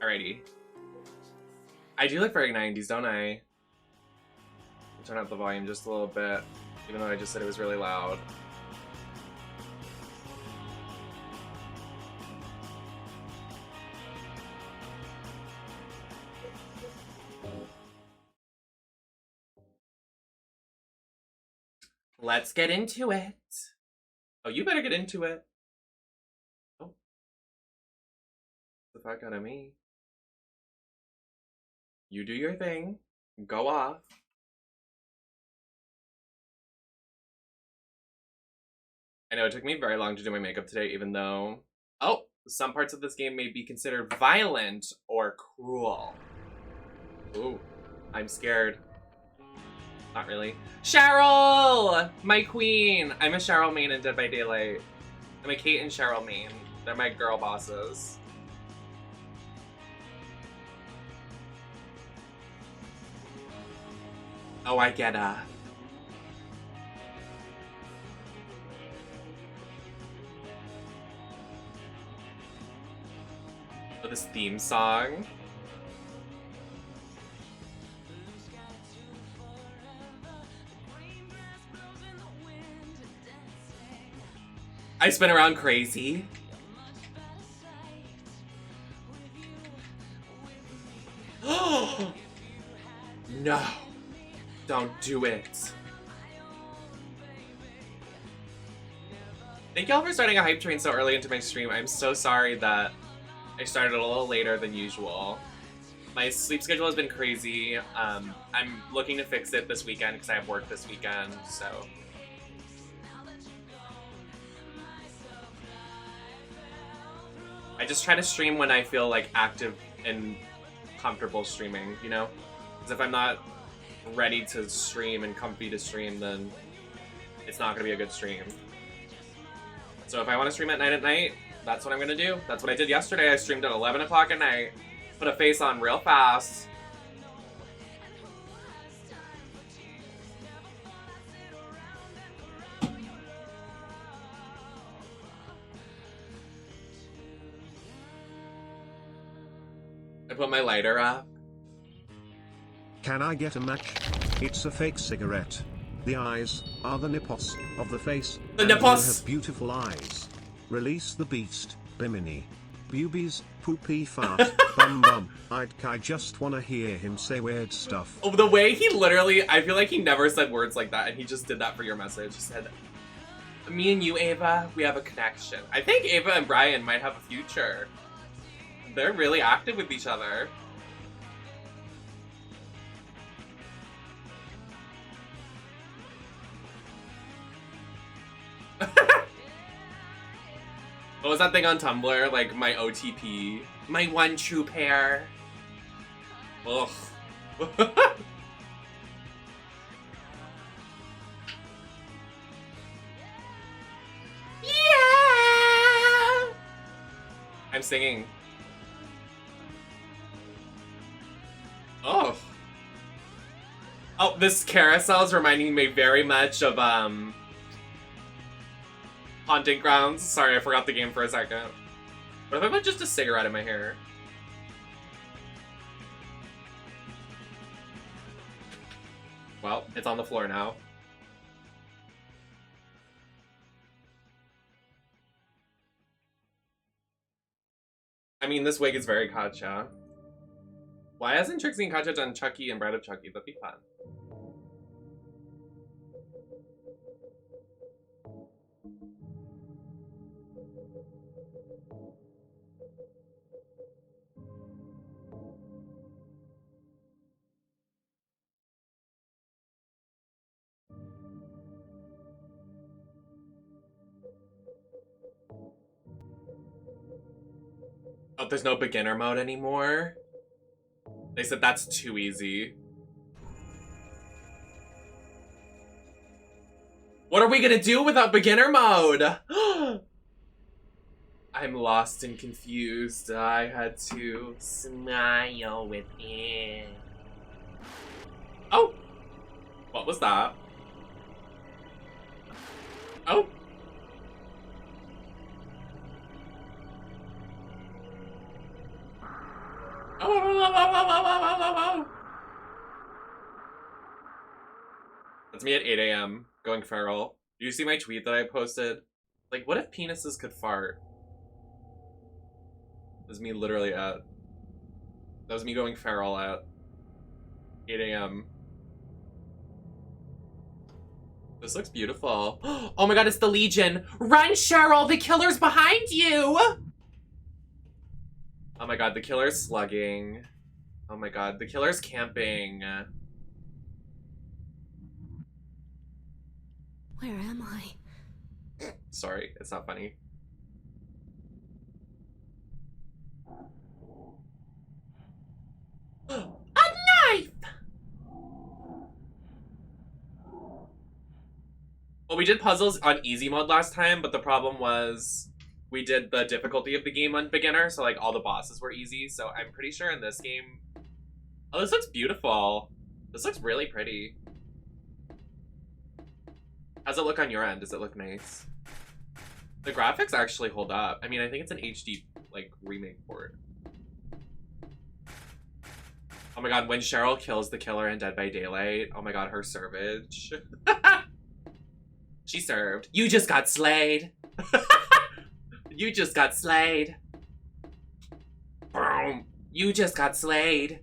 Alrighty. I do look very 90s, don't I? Turn up the volume just a little bit, even though I just said it was really loud. Let's get into it. Oh, you better get into it. Oh. The fuck out of me. You do your thing. Go off. I know it took me very long to do my makeup today, even though... Oh! Some parts of this game may be considered violent or cruel. Ooh. I'm scared. Not really. Cheryl! My queen! I'm a Cheryl main in Dead by Daylight. I'm a Kate and Cheryl main. They're my girl bosses. Oh, I get Oh, this theme song. I spin around crazy. Oh no. Don't do it. Thank y'all for starting a hype train so early into my stream. I'm so sorry that I started a little later than usual. My sleep schedule has been crazy. I'm looking to fix it this weekend because I have work this weekend, so. I just try to stream when I feel like active and comfortable streaming, you know? Because if I'm not ready to stream and comfy to stream, then it's not gonna be a good stream. So if I want to stream at night, that's what I'm gonna do. That's what I did yesterday. I streamed at 11 o'clock at night. Put a face on real fast. I put my lighter up. Can I get a match? It's a fake cigarette. The eyes are the nipples of the face. The and you nipples! have beautiful eyes. Release the beast, Bimini. Boobies, poopy fart, bum bum. I just wanna hear him say weird stuff. Oh, the way he literally, I feel like he never said words like that, and he just did that for your message. He said, me and you, Ava, we have a connection. I think Ava and Brian might have a future. They're really active with each other. What was that thing on Tumblr? Like, my OTP. My one true pair. Ugh. Yeah! I'm singing. Oh. Oh, this carousel is reminding me very much of, Haunting Grounds. Sorry, I forgot the game for a second. What if I put just a cigarette in my hair? Well, it's on the floor now. I mean, this wig is very Katja. Why hasn't Trixie and Katja done Chucky and Bride of Chucky? That'd be fun. Oh, there's no beginner mode anymore? They said that's too easy. What are we gonna do without beginner mode? I'm lost and confused. I had to smile with it. Oh! What was that? Oh! That's me at 8 a.m. going feral. Do you see my tweet that I posted? Like, what if penises could fart? That was me literally at... That was me going feral at 8 a.m. This looks beautiful. Oh my god, it's the Legion! Run, Cheryl! The killer's behind you! Oh my god, the killer's slugging. Oh my god, the killer's camping. Where am I? Sorry, it's not funny. A knife! Well, we did puzzles on easy mode last time, but the problem was we did the difficulty of the game on beginner, so like all the bosses were easy, so I'm pretty sure in this game... Oh, this looks beautiful. This looks really pretty. How's it look on your end? Does it look nice? The graphics actually hold up. I mean, I think it's an HD, like, remake port. Oh my god, when Cheryl kills the killer in Dead by Daylight, oh my god, her servage. She served. You just got slayed. You just got slayed. Boom. You just got slayed.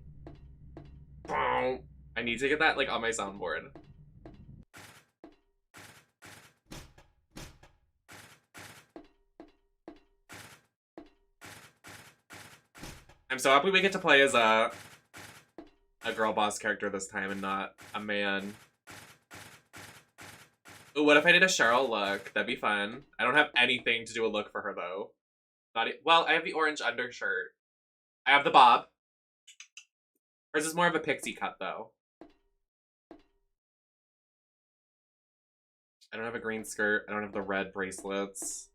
Boom. I need to get that, like, on my soundboard. I'm so happy we get to play as a girl boss character this time and not a man. Ooh, what if I did a Cheryl look? That'd be fun. I don't have anything to do a look for her though. Well, I have the orange undershirt. I have the bob. Hers is more of a pixie cut though. I don't have a green skirt. I don't have the red bracelets.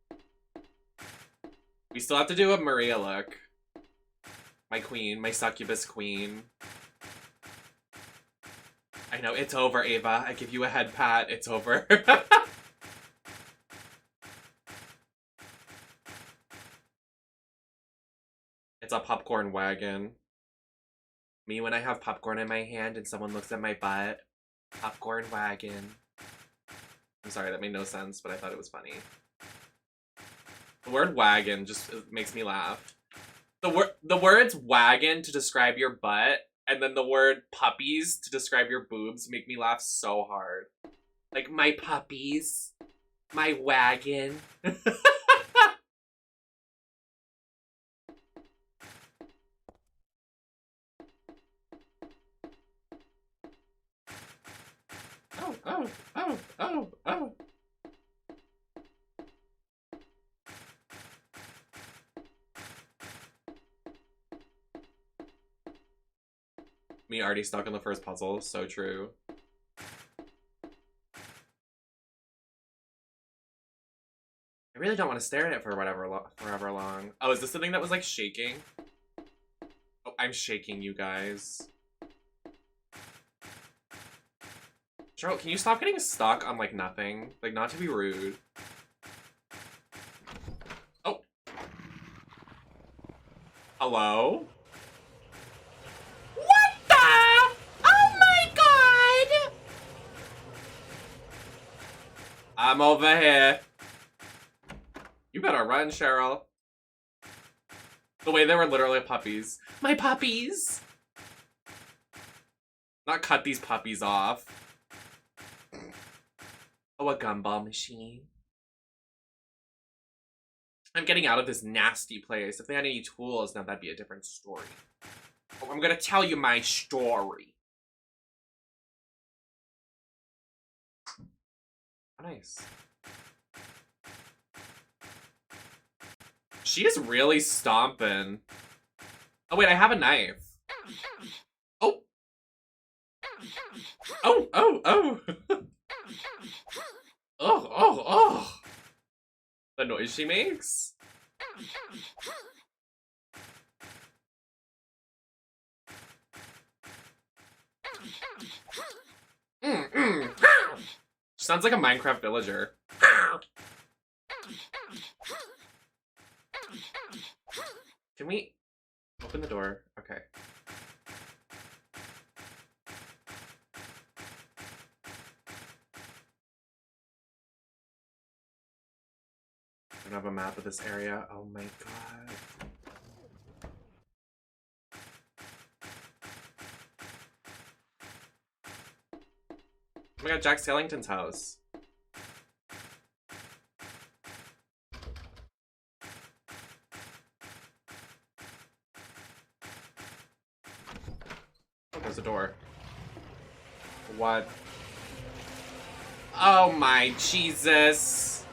We still have to do a Maria look. My queen, my succubus queen. I know, it's over, Ava. I give you a head pat. It's over. It's a popcorn wagon. Me when I have popcorn in my hand and someone looks at my butt. Popcorn wagon. I'm sorry, that made no sense, but I thought it was funny. The word wagon just makes me laugh. The words wagon to describe your butt and then the word puppies to describe your boobs make me laugh so hard. Like, my puppies, my wagon. Oh. Me already stuck in the first puzzle, so true. I really don't want to stare at it for forever long. Oh, is this the thing that was like shaking? Oh, I'm shaking, you guys. Charlotte, can you stop getting stuck on like nothing? Like, not to be rude. Oh. Hello? I'm over here. You better run, Cheryl. The way they were literally puppies. My puppies! Not cut these puppies off. Oh, a gumball machine. I'm getting out of this nasty place. If they had any tools, now that'd be a different story. Oh, I'm gonna tell you my story. Nice. She is really stomping. Oh wait, I have a knife. Oh. Oh. Oh. The noise she makes. Sounds like a Minecraft villager. Can we open the door? Okay. I don't have a map of this area. Oh my god. Oh my god, Jack Skellington's house. Oh, there's a door. What? Oh my Jesus.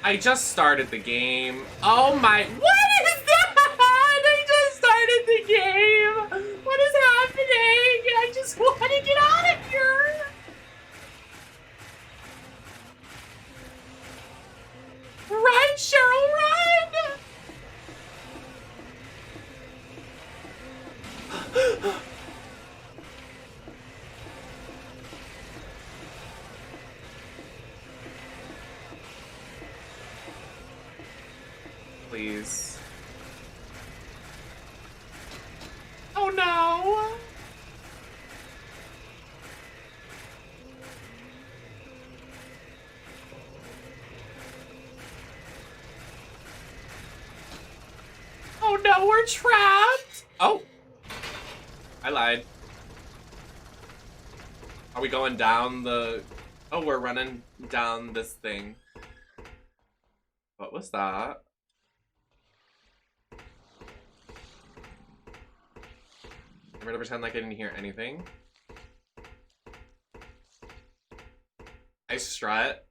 I just started the game. Oh my, what is that? I just started the game. What is happening? I just want to get out of here. Run, Cheryl, run! Please. Oh no! Oh no, we're trapped! Oh! I lied. Are we going down the... Oh, we're running down this thing. What was that? I'm gonna pretend like I didn't hear anything. I strut.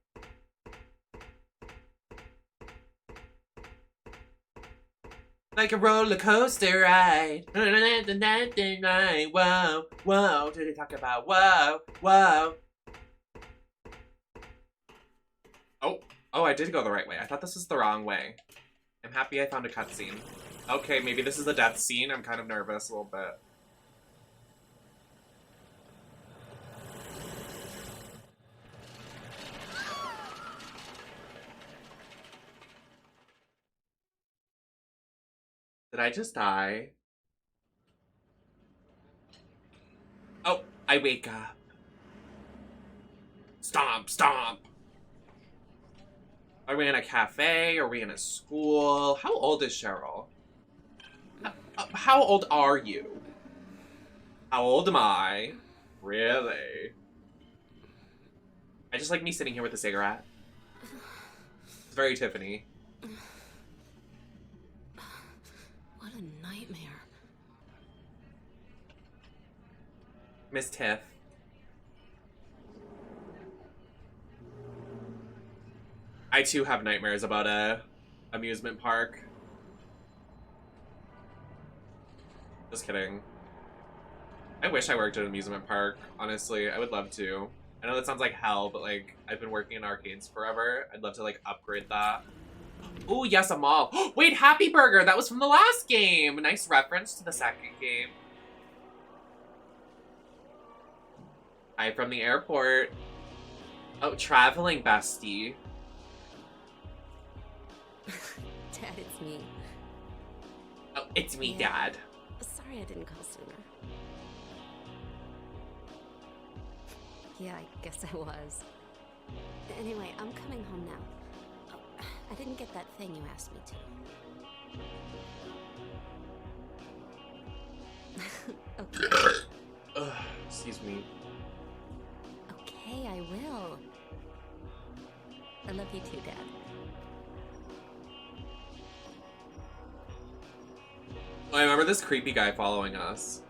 Like a roller coaster ride. Whoa, whoa, did they talk about whoa, whoa. Oh, I did go the right way. I thought this was the wrong way. I'm happy I found a cutscene. Okay, maybe this is the death scene. I'm kind of nervous a little bit. Did I just die? Oh, I wake up. Stomp, stomp. Are we in a cafe? Are we in a school? How old is Cheryl? How old are you? How old am I? Really? I just like me sitting here with a cigarette. It's very Tiffany. What a nightmare. Miss Tiff. I too have nightmares about a amusement park. Just kidding. I wish I worked at an amusement park, honestly. I would love to. I know that sounds like hell, but like, I've been working in arcades forever. I'd love to like upgrade that. Oh, yes, a mall. Wait, Happy Burger! That was from the last game! Nice reference to the second game. Hi from the airport. Oh, traveling bestie. Dad, it's me. Oh, it's me, Yeah. Dad. Sorry I didn't call sooner. Yeah, I guess I was. Anyway, I'm coming home now. Oh, I didn't get that thing you asked me to. Okay. Ugh, excuse me. Okay, I will. I love you too, Dad. Oh, I remember this creepy guy following us.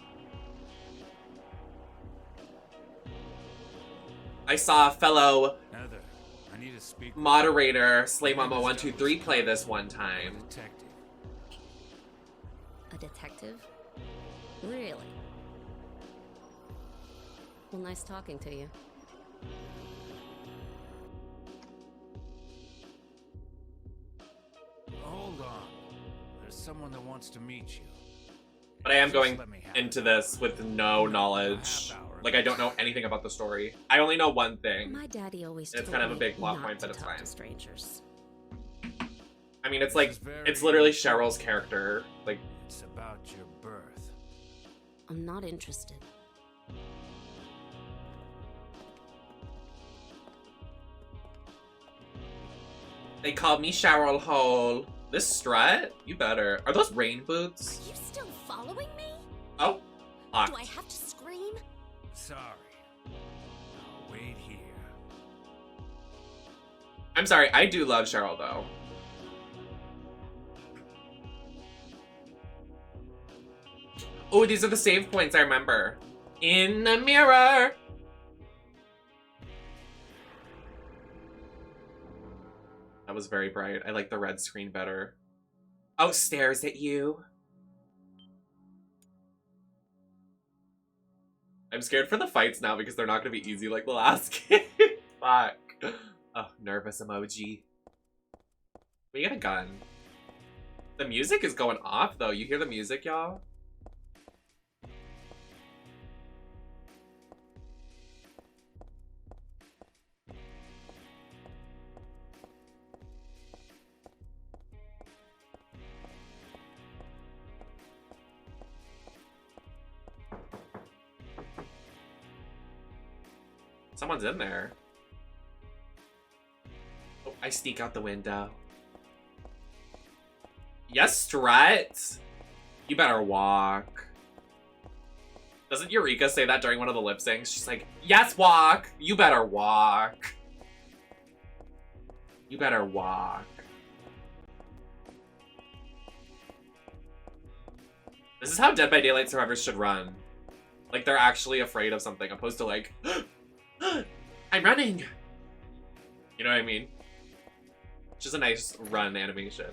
I saw a fellow Heather, I need to speak. moderator, Slay Mama 123, play this one time. Detective. A detective? Really? Well, nice talking to you. Hold on. There's someone that wants to meet you. But I am Just going let me have into it. this with no knowledge. Like, I don't know anything about the story. I only know one thing. My daddy always It's told kind of a me big plot not point, to but it's talk fine. to strangers. I mean, it's like, it's literally Cheryl's character. Like, It's about your birth. I'm not interested. They called me Cheryl Hole. This strut? You better. Are those rain boots? Are you still following me? Oh, locked. Do I have to scream? Sorry. I'll wait here. I'm sorry, I do love Cheryl though. Oh, these are the save points I remember. In the mirror. That was very bright. I like the red screen better. Oh, stares at you. I'm scared for the fights now because they're not going to be easy like the last game. Fuck. Oh, nervous emoji. We get a gun. The music is going off though. You hear the music, y'all? Someone's in there. Oh, I sneak out the window. Yes, Strut. You better walk. Doesn't Eureka say that during one of the lip syncs? She's like, yes, walk. You better walk. You better walk. This is how Dead by Daylight survivors should run. Like, they're actually afraid of something, opposed to like, I'm running! You know what I mean? It's just a nice run animation.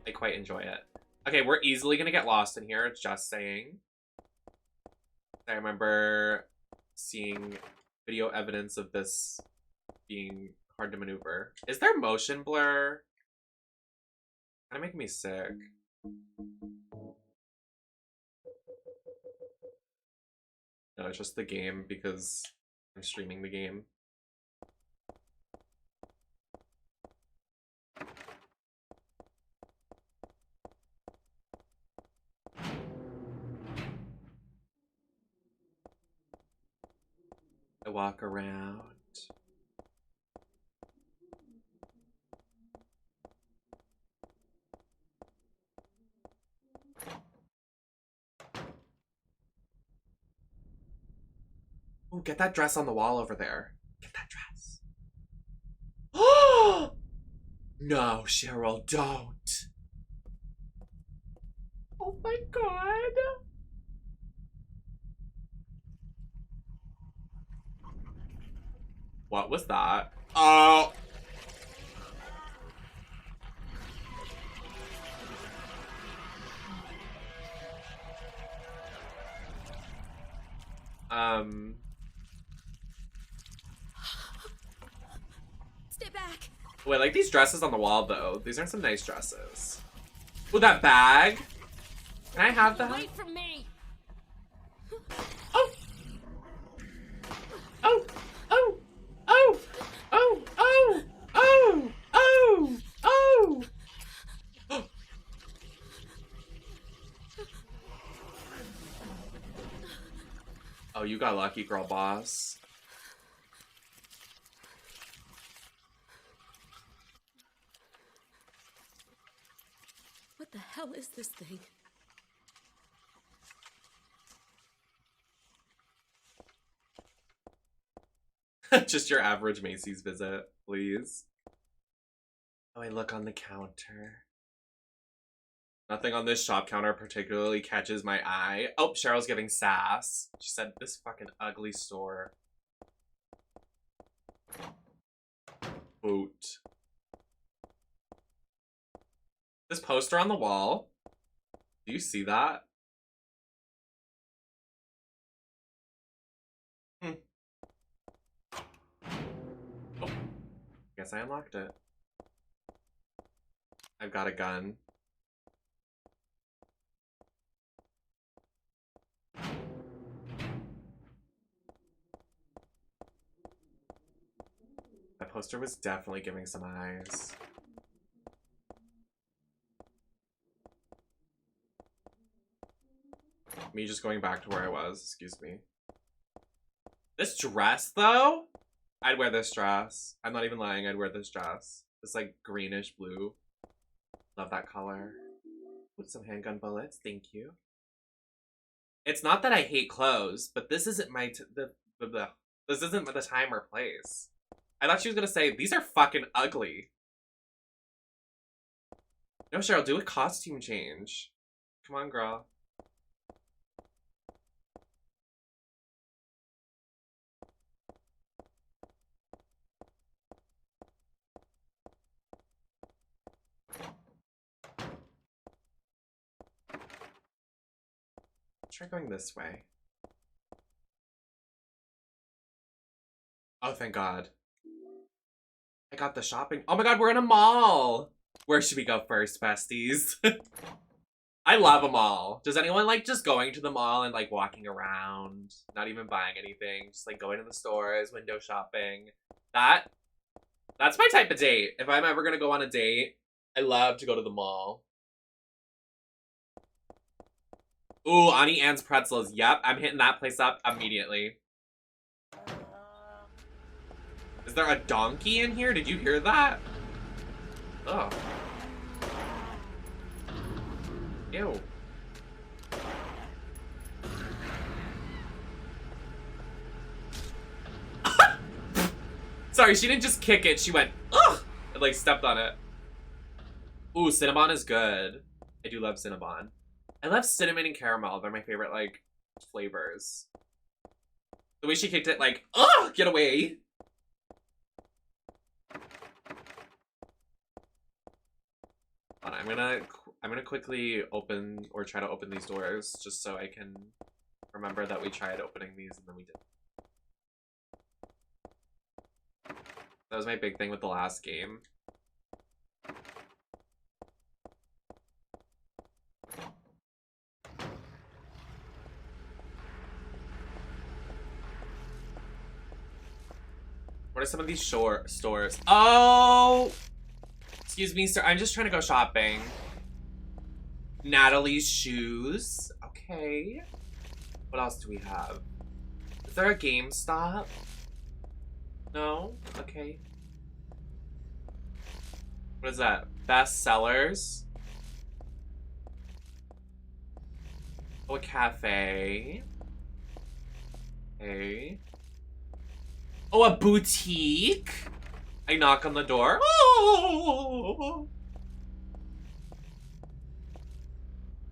I quite enjoy it. Okay, we're easily gonna get lost in here, just saying. I remember seeing video evidence of this being hard to maneuver. Is there motion blur? Kinda making me sick. No, it's just the game because I'm streaming the game. I walk around. Oh, get that dress on the wall over there. Get that dress. Oh! No, Cheryl, don't. Oh my god. What was that? Oh. Stay back. Oh, I like these dresses on the wall though. These are some nice dresses. Oh, that bag. Can I have that? Wait for me. Oh. Oh. Oh. Oh. Oh. Oh. Oh. Oh. Oh. Oh, you got lucky, girl boss. What the hell is this thing? Just your average Macy's visit, please. Oh, I look on the counter. Nothing on this shop counter particularly catches my eye. Oh, Cheryl's giving sass. She said, this fucking ugly store. Boot. This poster on the wall. Do you see that? Oh, guess I unlocked it. I've got a gun. That poster was definitely giving some eyes. Me just going back to where I was, excuse me. This dress, though? I'd wear this dress. I'm not even lying, I'd wear this dress. This like greenish blue. Love that color. With some handgun bullets, thank you. It's not that I hate clothes, but this isn't my this isn't the time or place. I thought she was gonna say these are fucking ugly. No, Cheryl, do a costume change. Come on, girl. Try going this way. Oh, thank God. I got the shopping. Oh my God, we're in a mall. Where should we go first, besties? I love a mall. Does anyone like just going to the mall and like walking around, not even buying anything, just like going to the stores, window shopping? That's my type of date. If I'm ever gonna go on a date, I love to go to the mall. Ooh, Auntie Anne's pretzels. Yep, I'm hitting that place up immediately. Is there a donkey in here? Did you hear that? Oh. Ew. Sorry, she didn't just kick it. She went, ugh! And like stepped on it. Ooh, Cinnabon is good. I do love Cinnabon. I love cinnamon and caramel. They're my favorite, like, flavors. The way she kicked it, like, ugh! Get away! Hold on, I'm gonna quickly open, or try to open these doors, just so I can remember that we tried opening these and then we didn't. That was my big thing with the last game. What are some of these stores? Oh! Excuse me, sir. I'm just trying to go shopping. Natalie's shoes. Okay. What else do we have? Is there a GameStop? No? Okay. What is that? Best sellers? Oh, a cafe. Okay. Oh, a boutique? I knock on the door. Oh!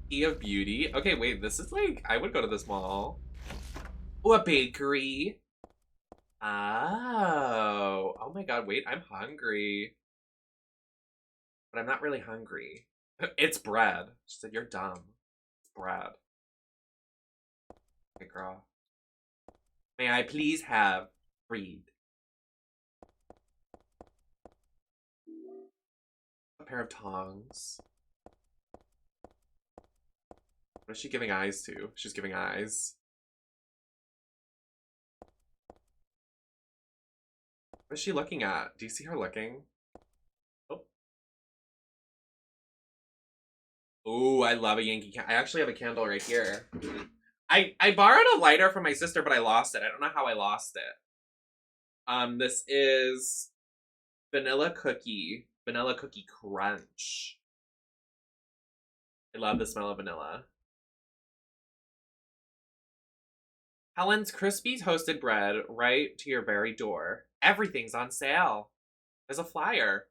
Key of Beauty. Okay, wait, this is like, I would go to this mall. Oh, a bakery. Oh. Oh my God, wait, I'm hungry. But I'm not really hungry. It's bread. She said, you're dumb. It's bread. Okay, girl. May I please have bread? A pair of tongs. What is she giving eyes to? She's giving eyes. What is she looking at? Do you see her looking? Oh. Ooh, I love a Yankee candle. I actually have a candle right here. I borrowed a lighter from my sister, but I lost it. I don't know how I lost it. This is Vanilla Cookie Crunch. I love the smell of vanilla. Helen's crispy toasted bread right to your very door. Everything's on sale. There's a flyer.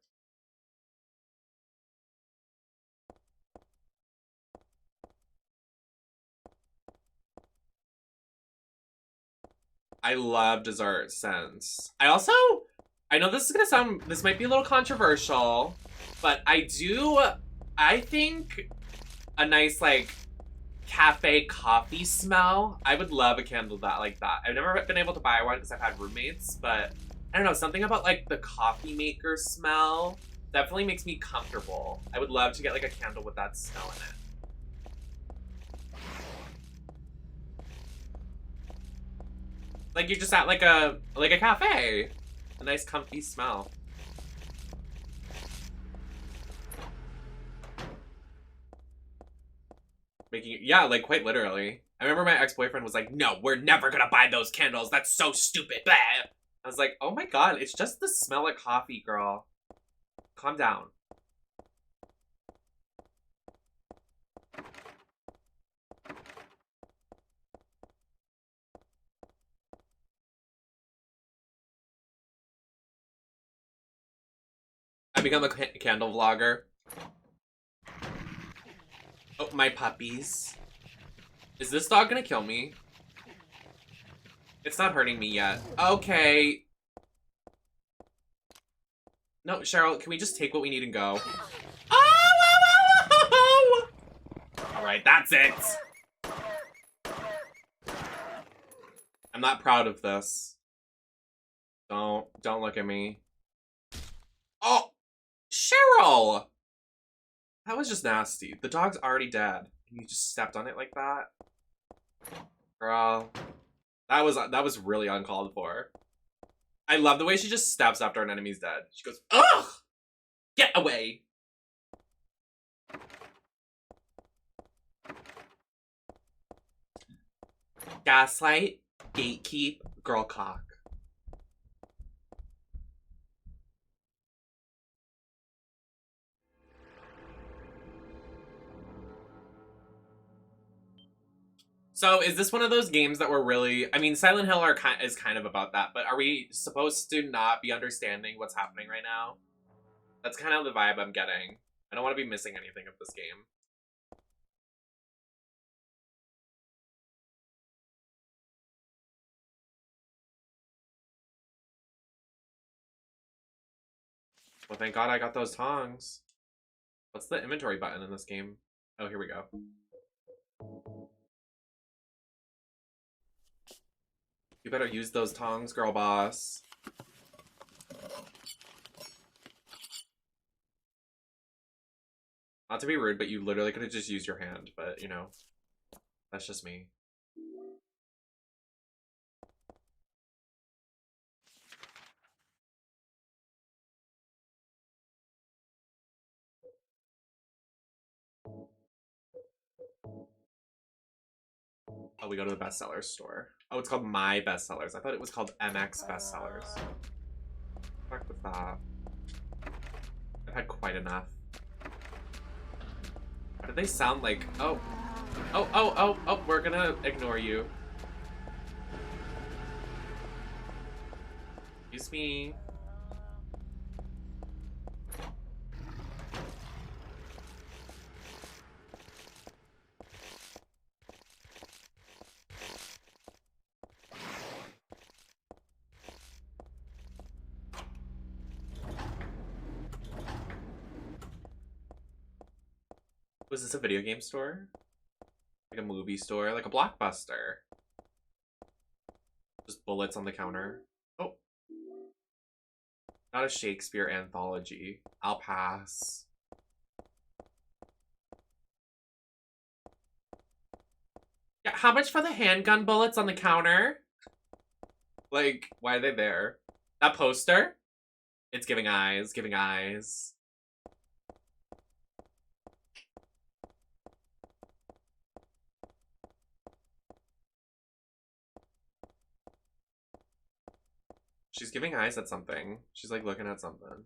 I love dessert scents. I know this is gonna sound, this might be a little controversial, but I think a nice like cafe coffee smell. I would love a candle like that. I've never been able to buy one because I've had roommates, but I don't know, something about like the coffee maker smell definitely makes me comfortable. I would love to get like a candle with that smell in it. Like you're just at like a cafe. A nice comfy smell. Yeah, like quite literally. I remember my ex-boyfriend was like, no, we're never gonna buy those candles. That's so stupid. Blah. I was like, oh my God, it's just the smell of coffee, girl. Calm down. I become a candle vlogger. Oh, my puppies. Is this dog gonna kill me? It's not hurting me yet. Okay. No, Cheryl, can we just take what we need and go? Oh! Alright, that's it. I'm not proud of this. Don't look at me. Oh! Cheryl! That was just nasty. The dog's already dead. And you just stepped on it like that? Girl. That was really uncalled for. I love the way she just steps after an enemy's dead. She goes, ugh! Get away! Gaslight, gatekeep, girl cock. So is this one of those games that we're really... I mean, Silent Hill is kind of about that, but are we supposed to not be understanding what's happening right now? That's kind of the vibe I'm getting. I don't want to be missing anything of this game. Well, thank God I got those tongs. What's the inventory button in this game? Oh, here we go. You better use those tongs, girl boss. Not to be rude, but you literally could have just used your hand, but, you know, that's just me. Oh, we go to the bestsellers store. Oh, it's called My Bestsellers. I thought it was called MX Bestsellers. Fuck with that. I've had quite enough. Why do they sound like... Oh. Oh, we're gonna ignore you. Excuse me. Was this a video game store? Like a movie store? Like a Blockbuster? Just bullets on the counter? Oh. Not a Shakespeare anthology. I'll pass. Yeah, how much for the handgun bullets on the counter? Like, why are they there? That poster? It's giving eyes, giving eyes. She's giving eyes at something. She's like looking at something.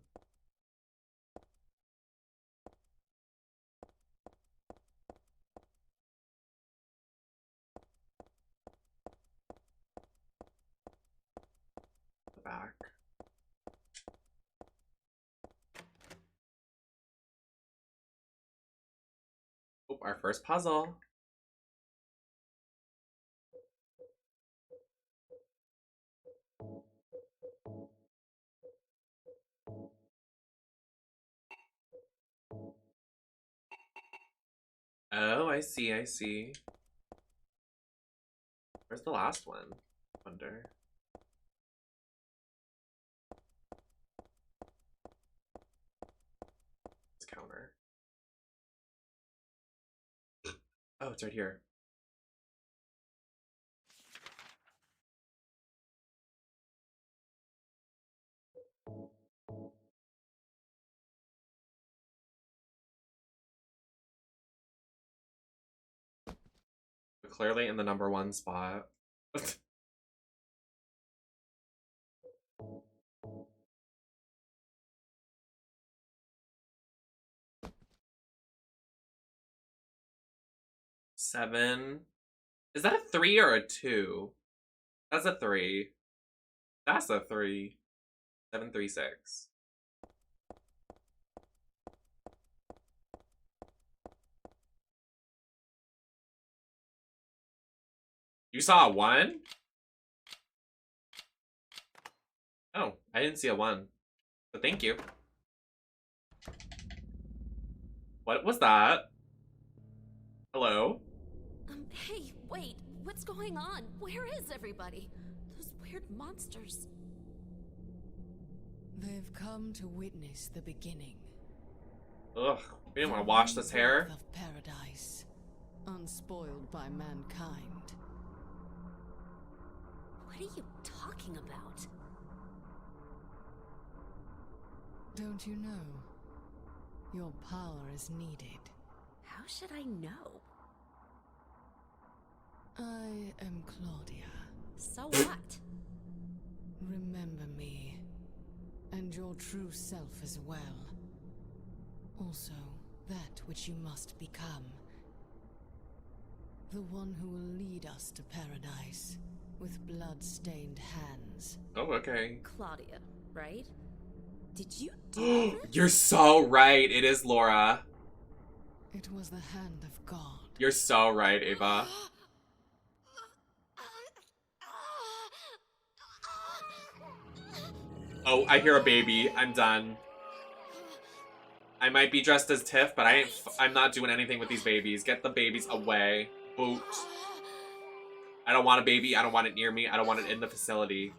The back. Oh, our first puzzle. Oh, I see, I see. Where's the last one? Wonder. This counter. Oh, it's right here. We're clearly in the #1 spot. 7. Is that a 3 or a 2? That's a 3. That's a 3. 736. You saw a 1? Oh, I didn't see a 1. But thank you. What was that? Hello? Hey, wait. What's going on? Where is everybody? Those weird monsters. They've come to witness the beginning. Ugh, we didn't want to wash this hair. Of paradise, unspoiled by mankind. What are you talking about? Don't you know? Your power is needed. How should I know? I am Claudia. So what? Remember me. And your true self as well. Also, that which you must become. The one who will lead us to paradise, with blood-stained hands. Oh, okay. Claudia, right? Did you do this? You're so right. It is Laura. It was the hand of God. You're so right, Ava. Oh, I hear a baby. I'm done. I might be dressed as Tiff, but I'm not doing anything with these babies. Get the babies away. Boot. I don't want a baby. I don't want it near me. I don't want it in the facility.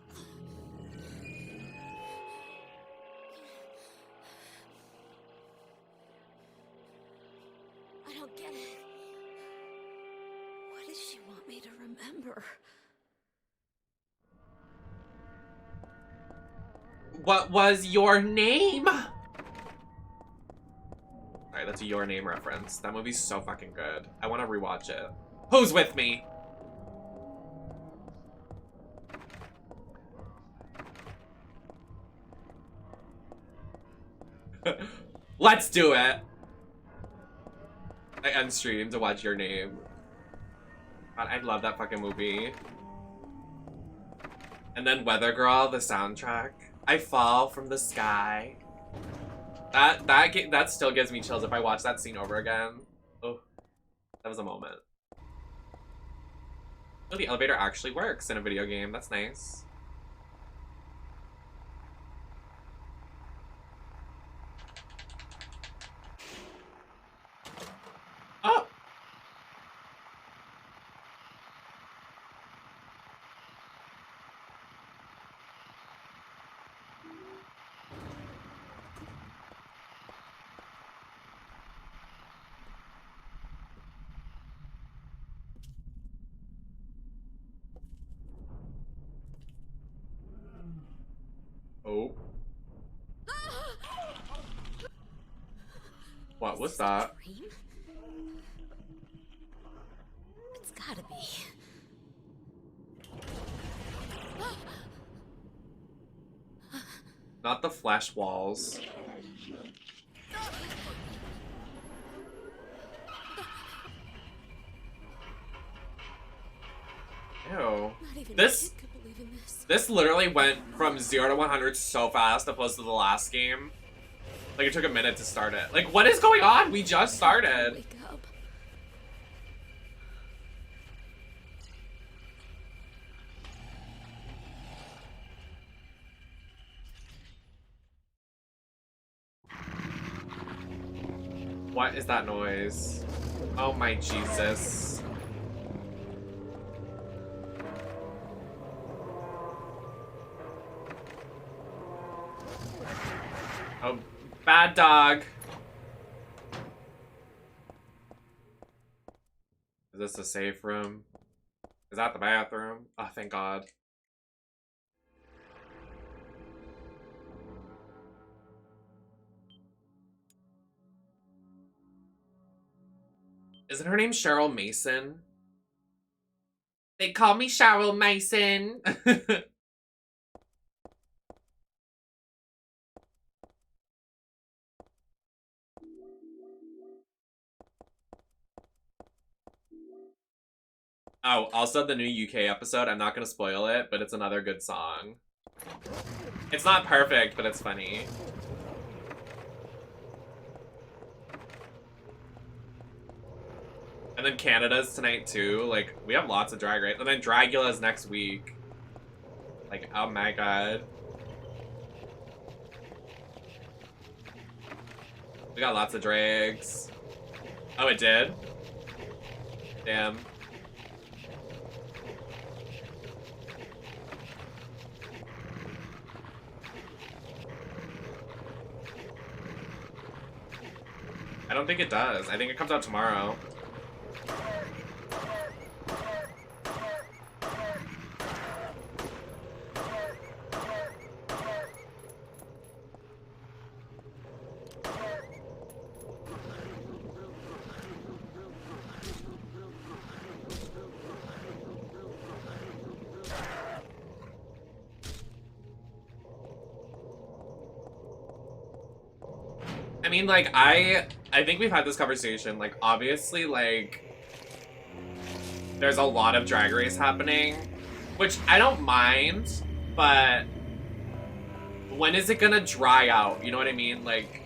I don't get it. What does she want me to remember? What was your name? Alright, that's a Your Name reference. That movie's so fucking good. I want to rewatch it. Who's with me? Let's do it! I end stream to watch Your Name. God, I love that fucking movie. And then Weather Girl, the soundtrack. I fall from the sky. That still gives me chills if I watch that scene over again. Oh, that was a moment. Oh, the elevator actually works in a video game. That's nice. Oh! Oh. What was that? Dream? It's gotta be. Not the flesh walls. Ew. Not even This- a kid could believe in this. This literally went from 0 to 100 so fast opposed to the last game. Like, it took a minute to start it. Like, what is going on? We just started. Wake up. What is that noise? Oh my Jesus. Oh, bad dog. Is this a safe room? Is that the bathroom? Oh, thank God. Isn't her name Cheryl Mason? They call me Cheryl Mason. Oh, also the new UK episode, I'm not gonna spoil it, but it's another good song. It's not perfect, but it's funny. And then Canada's tonight too. Like, we have lots of Drag Race. And then Dragula's next week. Like, oh my god. We got lots of drags. Oh, it did? Damn. I don't think it does. I think it comes out tomorrow. I mean, like, I think we've had this conversation. Like, obviously, like, there's a lot of Drag Race happening, which I don't mind, but when is it gonna dry out? You know what I mean? Like,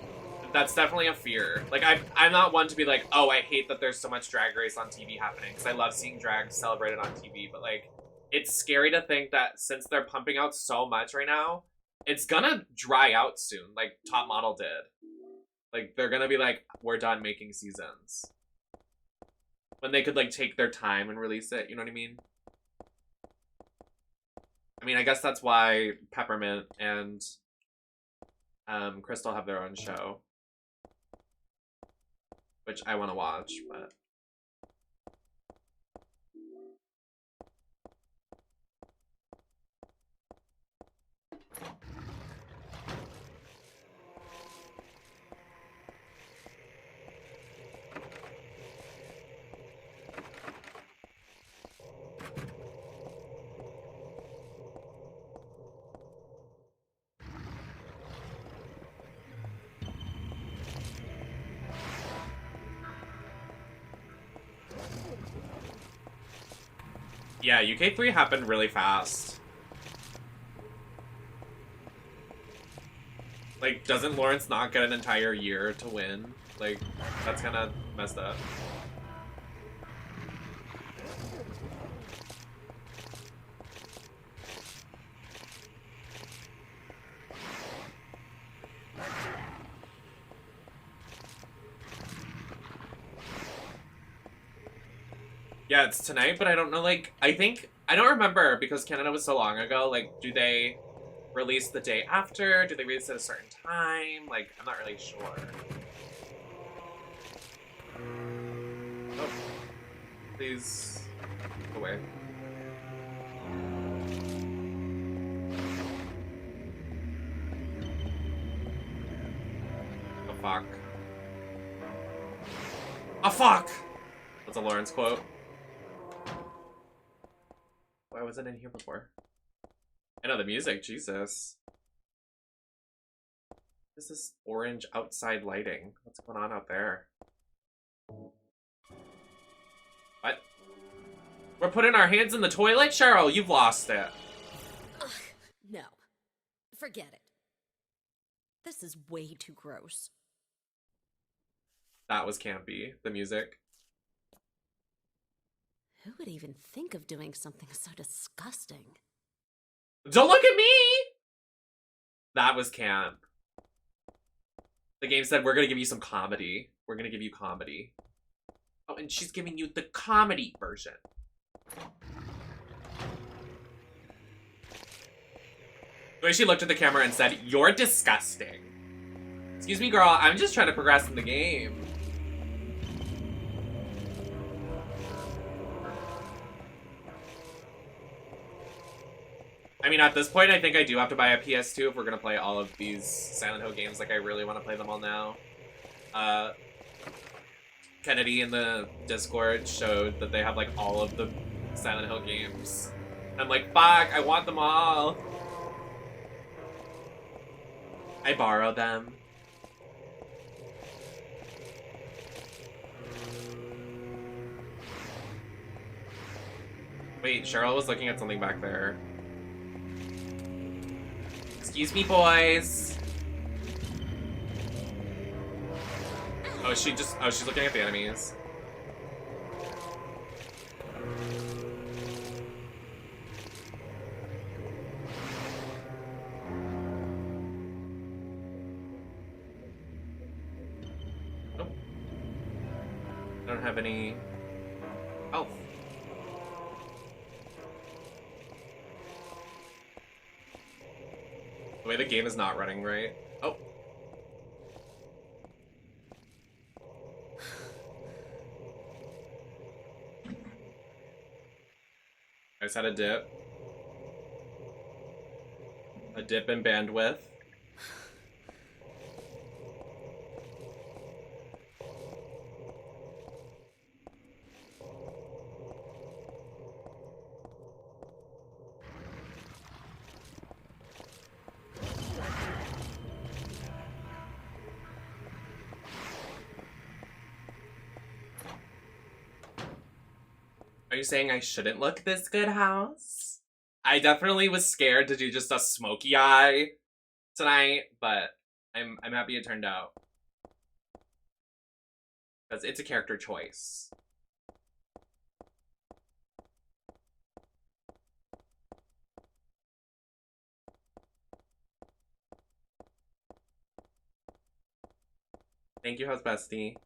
that's definitely a fear. Like, I'm not one to be like, oh, I hate that there's so much Drag Race on TV happening, because I love seeing drag celebrated on TV, but, like, it's scary to think that since they're pumping out so much right now, it's gonna dry out soon, like Top Model did. Like, they're gonna be like, we're done making seasons. When they could, like, take their time and release it, you know what I mean? I mean, I guess that's why Peppermint and Crystal have their own show. Which I want to watch, but... Yeah, UK3 happened really fast. Like, doesn't Lawrence not get an entire year to win? Like, that's kind of messed up. Yeah, it's tonight, but I don't know, like, I don't remember, because Canada was so long ago, like, do they release the day after? Do they release at a certain time? Like, I'm not really sure. Oh. Please, go away. Oh, fuck. Oh, fuck! That's a Lawrence quote. Why wasn't in here before? I know the music, Jesus. This is orange outside lighting. What's going on out there? What? We're putting our hands in the toilet? Cheryl, you've lost it. Ugh, no. Forget it. This is way too gross. That was campy, the music. Who would even think of doing something so disgusting? Don't look at me! That was camp. The game said, we're gonna give you some comedy. We're gonna give you comedy. Oh, and she's giving you the comedy version. The way she looked at the camera and said, you're disgusting. Excuse me, girl, I'm just trying to progress in the game. I mean, at this point, I think I do have to buy a PS2 if we're gonna play all of these Silent Hill games. Like, I really want to play them all now. Kennedy in the Discord showed that they have, like, all of the Silent Hill games. I'm like, fuck, I want them all. I borrowed them. Wait, Cheryl was looking at something back there. Excuse me, boys. Oh, she's looking at the enemies. Nope. I don't have any health. The way the game is not running right. Oh. I just had a dip. A dip in bandwidth. Are you saying I shouldn't look this good, House? I definitely was scared to do just a smoky eye tonight, but I'm happy it turned out. Because it's a character choice. Thank you, House Bestie.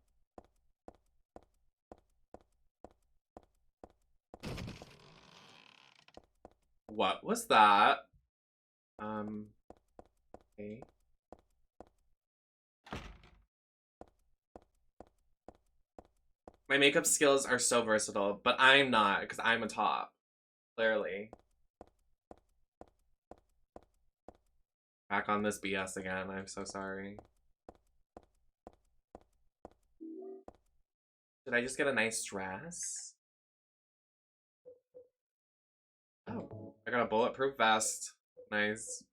What was that? Okay. My makeup skills are so versatile, but I'm not, because I'm a top. Clearly. Back on this BS again, I'm so sorry. Did I just get a nice dress? Oh, I got a bulletproof vest. Nice.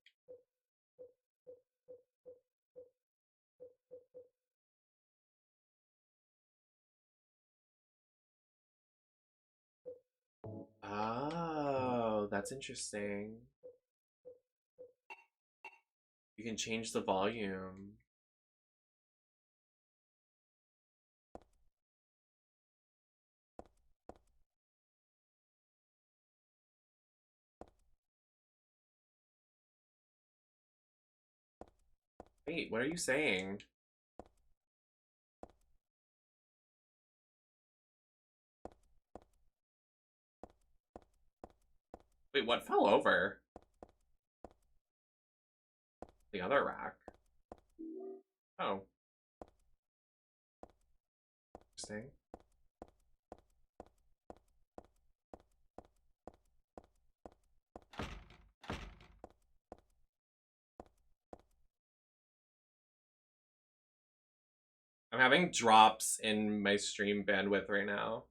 Oh, that's interesting. You can change the volume. Wait, what are you saying? Wait, what fell over? The other rack. Oh. Interesting. I'm having drops in my stream bandwidth right now.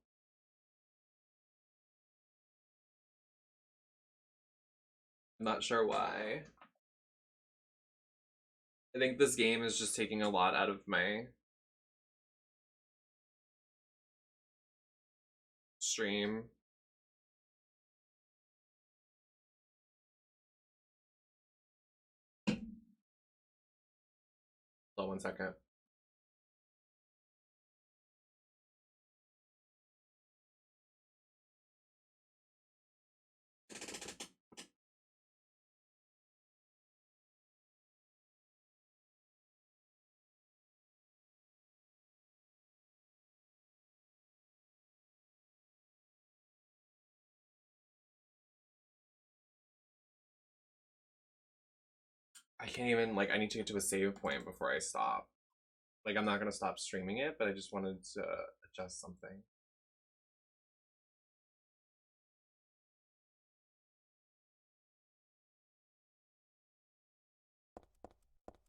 I'm not sure why. I think this game is just taking a lot out of my stream. Hold on 1 second. I can't even, like, I need to get to a save point before I stop. Like, I'm not gonna stop streaming it, but I just wanted to adjust something.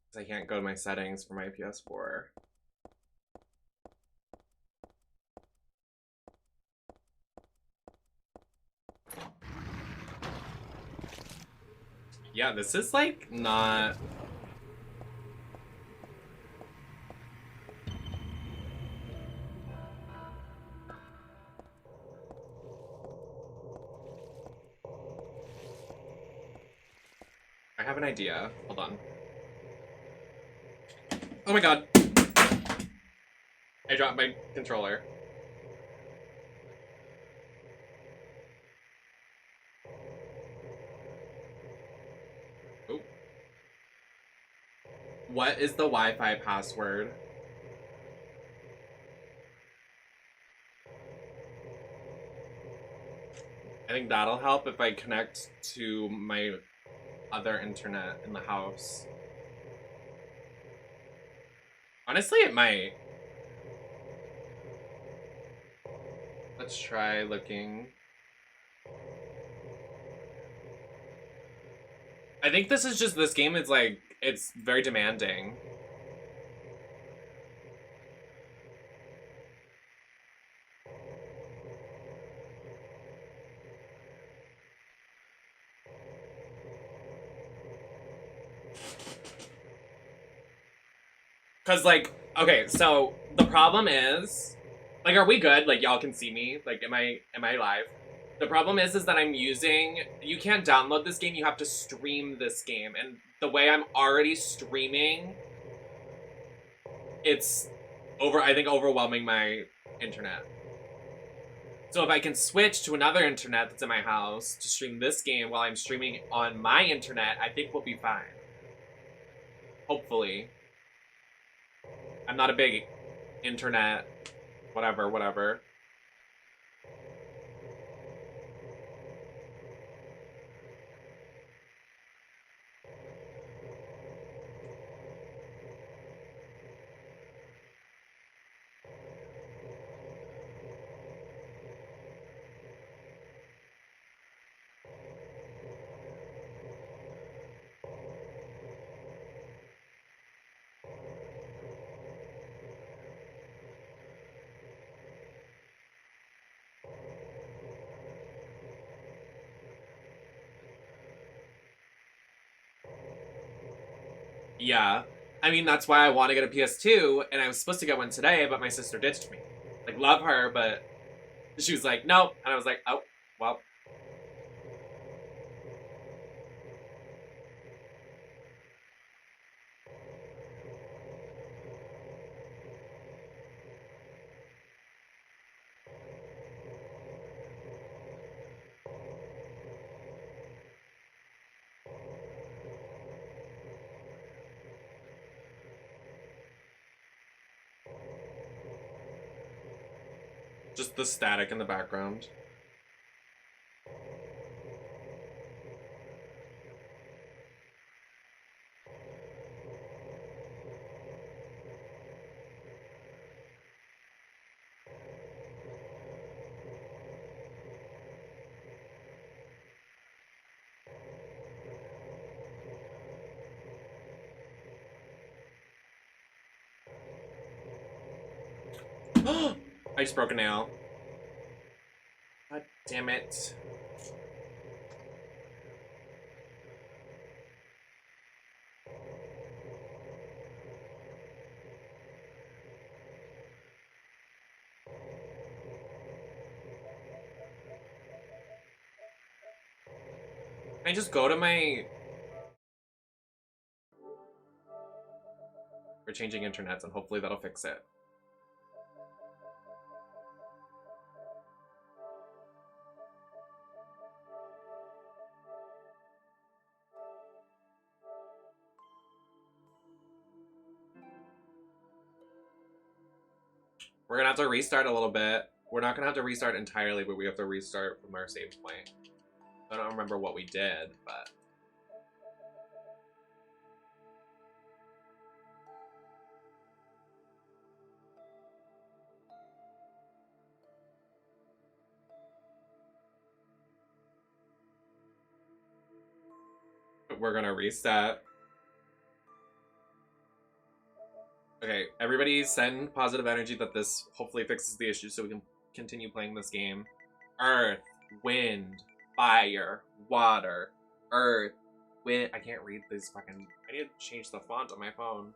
Because I can't go to my settings for my PS4. Yeah, this is, like, not... I have an idea. Hold on. Oh my god. I dropped my controller. Oh. What is the Wi-Fi password? I think that'll help if I connect to my other internet in the house. Honestly, it might. Let's try looking. I think this is just, this game is like, it's very demanding. Cause like, okay, so the problem is, like, are we good? Like, y'all can see me? Like, am I live? The problem is that I'm using, you can't download this game, you have to stream this game. And the way I'm already streaming, it's I think overwhelming my internet. So if I can switch to another internet that's in my house to stream this game while I'm streaming on my internet, I think we'll be fine. Hopefully. I'm not a big internet, whatever. Yeah. I mean, that's why I want to get a PS2, and I was supposed to get one today, but my sister ditched me. Like, love her, but she was like, nope. And I was like, oh, well. Just the static in the background. I just broke a nail. God damn it. Can I just go to my... We're changing internets and hopefully that'll fix it. We're gonna have to restart a little bit. We're not gonna have to restart entirely, but we have to restart from our save point. I don't remember what we did, but... We're gonna reset. Okay, everybody send positive energy that this hopefully fixes the issue so we can continue playing this game. Earth, wind, fire, water, earth, wind. I can't read these fucking... I need to change the font on my phone.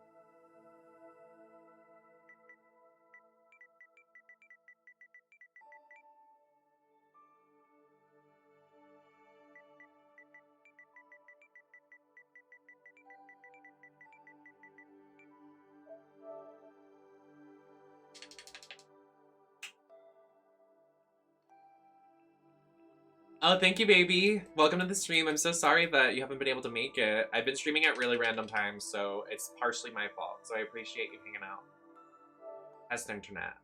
Oh, thank you, baby. Welcome to the stream. I'm so sorry that you haven't been able to make it. I've been streaming at really random times, so it's partially my fault. So I appreciate you hanging out. Test internet.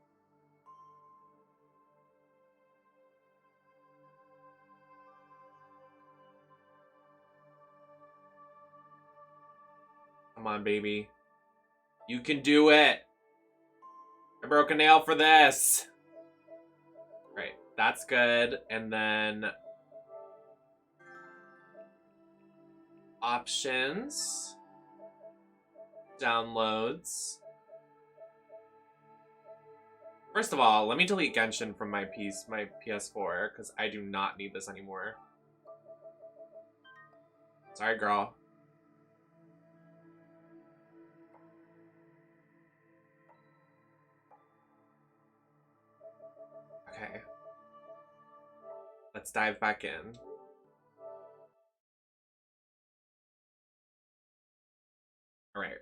Come on, baby. You can do it. I broke a nail for this. Right, that's good. And then options, downloads. First of all, let me delete Genshin from my PS4 because I do not need this anymore. Sorry, girl. Okay. Let's dive back in. All right.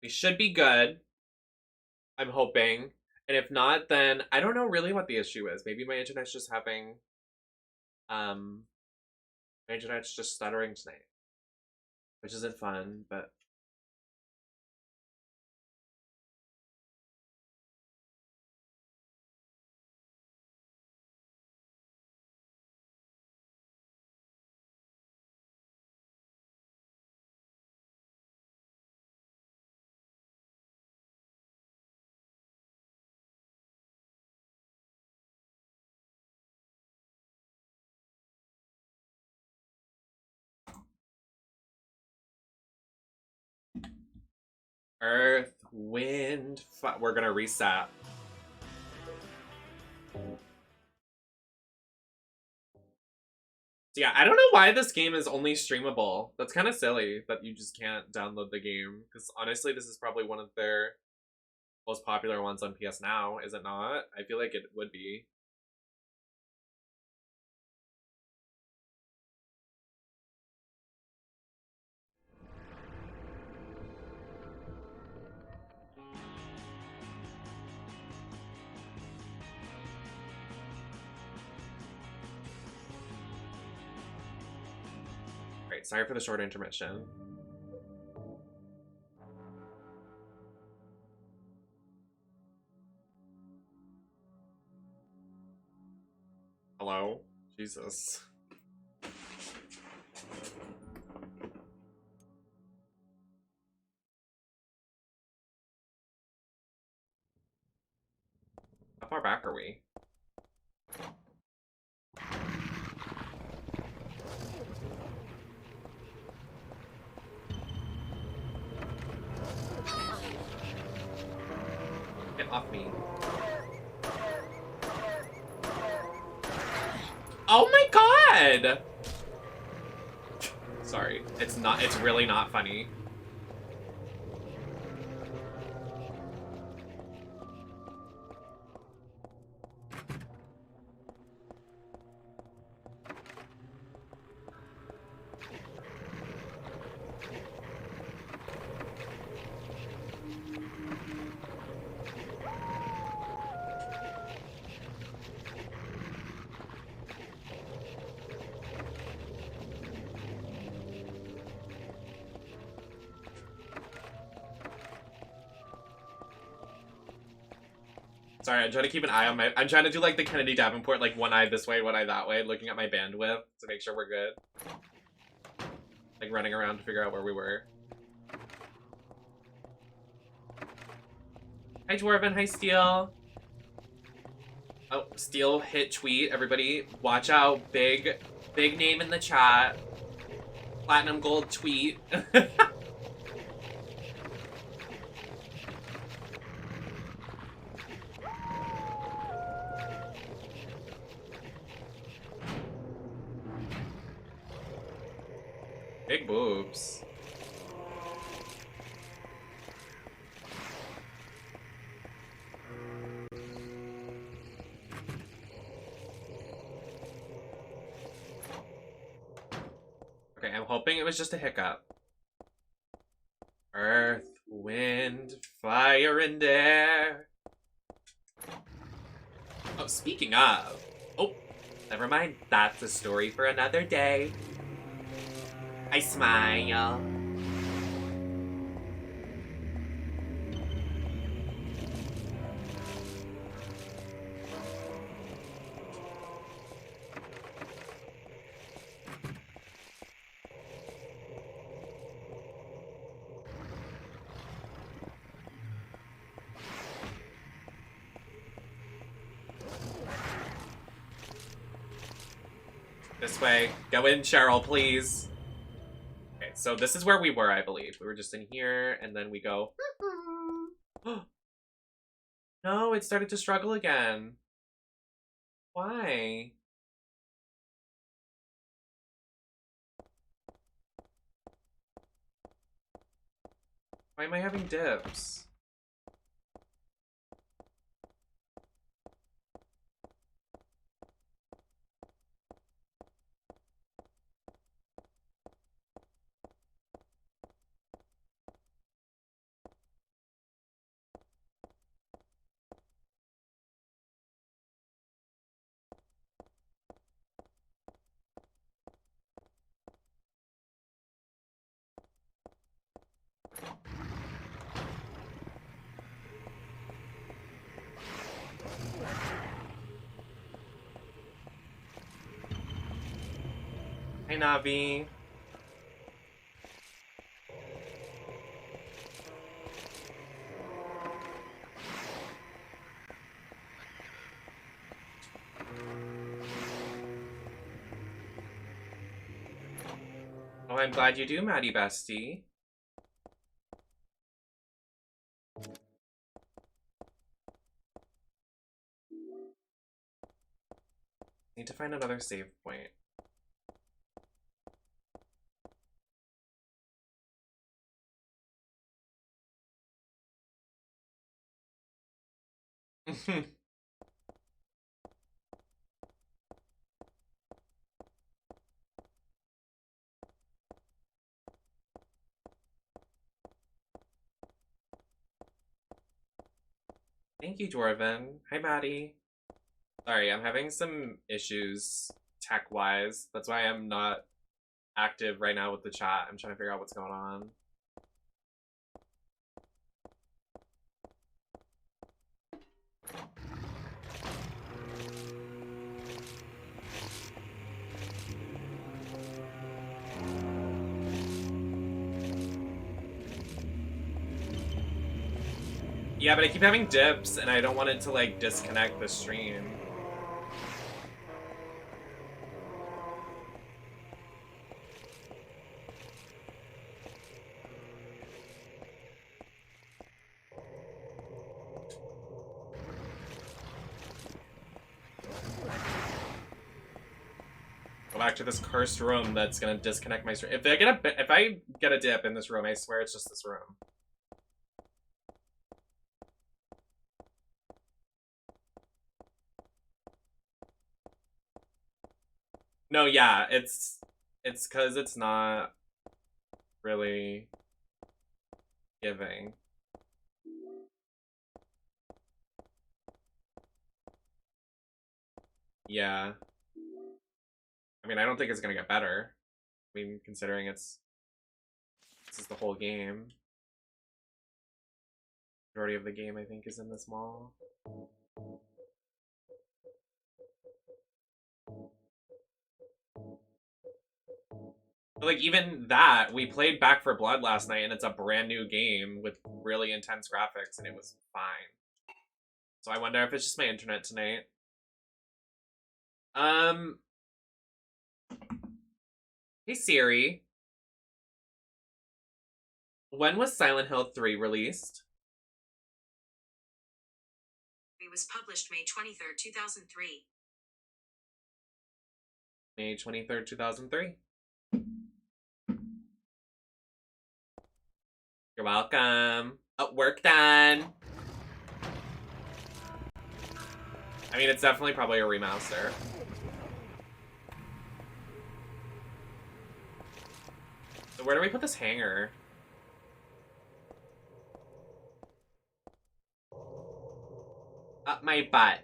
We should be good. I'm hoping. And if not, then I don't know really what the issue is. Maybe my internet's just having my internet's just stuttering tonight. Which isn't fun, but Earth, wind, we're gonna reset. So yeah, I don't know why this game is only streamable. That's kind of silly that you just can't download the game. Because honestly, this is probably one of their most popular ones on PS Now, is it not? I feel like it would be. Great, sorry for the short intermission. Hello? Jesus. How far back are we? Get off me. Oh my god! Sorry, it's really not funny. Sorry, I'm trying to keep an eye on I'm trying to do like the Kennedy Davenport, like one eye this way, one eye that way, looking at my bandwidth to make sure we're good. Like running around to figure out where we were. Hi Dwarven, hi Steel. Oh, Steel hit tweet, everybody. Watch out, big name in the chat. Platinum gold tweet. Big boobs. Okay, I'm hoping it was just a hiccup. Earth, wind, fire, and air. Oh, speaking of. Oh, Never mind. That's a story for another day. I smile. This way. Go in, Cheryl, please. Okay, so this is where we were, I believe. We were just in here, and then we go... No, it started to struggle again. Why? Why am I having dips? Hey, Navi. Oh, I'm glad you do, Maddie Bestie. Need to find another save point. Thank you, Dwarven. Hi, Maddie. Sorry, I'm having some issues tech-wise. That's why I'm not active right now with the chat. I'm trying to figure out what's going on. Yeah, but I keep having dips, and I don't want it to, like, disconnect the stream. Go back to this cursed room that's gonna disconnect my stream. If I get a dip in this room, I swear it's just this room. No, yeah, it's because it's not really giving. Yeah. I mean, I don't think it's gonna get better. I mean, considering this is the whole game. Majority of the game, I think, is in this mall. But, like, even that, we played Back for Blood last night, and it's a brand new game with really intense graphics, and it was fine. So I wonder if it's just my internet tonight. Hey Siri. When was Silent Hill 3 released? It was published May 23rd, 2003. May 23rd, 2003. You're welcome. Oh, work done. I mean, it's definitely probably a remaster. So where do we put this hanger? Up my butt.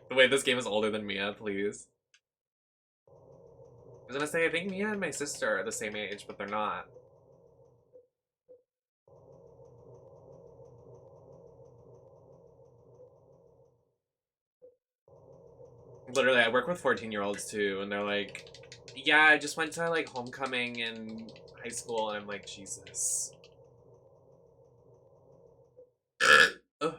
The way this game is older than Mia, please. I was gonna say, I think Mia and my sister are the same age, but they're not. Literally, I work with 14-year-olds too, and they're like, yeah, I just went to like homecoming in high school, and I'm like, Jesus. Ugh.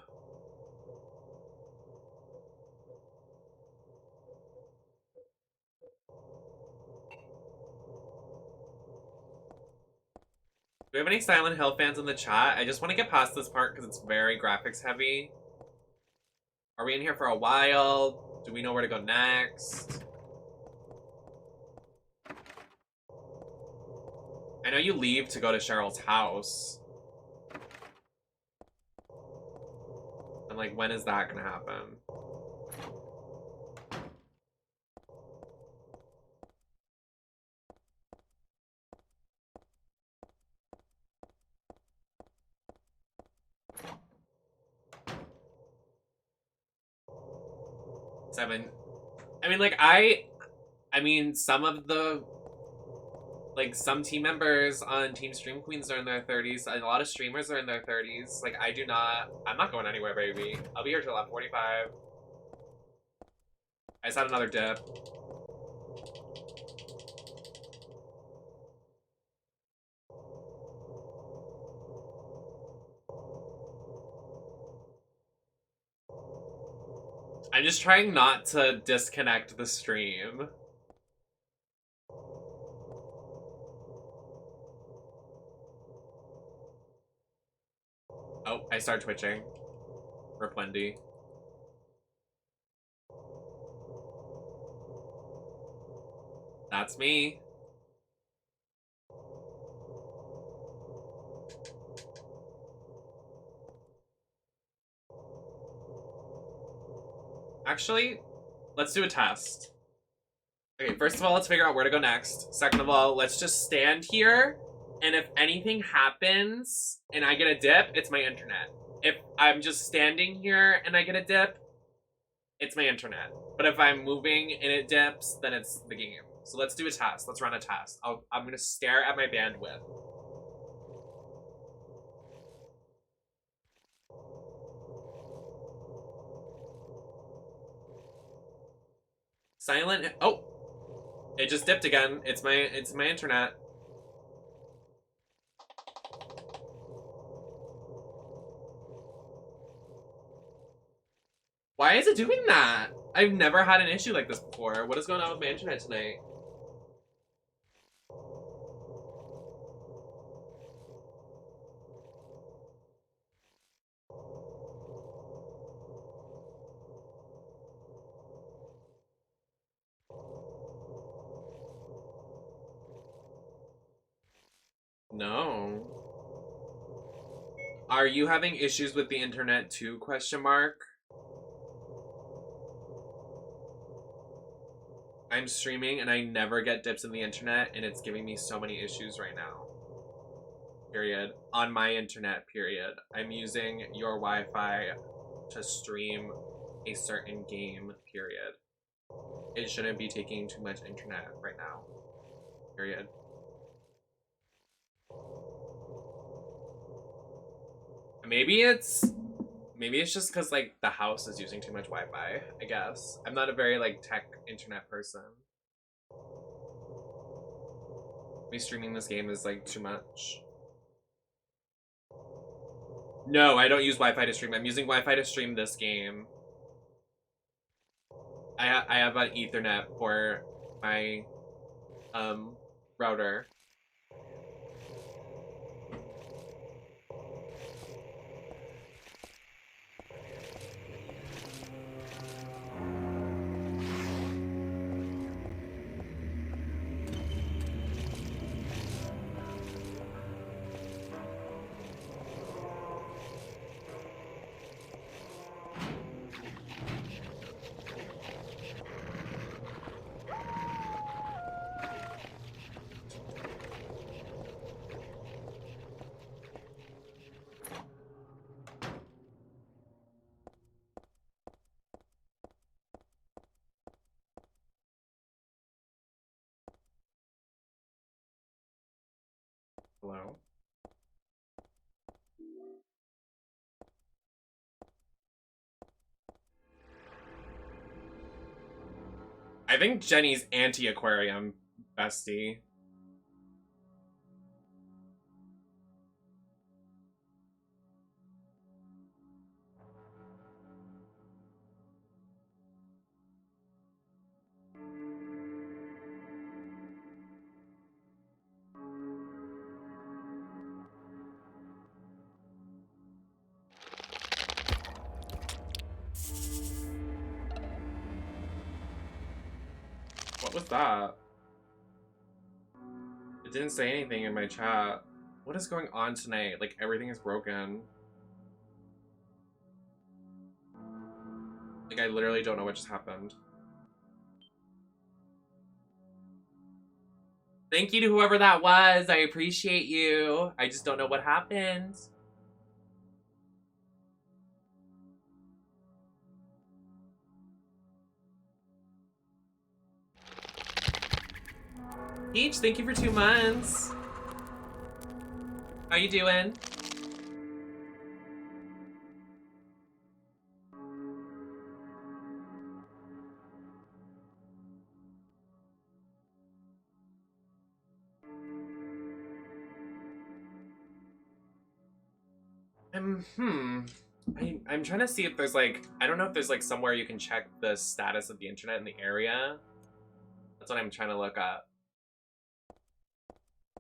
Do we have any Silent Hill fans in the chat? I just want to get past this part because it's very graphics heavy. Are we in here for a while? Do we know where to go next? I know you leave to go to Cheryl's house. I'm like, when is that gonna happen? Seven. I mean, like, I mean, some of the, like, some team members on Team Stream Queens are in their 30s, and a lot of streamers are in their 30s. Like, I'm not going anywhere, baby. I'll be here till 11:45. I just had another dip. I'm just trying not to disconnect the stream. Oh, I start twitching. Rip Wendy. That's me. Actually, let's do a test. Okay, first of all, let's figure out where to go next. Second of all, let's just stand here, and if anything happens and I get a dip, it's my internet. If I'm just standing here and I get a dip, it's my internet. But if I'm moving and it dips, then it's the game. So let's do a test. Let's run a test. I'm gonna stare at my bandwidth. Silent. Oh, it just dipped again. It's my internet. Why is it doing that? I've never had an issue like this before. What is going on with my internet tonight? No. Are you having issues with the internet too? Question mark. I'm streaming and I never get dips in the internet, and it's giving me so many issues right now. Period. On my internet, period. I'm using your Wi-Fi to stream a certain game, period. It shouldn't be taking too much internet right now. Period. Maybe it's just because, like, the house is using too much Wi-Fi, I guess. I'm not a very, like, tech internet person. Me streaming this game is, like, too much. No, I don't use Wi-Fi to stream. I'm using Wi-Fi to stream this game. I have an Ethernet for my, router. Hello? I think Jenny's anti-aquarium, bestie. What was that? It didn't say anything in my chat. What is going on tonight? Like, everything is broken. Like, I literally don't know what just happened. Thank you to whoever that was. I appreciate you. I just don't know what happened. Peach, thank you for 2 months. How you doing? I'm trying to see if there's like, I don't know if there's like somewhere you can check the status of the internet in the area. That's what I'm trying to look up.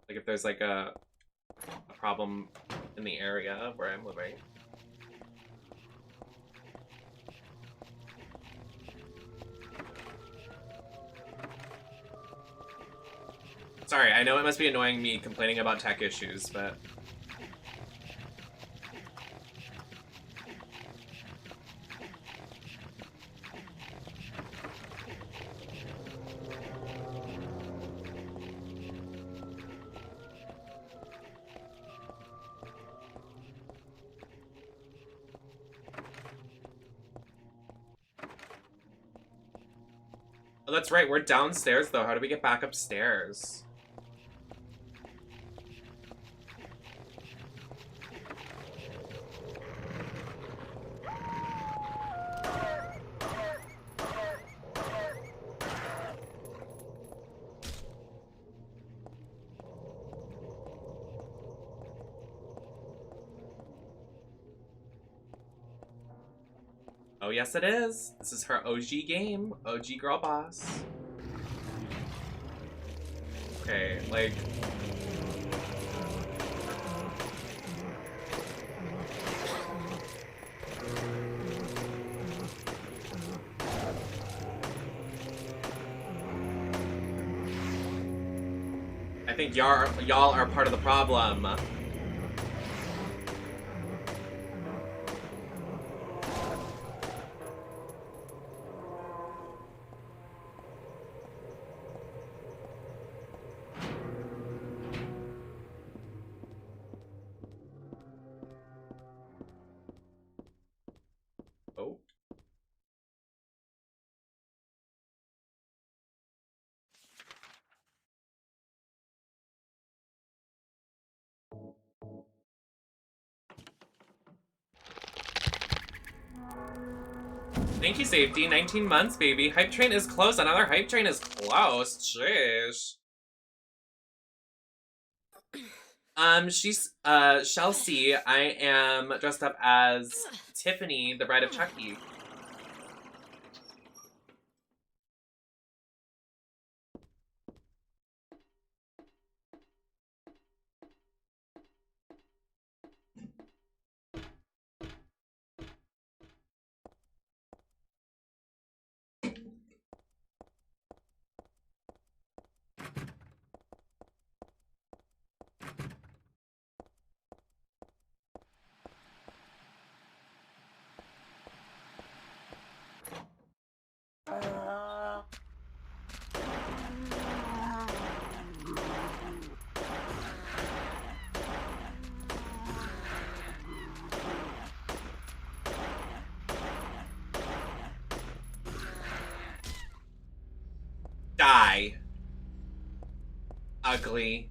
Like if there's like a problem in the area where I'm living. Sorry, I know it must be annoying me complaining about tech issues, but... Oh, that's right, we're downstairs though. How do we get back upstairs? Oh yes it is. This is her OG game. OG girl boss. Okay, like... I think y'all are part of the problem. Oh. Thank you, Safety. 19 months, baby. Hype train is close. Another hype train is close. Sheesh. She's, Chelsea. I am dressed up as Tiffany, the bride of Chucky. Die. Ugly.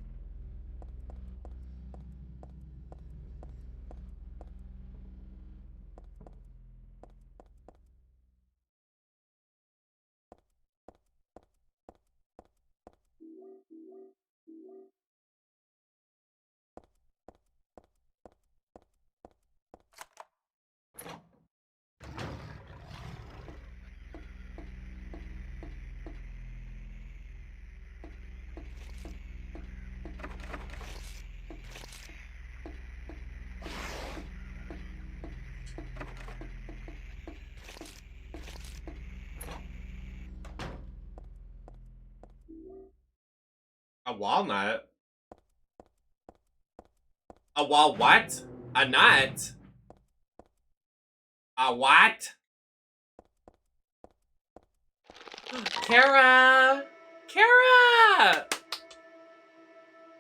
A walnut? A wall what? A nut? A what? Kara! Kara!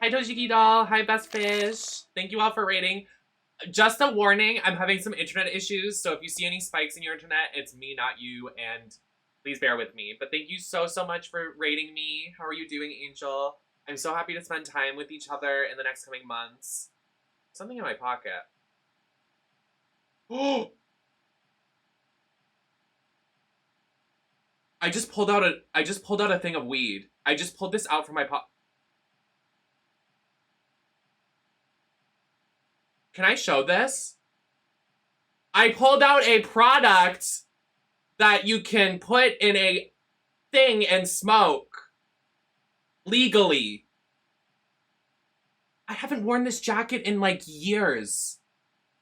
Hi, Tojiki doll. Hi, Best Fish. Thank you all for rating. Just a warning, I'm having some internet issues, so if you see any spikes in your internet, it's me, not you, and please bear with me. But thank you so much for rating me. How are you doing, Angel? I'm so happy to spend time with each other in the next coming months. Something in my pocket. Oh! I just pulled out a thing of weed. I just pulled this out from my pocket. Can I show this? I pulled out a product that you can put in a thing and smoke. Legally. I haven't worn this jacket in like years.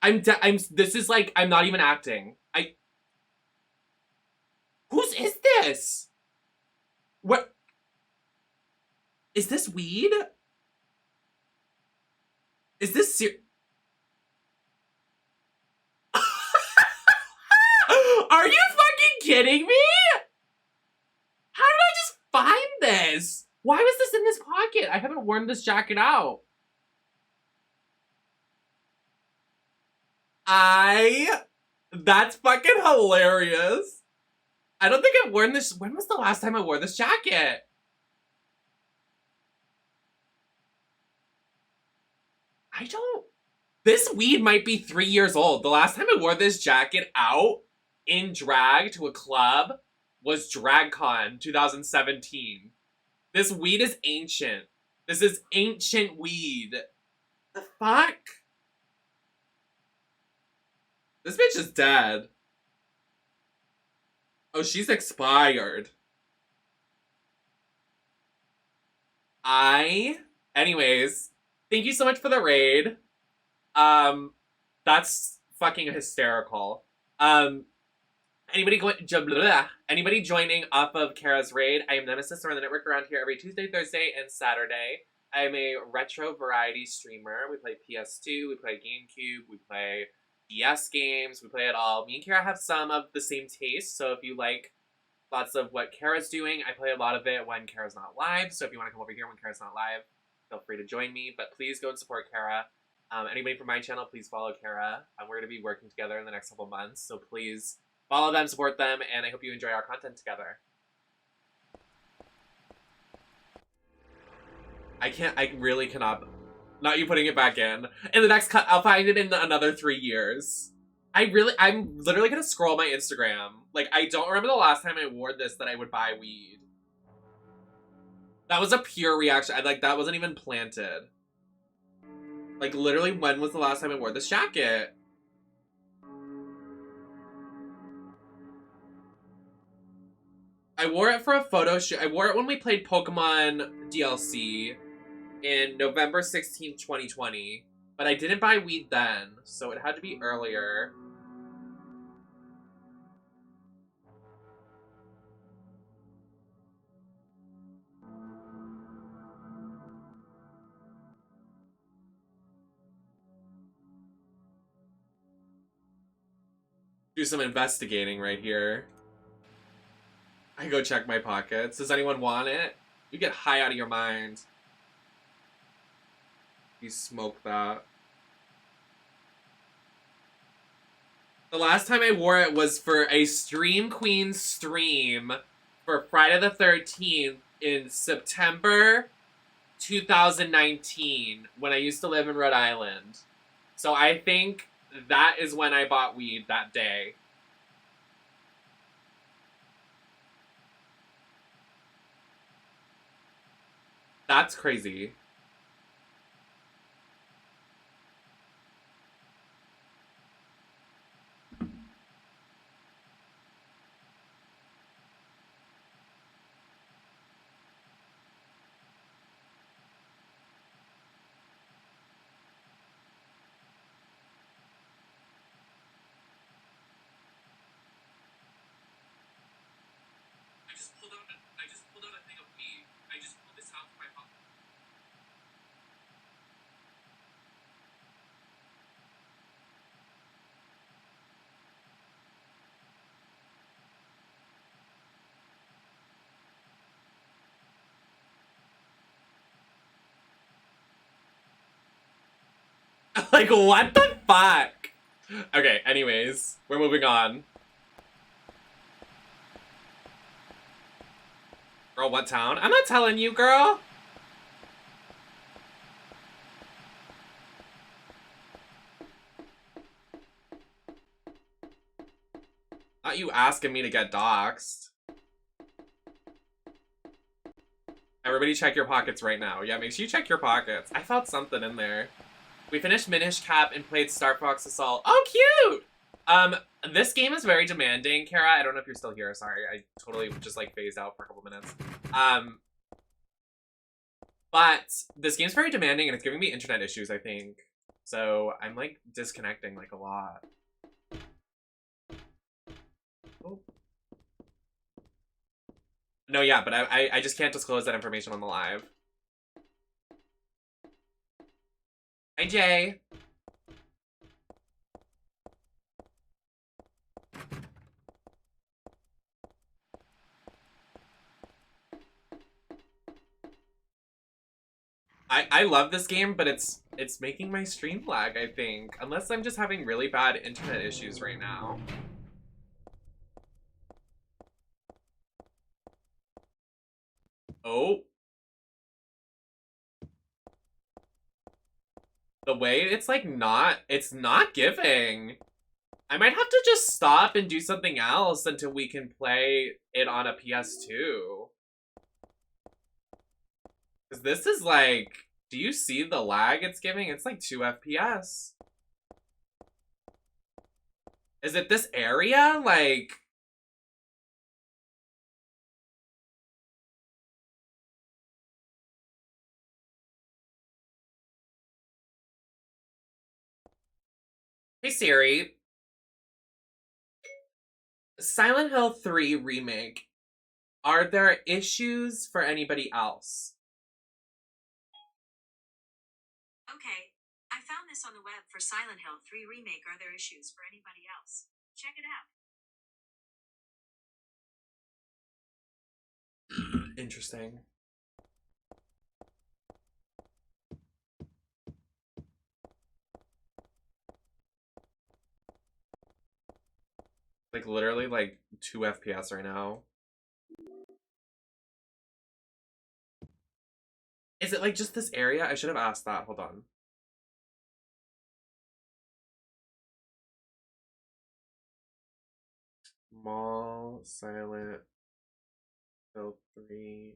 This is like, I'm not even acting. Whose is this? What? Is this weed? Is this Are you fucking kidding me? How did I just find this? Why was this in this pocket? I haven't worn this jacket out. That's fucking hilarious. I don't think I've worn this. When was the last time I wore this jacket? This weed might be 3 years old. The last time I wore this jacket out in drag to a club was DragCon 2017. This weed is ancient. This is ancient weed. The fuck? This bitch is dead. Oh, she's expired. Anyways, thank you so much for the raid. That's fucking hysterical. Anybody joining off of Kara's raid? I am Nemesis. We're on the network around here every Tuesday, Thursday, and Saturday. I am a retro variety streamer. We play PS2, we play GameCube, we play DS games, we play it all. Me and Kara have some of the same tastes, so if you like lots of what Kara's doing, I play a lot of it when Kara's not live, so if you want to come over here when Kara's not live, feel free to join me, but please go and support Kara. Anybody from my channel, please follow Kara. We're going to be working together in the next couple months, so please follow them, support them, and I hope you enjoy our content together. I really cannot. Not you putting it back in. In the next cut, I'll find it in another 3 years. I'm literally gonna scroll my Instagram. Like, I don't remember the last time I wore this that I would buy weed. That was a pure reaction. That wasn't even planted. Like, literally, when was the last time I wore this jacket? I wore it for a photo shoot. I wore it when we played Pokemon DLC in November 16th, 2020. But I didn't buy weed then, so it had to be earlier. Do some investigating right here. I go check my pockets. Does anyone want it? You get high out of your mind. You smoke that. The last time I wore it was for a Stream Queen stream for Friday the 13th in September 2019 when I used to live in Rhode Island. So I think that is when I bought weed that day. That's crazy. I just pulled out a thing of weed. I just pulled this out from my pocket. Like, what the fuck? Okay, anyways, we're moving on. Girl, what town? I'm not telling you, girl. Not you asking me to get doxxed. Everybody check your pockets right now. Yeah, make sure you check your pockets. I felt something in there. We finished Minish Cap and played Star Fox Assault. Oh, cute! This game is very demanding, Kara. I don't know if you're still here. Sorry, I totally just like phased out for a couple minutes. But this game's very demanding and it's giving me internet issues, I think. So I'm like disconnecting like a lot. Oh. No, yeah, but I just can't disclose that information on the live. Hi, Jay. I love this game, but it's making my stream lag, I think. Unless I'm just having really bad internet issues right now. Oh. The way it's like it's not giving. I might have to just stop and do something else until we can play it on a PS2. Because this is like, do you see the lag it's giving? It's like 2 FPS. Is it this area? Like... Hey Siri. Silent Hill 3 Remake. Are there issues for anybody else? Okay. I found this on the web for Silent Hill 3 Remake. Are there issues for anybody else? Check it out. Interesting. Like literally like 2 FPS right now. Is it like just this area? I should have asked that. Hold on. Mall, Silent Hill 3.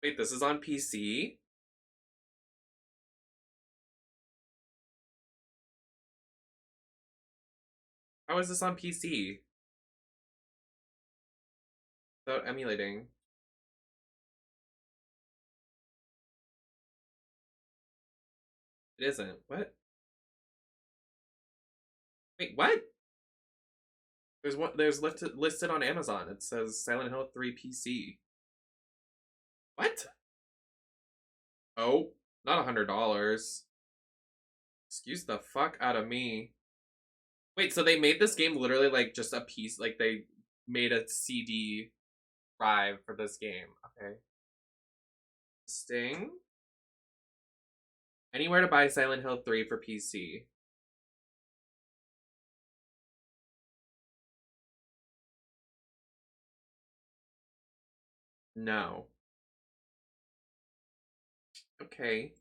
Wait, this is on PC? How is this on PC? Without emulating. It isn't. What? Wait, what? There's listed on Amazon. It says Silent Hill 3 PC. What? Oh, not $100. Excuse the fuck out of me. Wait, so they made this game literally like just a piece, like they made a CD drive for this game. Okay. Sting. Anywhere to buy Silent Hill 3 for PC. No. Okay.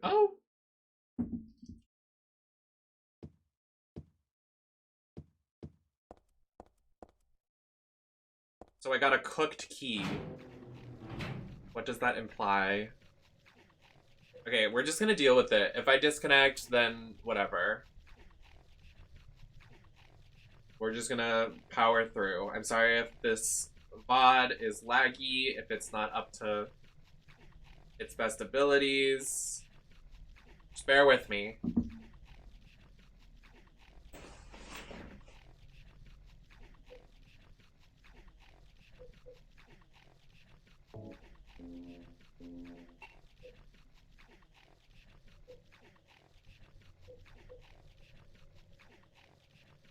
Oh. So I got a cooked key. What does that imply? Okay, we're just gonna deal with it. If I disconnect, then whatever. We're just gonna power through. I'm sorry if this VOD is laggy, if it's not up to its best abilities. Just bear with me.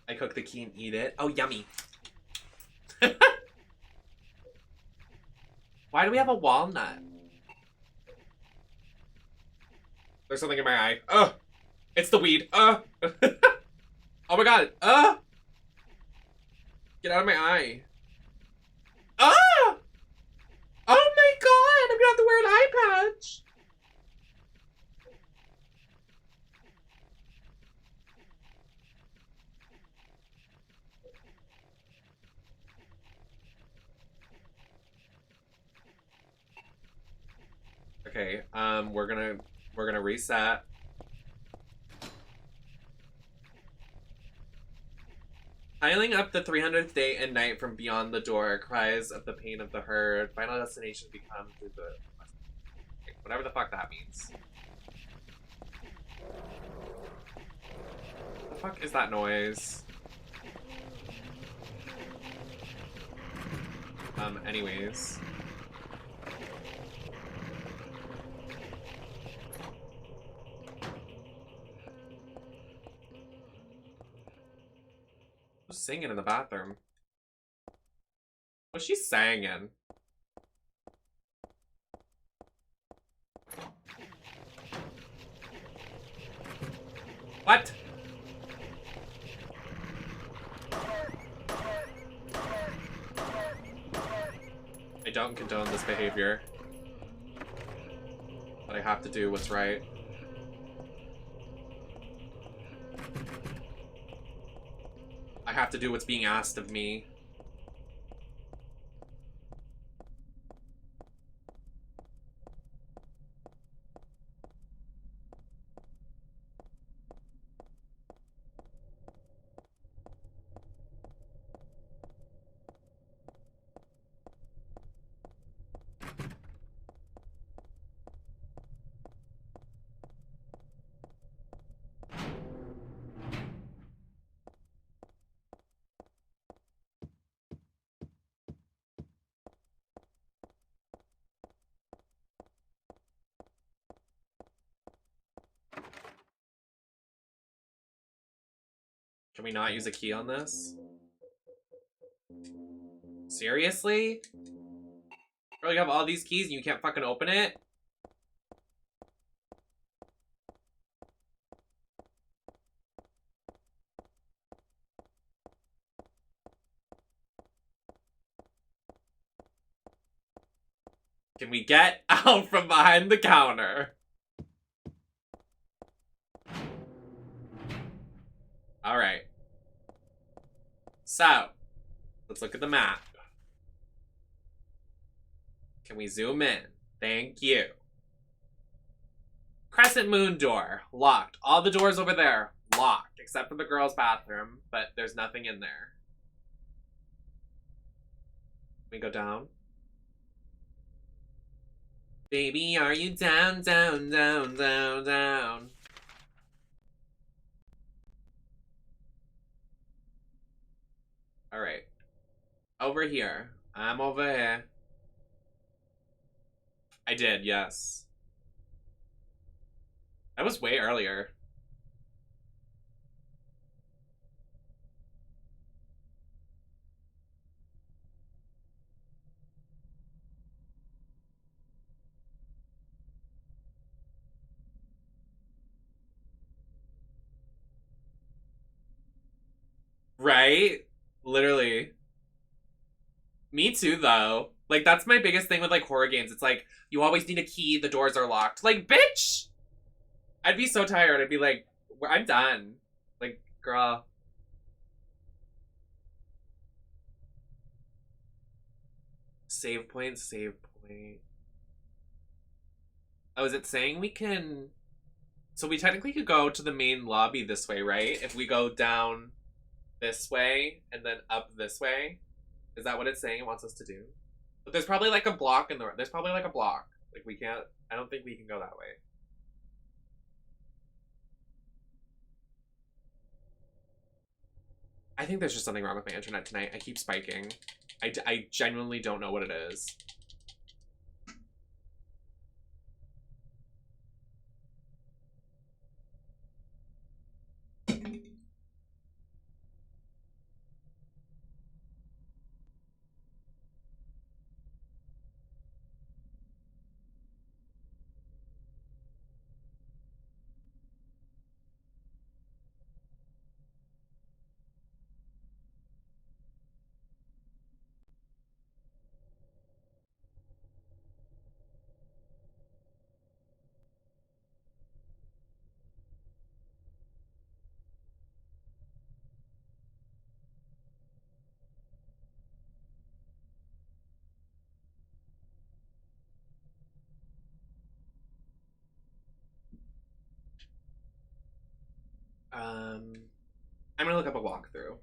I cook the key and eat it. Oh, yummy. Why do we have a walnut? There's something in my eye. Ugh! It's the weed. Oh my god. Get out of my eye. Oh my god! I'm gonna have to wear an eye patch. Okay, we're gonna reset. Piling up the 300th day and night from beyond the door, cries of the pain of the herd. Final destination becomes the whatever the fuck that means. What the fuck is that noise? Anyways. Who's singing in the bathroom? What's she singing? What? I don't condone this behavior. But I have to do what's right. I have to do what's being asked of me. Can we not use a key on this? Seriously? Bro, you have all these keys and you can't fucking open it? Can we get out from behind the counter? Alright. So, let's look at the map. Can we zoom in? Thank you. Crescent Moon door, locked. All the doors over there, locked. Except for the girls' bathroom, but there's nothing in there. Can we go down? Baby, are you down, down, down, down, down? Alright. Over here. I'm over here. I did, yes. That was way earlier. Right? Literally. Me too, though. Like, that's my biggest thing with, like, horror games. It's like, you always need a key, the doors are locked. Like, bitch! I'd be so tired. I'd be like, I'm done. Like, girl. Save point, save point. Oh, is it saying we can... So we technically could go to the main lobby this way, right? If we go down this way and then up this way. Is that what it's saying it wants us to do? But there's probably like a block in the... There's probably like a block. Like we can't... I don't think we can go that way. I think there's just something wrong with my internet tonight. I keep spiking. I genuinely don't know what it is. I'm gonna look up a walkthrough.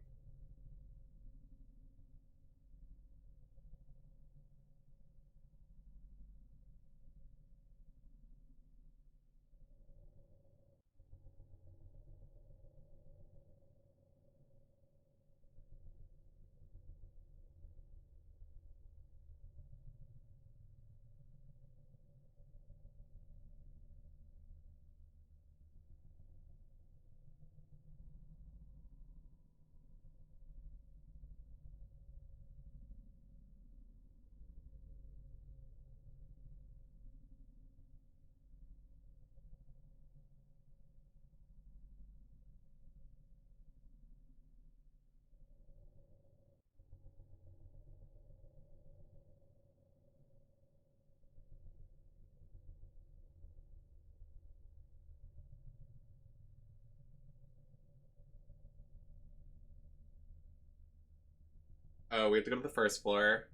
Oh, we have to go to the first floor.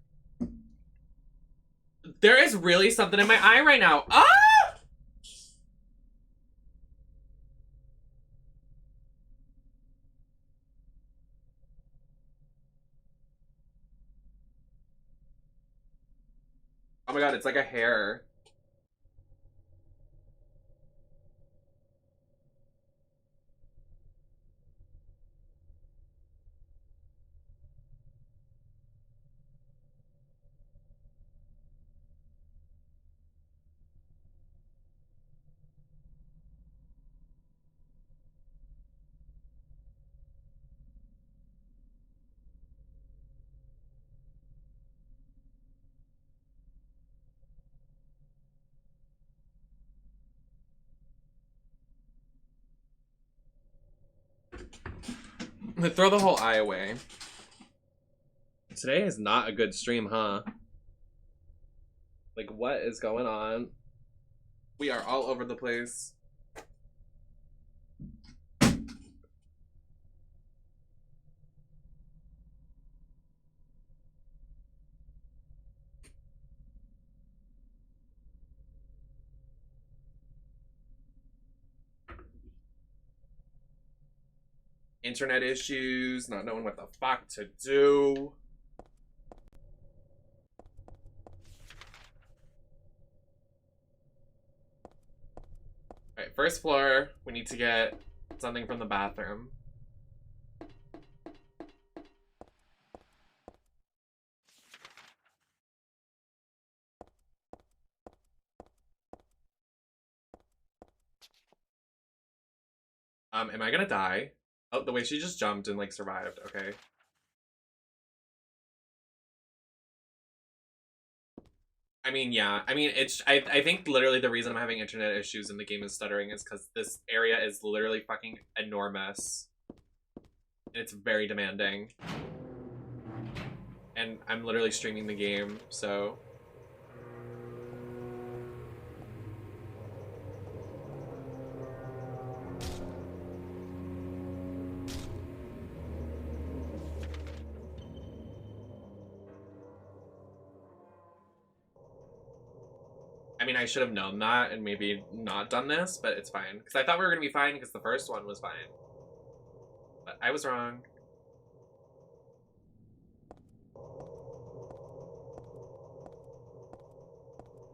There is really something in my eye right now. Ah! Oh my god, it's like a hair. Throw the whole eye away. Today is not a good stream, huh? Like, what is going on? We are all over the place. Internet issues, not knowing what the fuck to do. Alright, first floor. We need to get something from the bathroom. Am I gonna die? Oh, the way she just jumped and, like, survived. Okay. I mean, yeah. I mean, I think literally the reason I'm having internet issues and the game is stuttering is because this area is literally fucking enormous. And it's very demanding. And I'm literally streaming the game, so... I mean, I should have known that and maybe not done this, but it's fine. Because I thought we were going to be fine because the first one was fine. But I was wrong.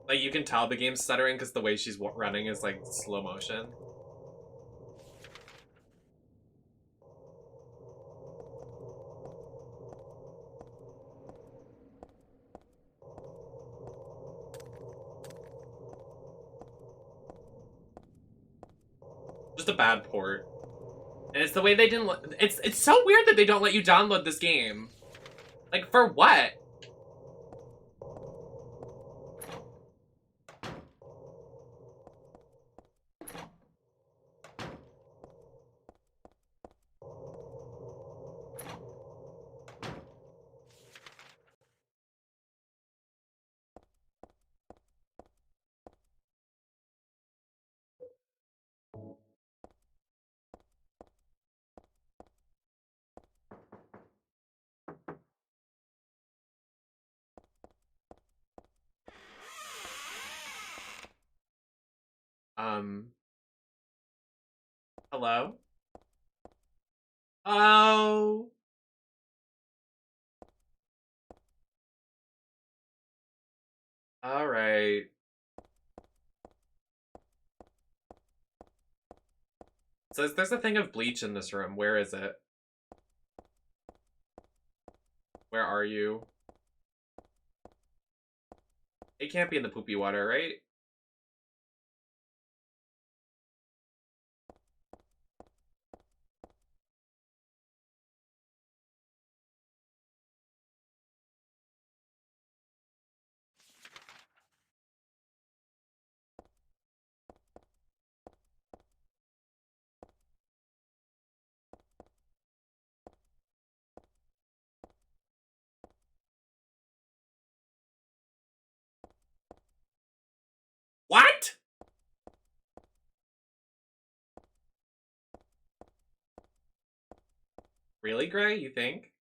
Like, you can tell the game's stuttering because the way she's running is, like, slow motion. Just a bad port. And it's the way they didn't it's so weird that they don't let you download this game. Like, for what? Hello? Oh. All right. So there's a thing of bleach in this room. Where is it? Where are you? It can't be in the poopy water, right? What? Really, Gray? You think?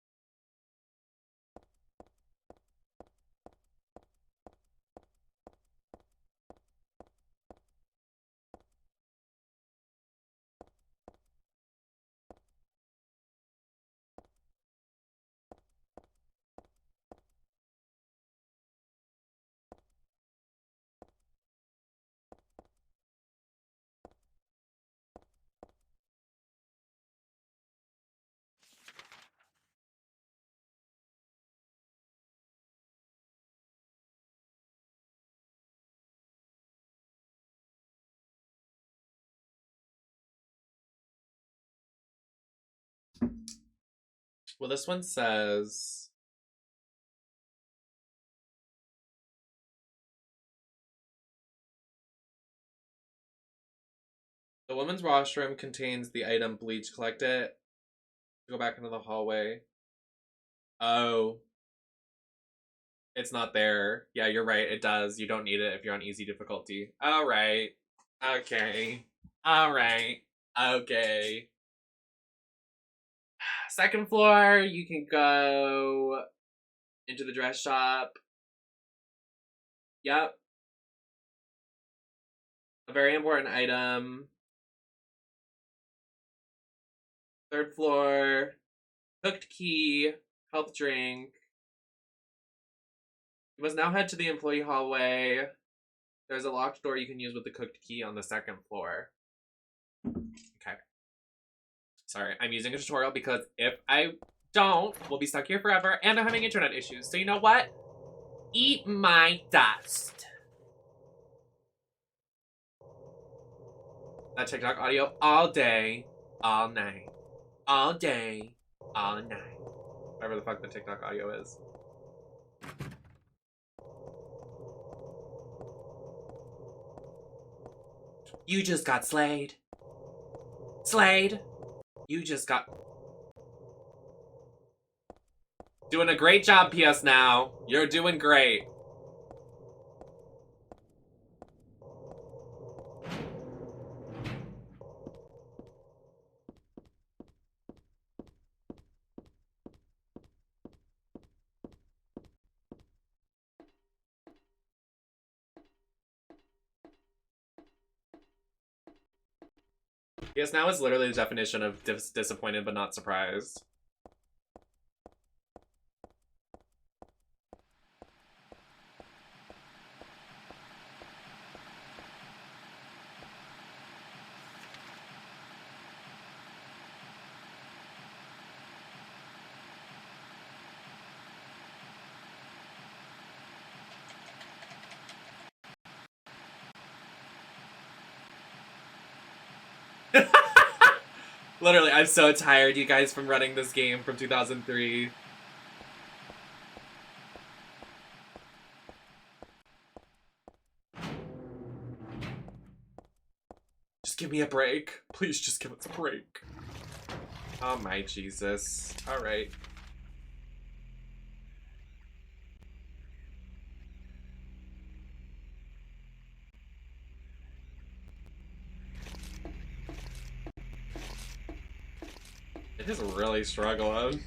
Well, this one says... The women's washroom contains the item bleach. Collect it. Go back into the hallway. Oh. It's not there. Yeah, you're right. It does. You don't need it if you're on easy difficulty. All right. Okay. All right. Okay. Second floor, you can go into the dress shop. Yep. A very important item. Third floor, cooked key, health drink. You must now head to the employee hallway. There's a locked door you can use with the cooked key on the second floor. Okay. Sorry, I'm using a tutorial because if I don't, we'll be stuck here forever and I'm having internet issues. So you know what? Eat my dust. That TikTok audio all day, all night. All day, all night. Whatever the fuck the TikTok audio is. You just got slayed. Slayed. You just got... Doing a great job, PS Now. You're doing great. PS Now is literally the definition of disappointed but not surprised. Literally, I'm so tired, you guys, from running this game from 2003. Just give me a break. Please just give us a break. Oh my Jesus. Alright. It is really struggling.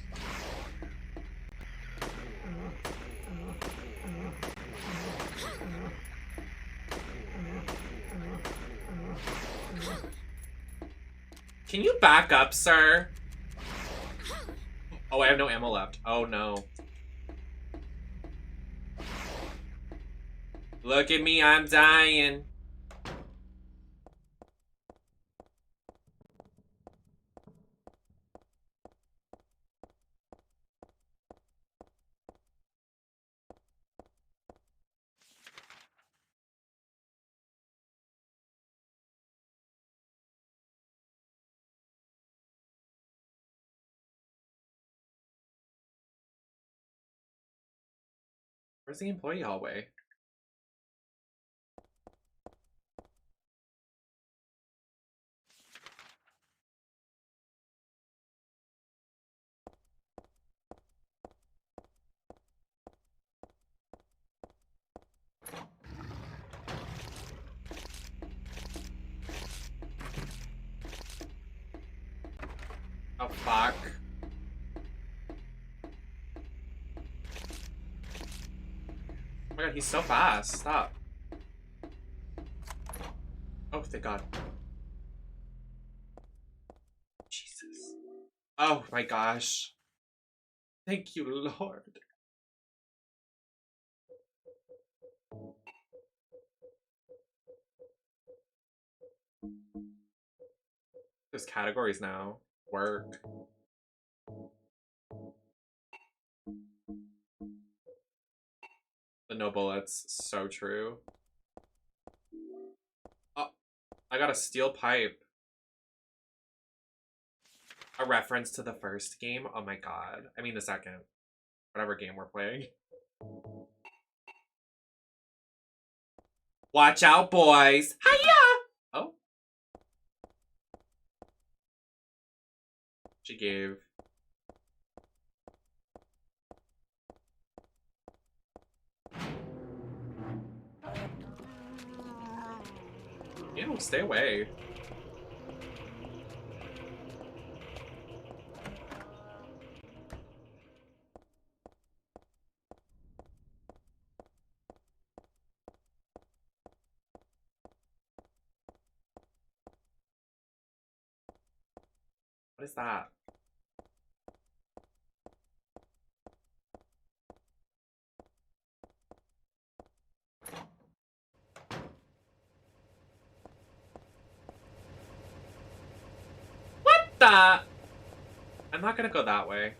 Can you back up, sir? Oh, I have no ammo left. Oh no. Look at me, I'm dying. Where's the employee hallway? Oh, fuck. Oh my god, he's so fast. Stop. Oh, thank god. Jesus. Oh my gosh. Thank you, Lord. There's categories now. Work. The no bullets. So true. Oh, I got a steel pipe. A reference to the first game? Oh my god. I mean the second. Whatever game we're playing. Watch out, boys! Hiya! Oh. She gave. Ew, stay away. What is that? What the? I'm not gonna go that way.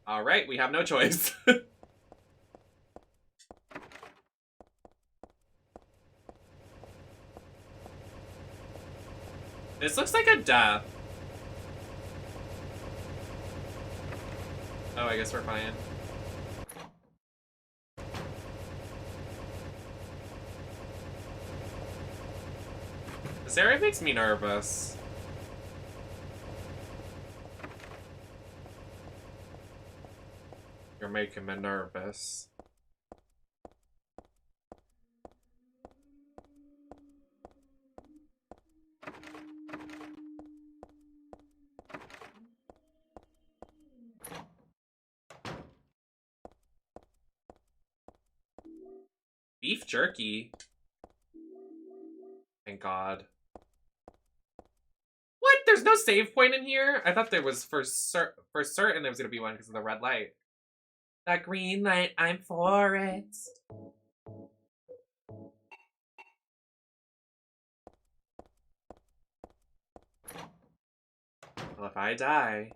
Alright, we have no choice. This looks like a death. Oh, I guess we're fine. This area makes me nervous. You're making me nervous. Beef jerky? Thank God. What? There's no save point in here? I thought there was for certain there was gonna be one because of the red light. That green light, I'm for it. Well, if I die...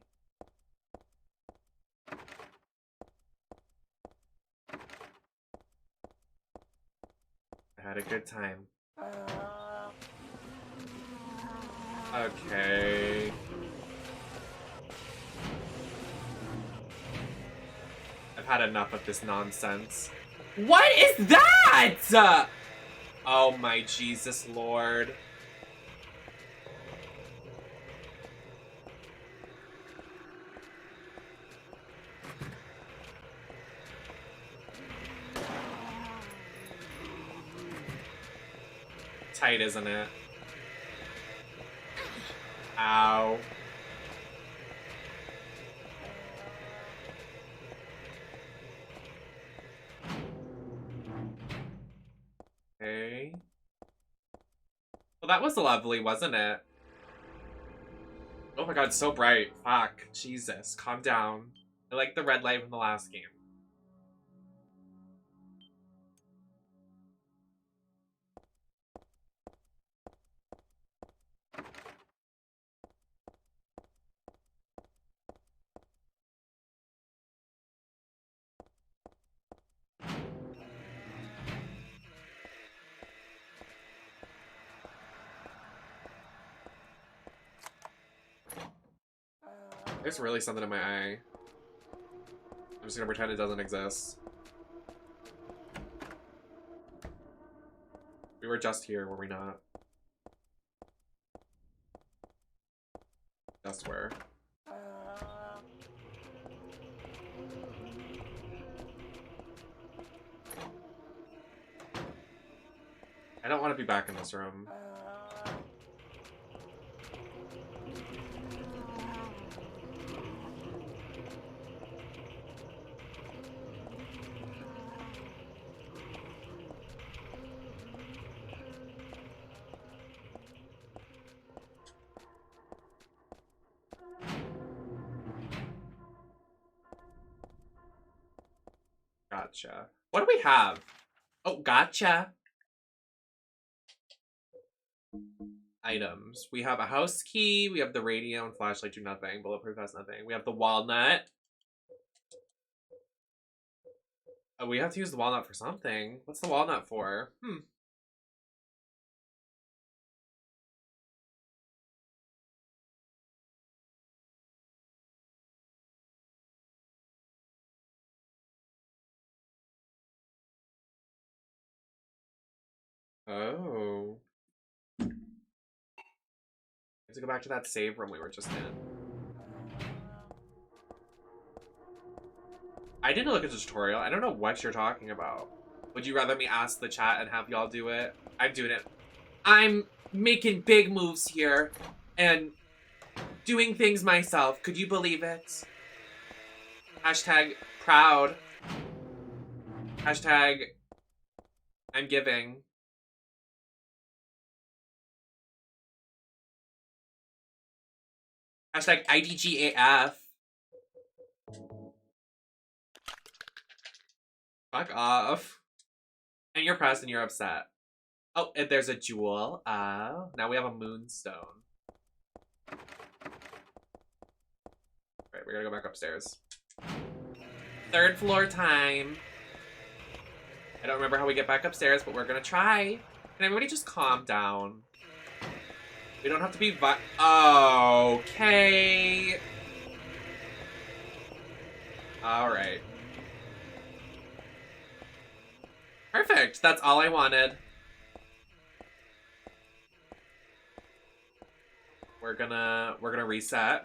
I had a good time. Okay. I've had enough of this nonsense. What is that? Oh my Jesus Lord. Tight, isn't it? Ow. Okay. Well, that was lovely, wasn't it? Oh my god, so bright. Fuck. Jesus, calm down. I like the red light from the last game. There's really something in my eye. I'm just gonna pretend it doesn't exist. We were just here, were we not? Just where? I don't want to be back in this room. Gotcha. What do we have? Oh, gotcha. Items. We have a house key. We have the radio and flashlight do nothing. Bulletproof has nothing. We have the walnut. Oh, we have to use the walnut for something. What's the walnut for? Oh. We have to go back to that save room we were just in. I didn't look at the tutorial. I don't know what you're talking about. Would you rather me ask the chat and have y'all do it? I'm doing it. I'm making big moves here and doing things myself. Could you believe it? Hashtag proud. Hashtag I'm giving. Hashtag IDGAF. Fuck off. And you're pressed and you're upset. Oh, and there's a jewel. Now we have a moonstone. Right, we gotta go back upstairs. 3rd floor time. I don't remember how we get back upstairs, but we're gonna try. Can everybody just calm down? We don't have to be okay. Alright. Perfect. That's all I wanted. We're gonna reset.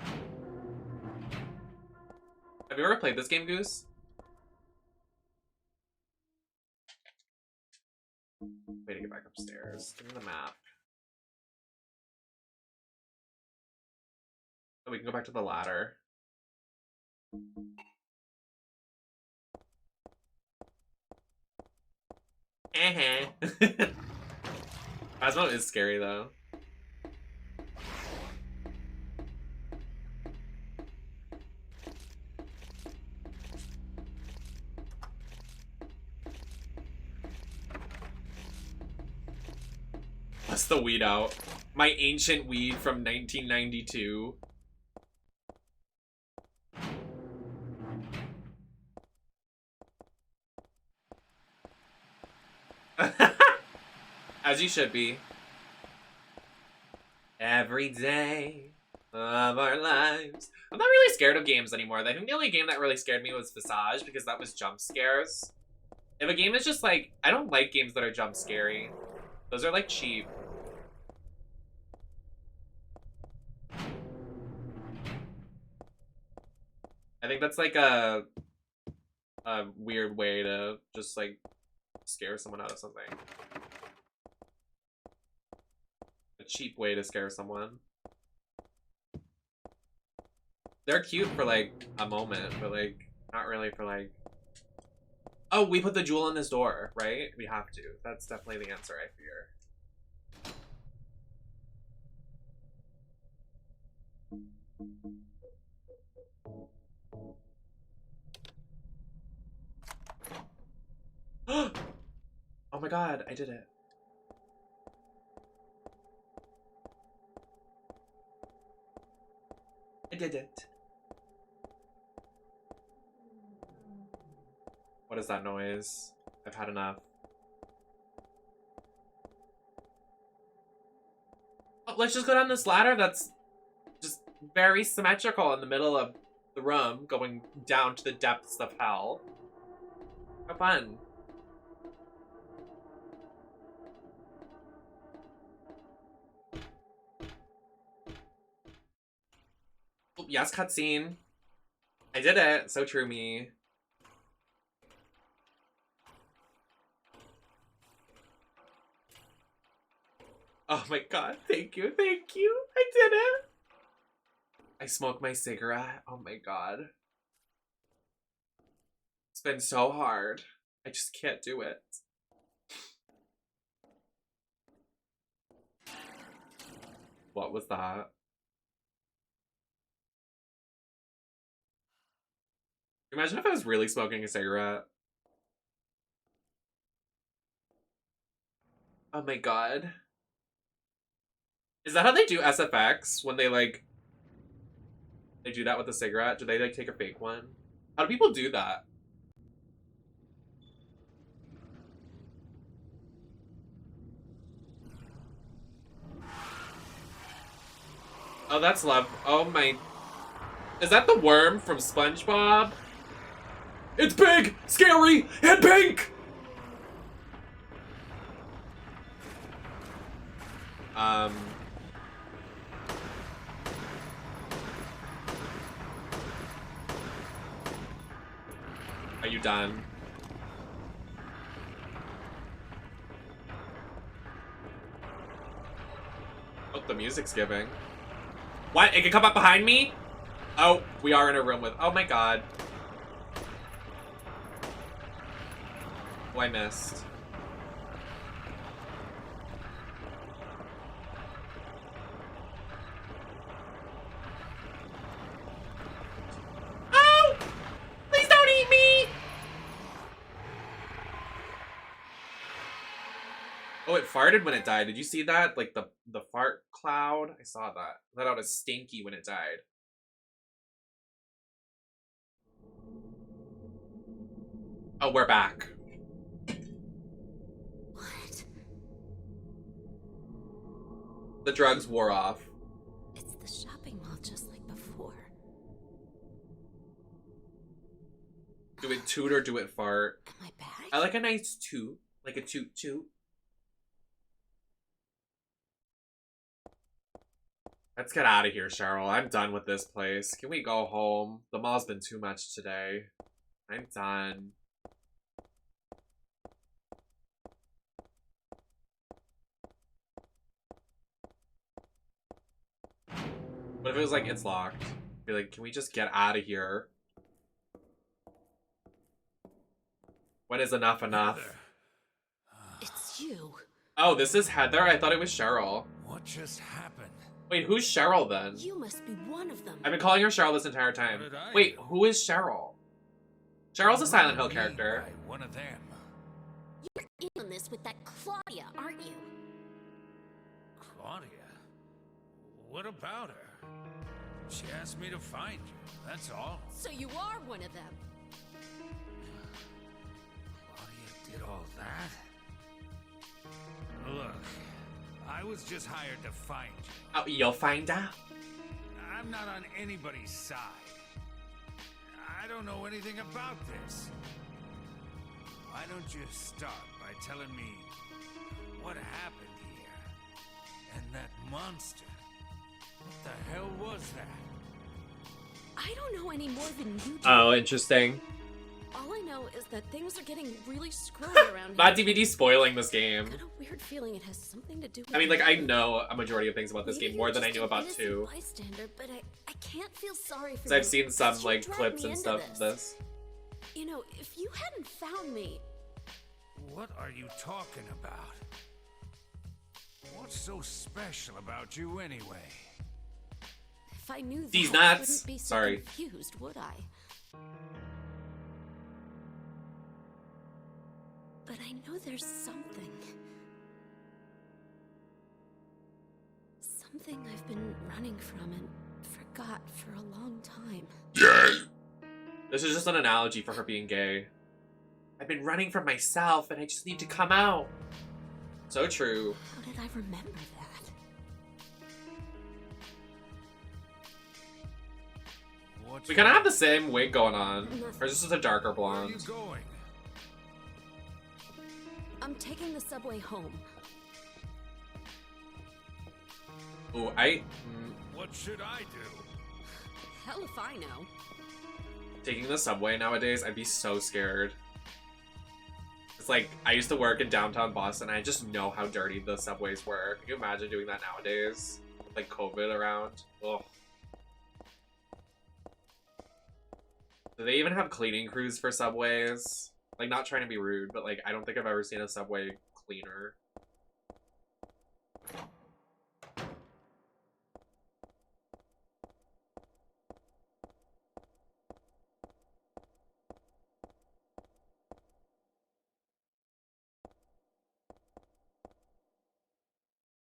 Have you ever played this game, Goose? Way to get back upstairs. Give me the map. Oh, we can go back to the ladder. Phasmo is scary though. What's the weed out? My ancient weed from 1992. As you should be. Every day of our lives. I'm not really scared of games anymore. I think the only game that really scared me was Visage because that was jump scares. If a game is just like, I don't like games that are jump scary. Those are like cheap. I think that's like a weird way to just like scare someone out of something. A cheap way to scare someone. They're cute for like a moment, but like not really for like, oh, we put the jewel in this door, right? We have to. That's definitely the answer, I fear. Oh my god, I did it. I did it. What is that noise? I've had enough. Oh, let's just go down this ladder that's just very symmetrical in the middle of the room, going down to the depths of hell. Have fun. Oh, yes, cutscene. I did it. So true me. Oh my god, thank you, thank you. I did it. I smoked my cigarette. Oh my god. It's been so hard. I just can't do it. What was that? Imagine if I was really smoking a cigarette. Oh my god. Is that how they do SFX? When they like... They do that with a cigarette? Do they like take a fake one? How do people do that? Oh, that's love. Oh my... Is that the worm from SpongeBob? It's big, scary, and pink! Are you done? Oh, the music's giving. What? It can come up behind me? Oh, we are in a room with... Oh my god. Oh, I missed. Oh! Please don't eat me! Oh, it farted when it died. Did you see that? Like the fart cloud? I saw that. I thought it was stinky when it died. Oh, we're back. What? The drugs wore off. It's the shopping mall just like before. Do it toot or do it fart? Am I back? I like a nice toot. Like a toot toot. Let's get out of here, Cheryl. I'm done with this place. Can we go home? The mall's been too much today. I'm done. What if it was like, it's locked? Be like, can we just get out of here? When is enough enough? It's you. Oh, this is Heather? I thought it was Cheryl. What just happened? Wait, who's Cheryl then? You must be one of them. I've been calling her Cheryl this entire time. What did I Wait, do? who is Cheryl? Cheryl's a Silent Hill Me character. by one of them. You're in on this with that Claudia, aren't you? Claudia? What about her? She asked me to find you, that's all. So you are one of them. Claudia did all that? Look, I was just hired to find you. Oh, you'll find out. I'm not on anybody's side. I don't know anything about this. Why don't you start by telling me what happened here? And that monster. What the hell was that? I don't know any more than you do. Oh, interesting. All I know is that things are getting really screwy around That here. DVD spoiling this game. I've got a weird feeling it has something to do with I mean, like, I you. know a majority of things about this Maybe game more you're than I just knew an about innocent 2. bystander, but I can't feel sorry for Because you. I've seen some, 'cause you like, dragged clips me and into stuff of this. You know, if you hadn't found me, What are you talking about? What's so special about you anyway? If I knew that, These I nuts. wouldn't be so Sorry. confused, would I? But I know there's something. Something I've been running from and forgot for a long time. This is just an analogy for her being gay. I've been running from myself and I just need to come out. So true. How did I remember that? What's We kind of have wrong? the same wig going on. Nothing. Hers is just a darker Where are you blonde. going? I'm taking the subway home. Ooh, What should I do? Hell if I know. taking the subway nowadays, I'd be so scared. It's like, I used to work in downtown Boston, and I just know how dirty the subways were. Can you imagine doing that nowadays? With, like, COVID around? Ugh. Do they even have cleaning crews for subways? Like, not trying to be rude, but, like, I don't think I've ever seen a subway cleaner.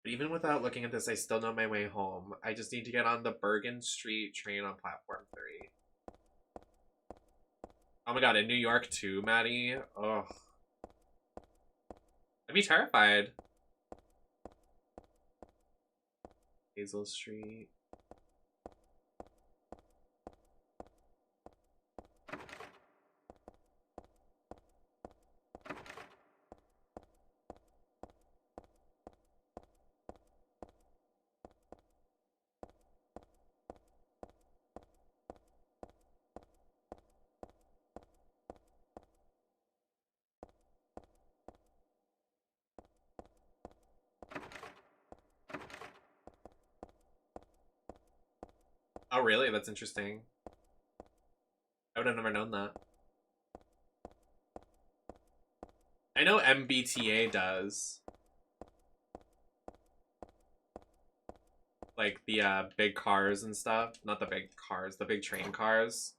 But even without looking at this, I still know my way home. I just need to get on the Bergen Street train on platform 3. Oh my god, in New York too, Maddie? Ugh. I'd be terrified. Hazel Street. Oh, really? That's interesting. I would have never known that. I know MBTA does. Like, the, big cars and stuff. Not the big cars, the big train cars.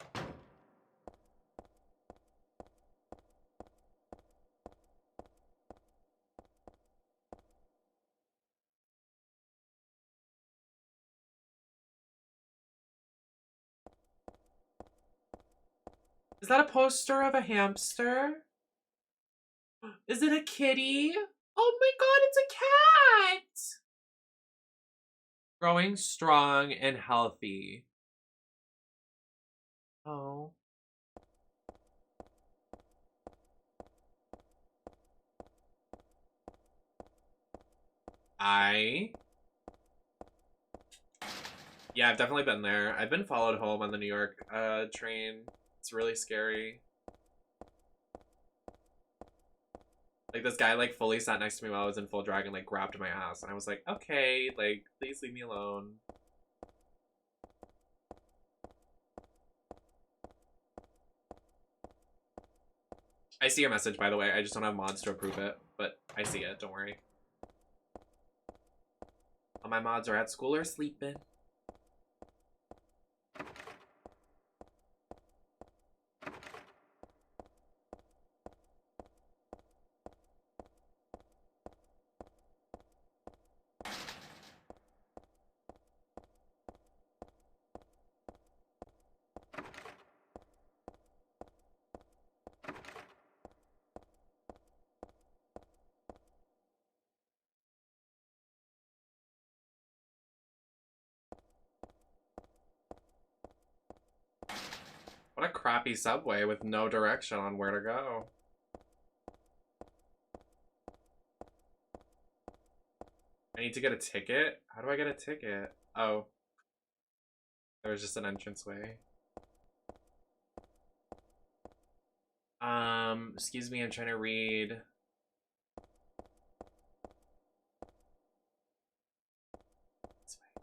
Is that a poster of a hamster? Is it a kitty? Oh my god, it's a cat! Growing strong and healthy. Oh. Yeah, I've definitely been there. I've been followed home on the New York train. It's really scary. Like, this guy, like, fully sat next to me while I was in full drag and, like, grabbed my ass. And I was like, okay, like, please leave me alone. I see your message, by the way. I just don't have mods to approve it. But I see it, don't worry. All my mods are at school or sleeping. What a crappy subway with no direction on where to go. I need to get a ticket? How do I get a ticket? Oh. There's just an entranceway. Excuse me, I'm trying to read. This way.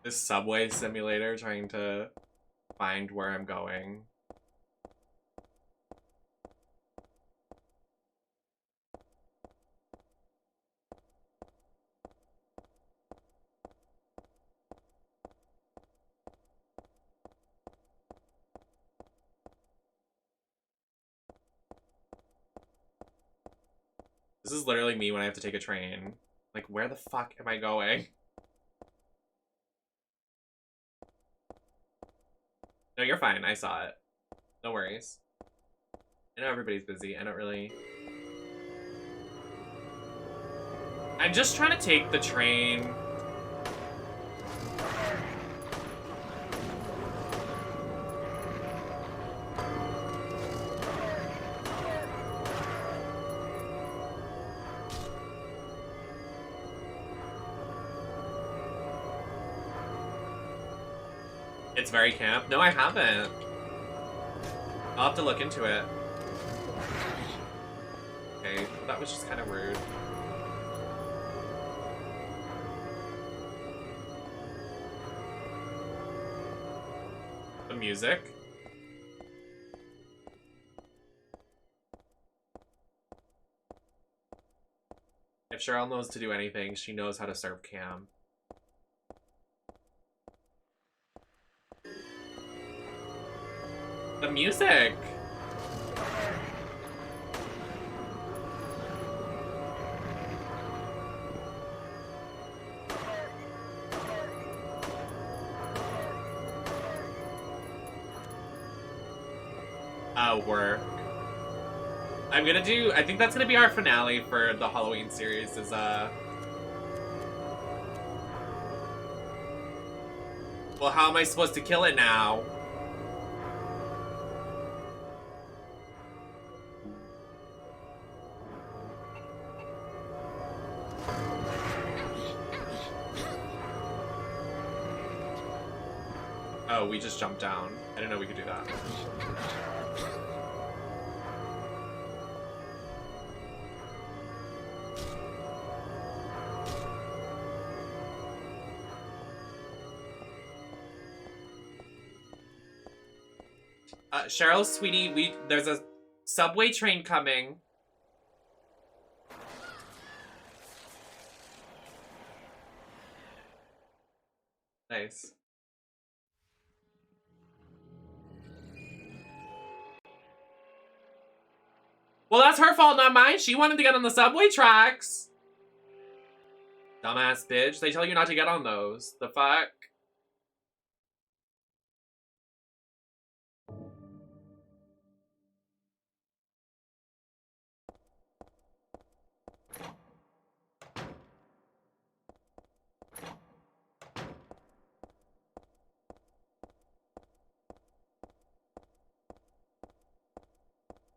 This subway simulator trying to find where I'm going. This is literally me when I have to take a train. Like, where the fuck am I going? No, you're fine. I saw it. No worries. I know everybody's busy. I don't really... I'm just trying to take the train. It's very camp. No, I haven't. I'll have to look into it. Okay, that was just kind of rude. The music. If Cheryl knows to do anything, she knows how to serve cam. The music! Work. I'm gonna do, I think that's gonna be our finale for the Halloween series is, well, how am I supposed to kill it now? Oh, we just jumped down. I didn't know we could do that. Cheryl, sweetie, there's a subway train coming. Nice. Well, that's her fault, not mine. She wanted to get on the subway tracks. Dumbass bitch. They tell you not to get on those. The fuck?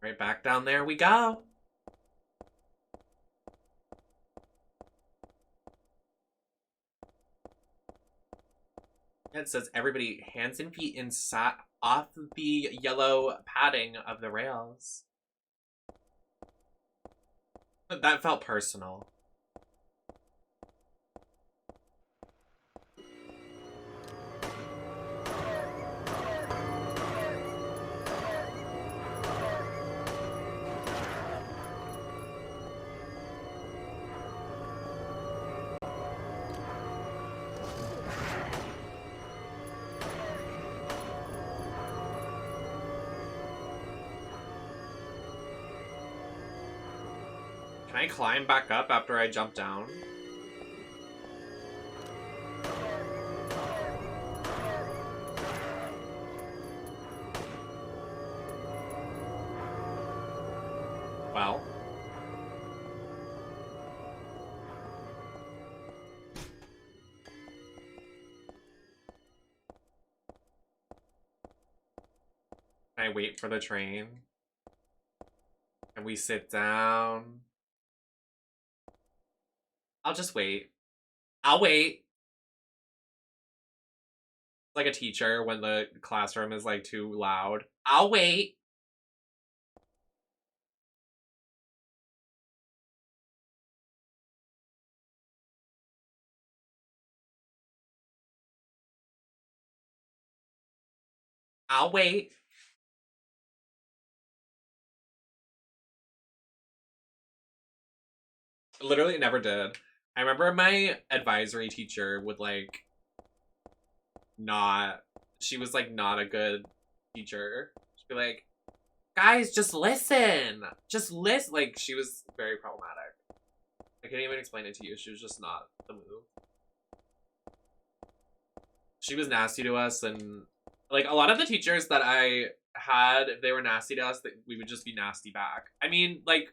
Right back down there we go. It says everybody hands and feet inside off the yellow padding of the rails. That felt personal. Can I climb back up after I jump down? Well. Can I wait for the train? Can we sit down? I'll just wait. I'll wait. Like a teacher when the classroom is like too loud. I'll wait. I'll wait. Literally never did. I remember my advisory teacher would like not, she was like not a good teacher. She'd be like, guys, just listen. Just listen. Like, she was very problematic. I can't even explain it to you. She was just not the move. She was nasty to us, and like a lot of the teachers that I had, if they were nasty to us, that we would just be nasty back. I mean, like,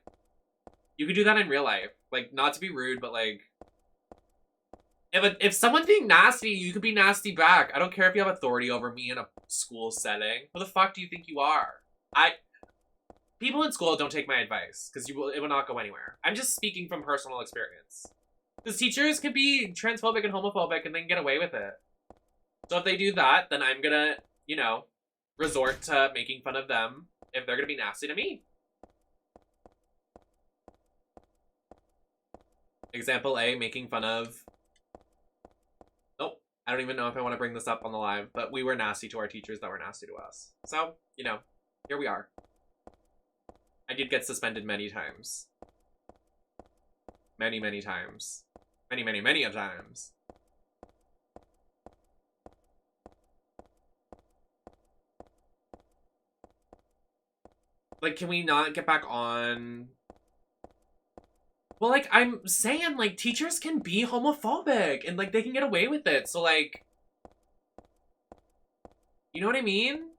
you could do that in real life. Like, not to be rude, but like, if someone's being nasty, you could be nasty back. I don't care if you have authority over me in a school setting. Who the fuck do you think you are? People in school don't take my advice, because it will not go anywhere. I'm just speaking from personal experience. Because teachers can be transphobic and homophobic and they can get away with it. So if they do that, then I'm gonna, you know, resort to making fun of them if they're gonna be nasty to me. Example A, making fun of... Nope. I don't even know if I want to bring this up on the live, but we were nasty to our teachers that were nasty to us. So, you know, here we are. I did get suspended many times. Many, many times. Many, many, many of times. Like, can we not get back on? Well, like, I'm saying, like, teachers can be homophobic and, like, they can get away with it. So, like, you know what I mean?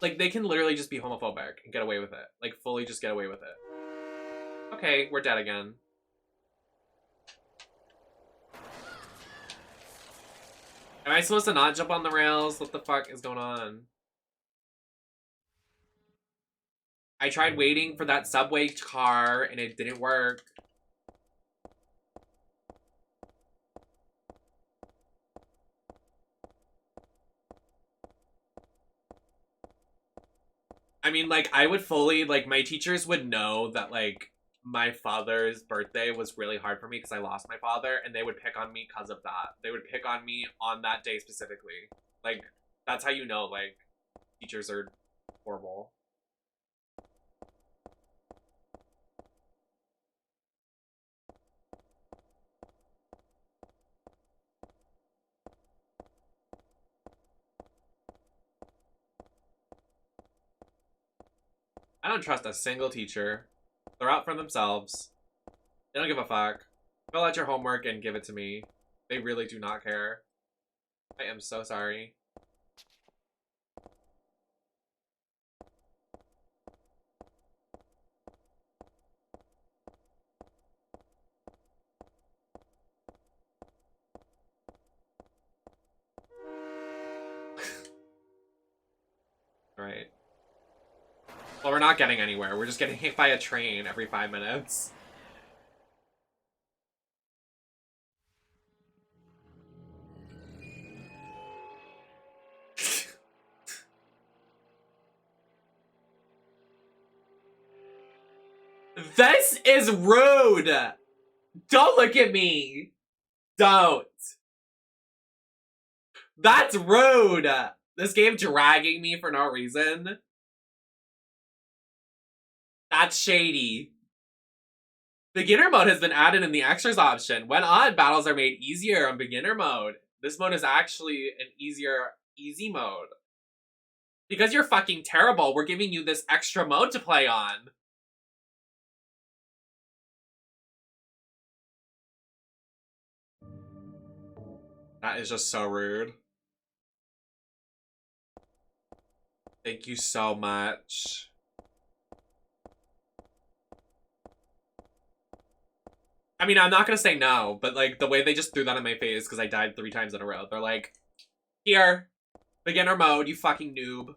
Like, they can literally just be homophobic and get away with it. Like, fully just get away with it. Okay, we're dead again. Am I supposed to not jump on the rails? What the fuck is going on? I tried waiting for that subway car and it didn't work. I mean, like, I would fully, like, my teachers would know that, like, my father's birthday was really hard for me because I lost my father, and they would pick on me because of that. They would pick on me on that day specifically. Like, that's how you know, like, teachers are horrible. I don't trust a single teacher. They're out for themselves. They don't give a fuck. Fill out your homework and give it to me. They really do not care. I am so sorry. Right. Well, we're not getting anywhere. We're just getting hit by a train every 5 minutes. This is rude! Don't look at me! Don't! That's rude! This game dragging me for no reason? That's shady. Beginner mode has been added in the extras option. When on, battles are made easier on beginner mode. This mode is actually an easy mode. Because you're fucking terrible, we're giving you this extra mode to play on. That is just so rude. Thank you so much. I mean, I'm not gonna say no, but like the way they just threw that in my face because I died 3 times in a row. They're like, here, beginner mode, you fucking noob.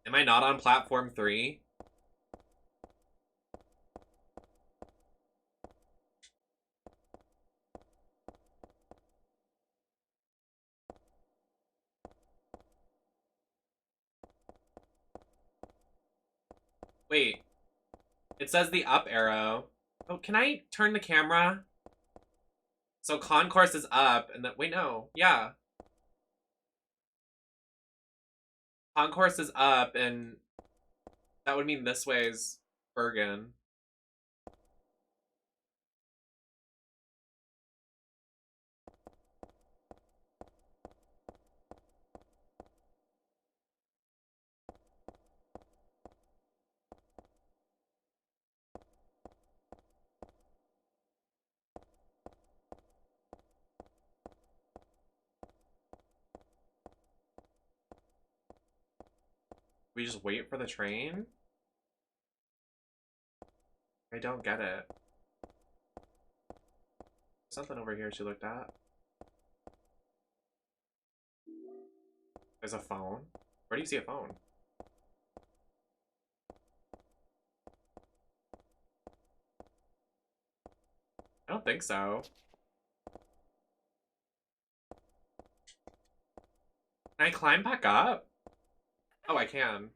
Am I not on platform 3? Wait. It says the up arrow. Oh, can I turn the camera? So concourse is up, and wait, no. Yeah. Concourse is up, and that would mean this way's Bergen. We just wait for the train? I don't get it. Something over here she looked at. There's a phone? Where do you see a phone? I don't think so. Can I climb back up? Oh, I can.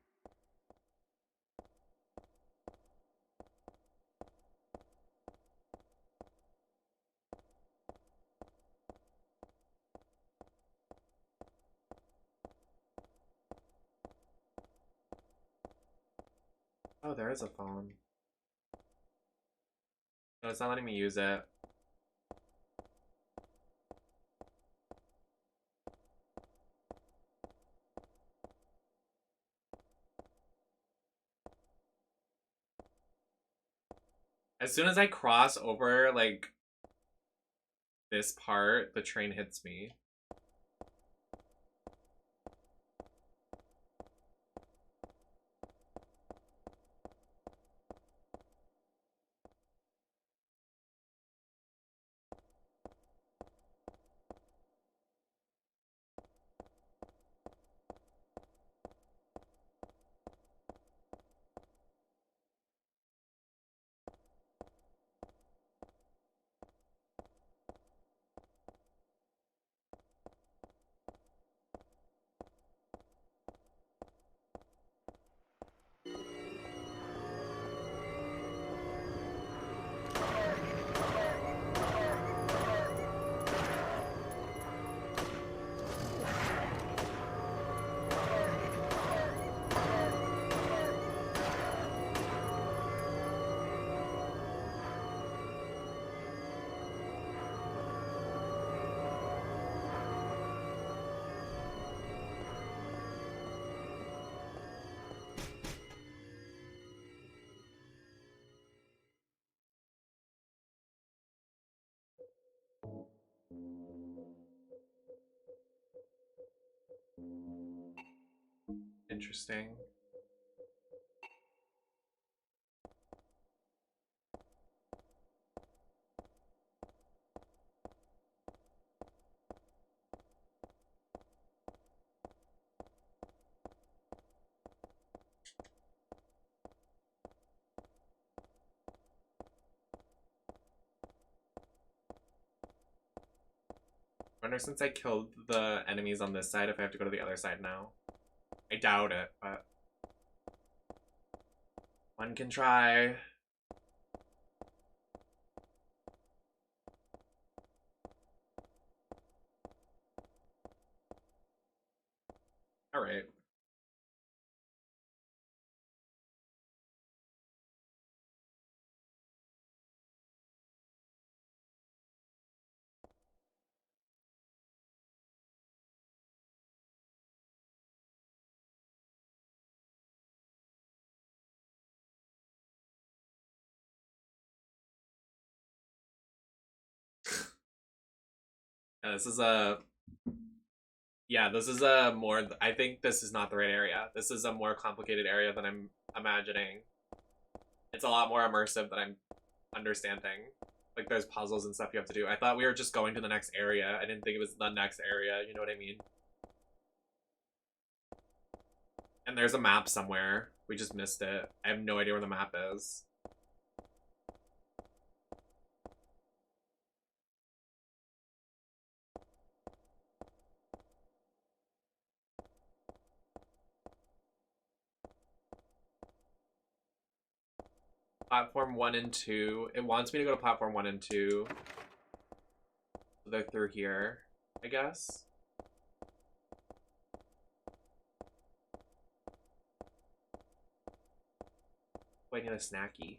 Oh, there is a phone. No, it's not letting me use it. As soon as I cross over, like, this part, the train hits me. Interesting. I wonder, since I killed the enemies on this side, if I have to go to the other side now. I doubt it, but one can try. All right. Yeah, this is a... Yeah, this is a more... I think this is not the right area. This is a more complicated area than I'm imagining. It's a lot more immersive than I'm understanding. Like, there's puzzles and stuff you have to do. I thought we were just going to the next area. I didn't think it was the next area, you know what I mean? And there's a map somewhere. We just missed it. I have no idea where the map is. Platform 1 and 2. It wants me to go to platform 1 and 2. So they're through here, I guess. Oh, I need a snacky.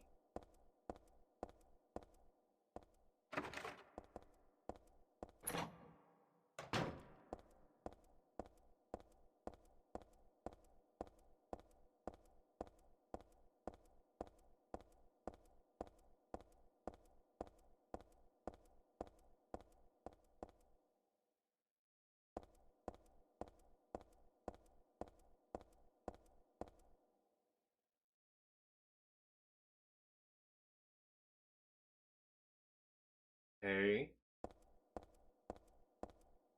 Okay.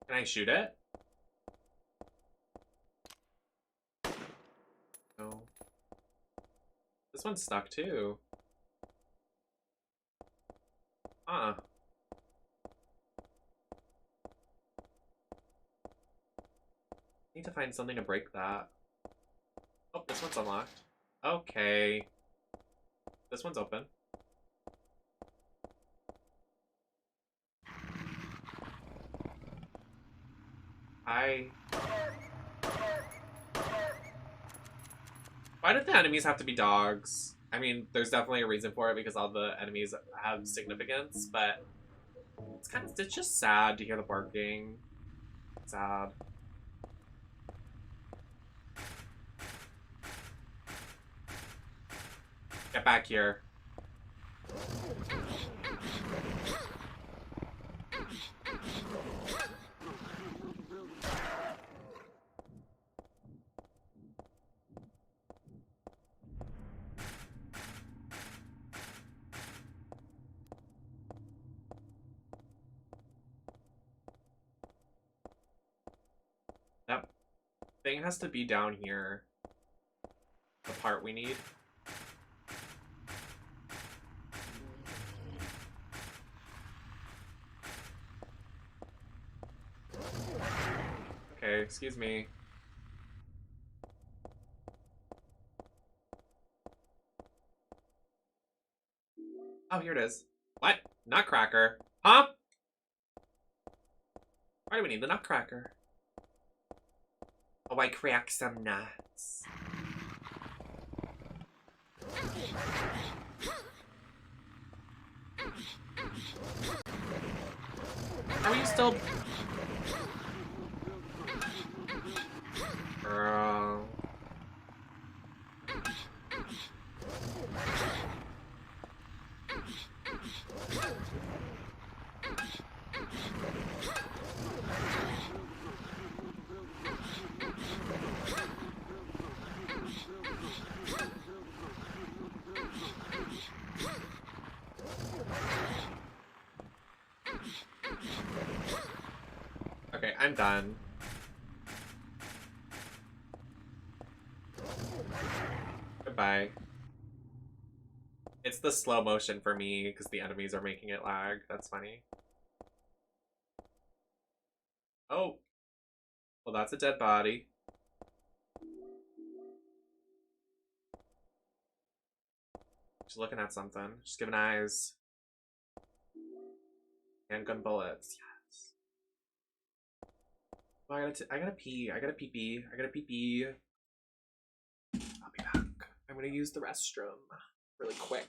Can I shoot it? No. This one's stuck too. Huh. Need to find something to break that. Oh, this one's unlocked. Okay. This one's open. Why did the enemies have to be dogs? I mean, there's definitely a reason for it because all the enemies have significance, but it's just sad to hear the barking. Sad. Get back here. That thing has to be down here. The part we need. Okay, excuse me. Oh, here it is. What? Nutcracker? Huh? Why do we need the nutcracker? Oh, I crack some nuts. Are you still... Girl. Okay, I'm done. Goodbye. It's the slow motion for me because the enemies are making it lag. That's funny. Oh. Well, that's a dead body. She's looking at something. She's giving eyes. Handgun bullets. Yes. Oh, I gotta pee. I gotta pee. I gotta pee. I'll be back. I'm gonna use the restroom really quick.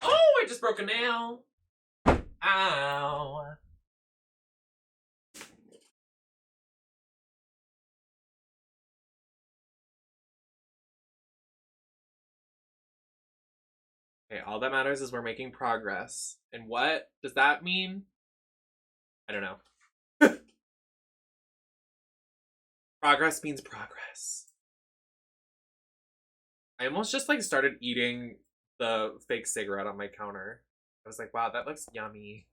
Oh, I just broke a nail. Ow. Okay, all that matters is we're making progress. And what does that mean? I don't know. Progress means progress. I almost just like started eating the fake cigarette on my counter. I was like, wow, that looks yummy.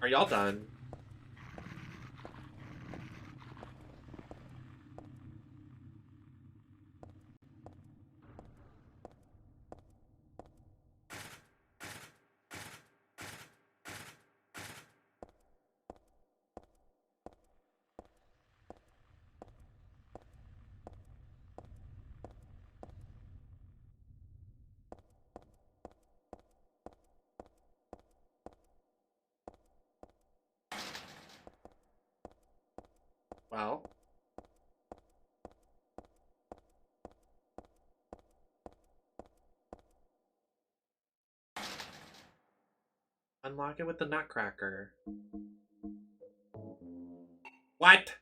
Are y'all done? Well. Unlock it with the nutcracker. What?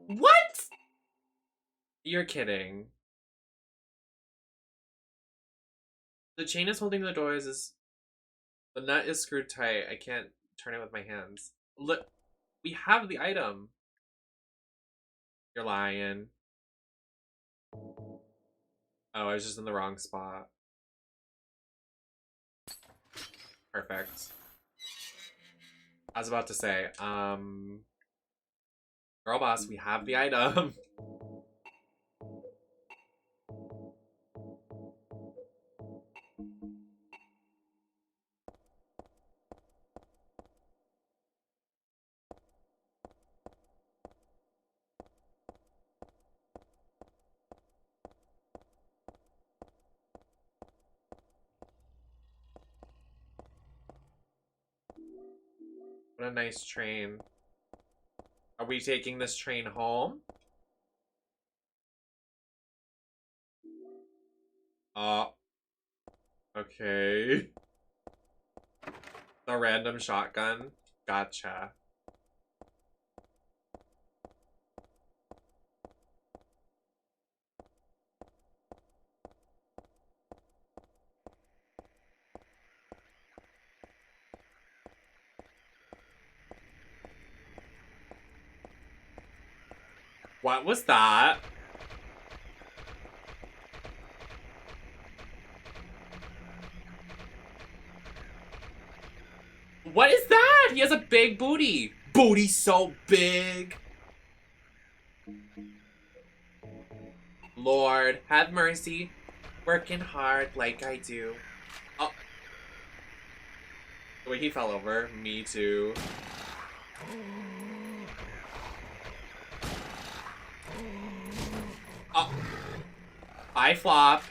What? You're kidding. The chain is holding the doors. The nut is screwed tight. I can't turn it with my hands. Look, we have the item. You're lying. Oh, I was just in the wrong spot. Perfect. I was about to say, girl boss, we have the item. What a nice train. Are we taking this train home? Okay. The random shotgun. Gotcha. What was that? What is that? He has a big booty. Booty so big. Lord, have mercy. Working hard like I do. Oh. The way he fell over. Me too. Oh. I flop.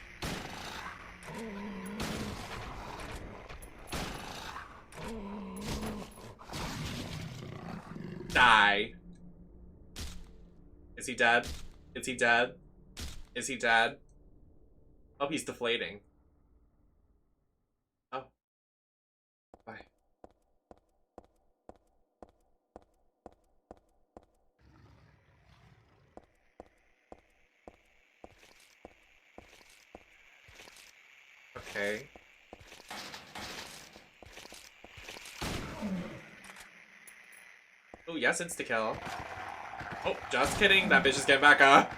Die. Is he dead? Is he dead? Is he dead? Oh, he's deflating. Oh. Bye. Okay. Oh, yes, it's to kill. Oh, just kidding. That bitch is getting back up.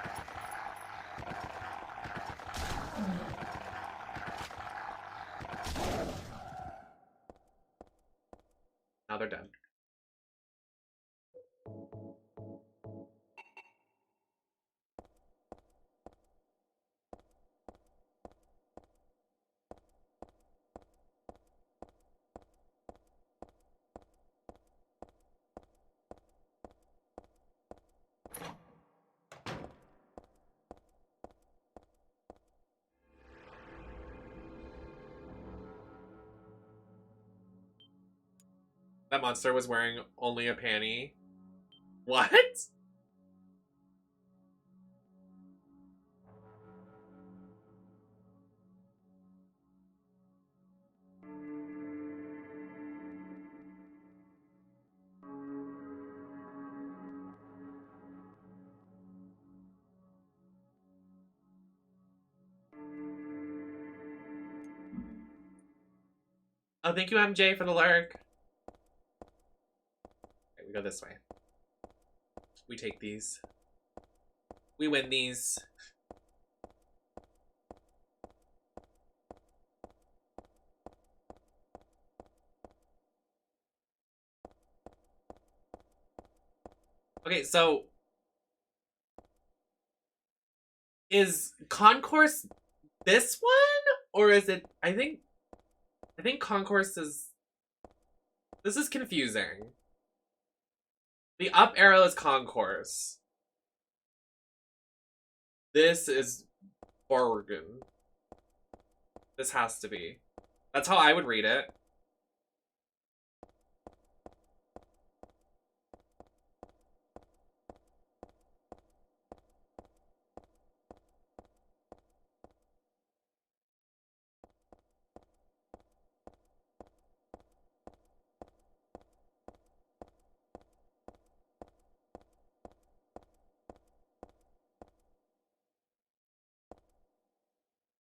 Now they're dead. That monster was wearing only a panty. What? Oh, thank you, MJ, for the lurk. Okay, we go this way. We take these. We win these. Okay, so is Concourse this one? Or is it, I think Concourse is, this is confusing. The up arrow is Concourse. This is Oregon. This has to be. That's how I would read it.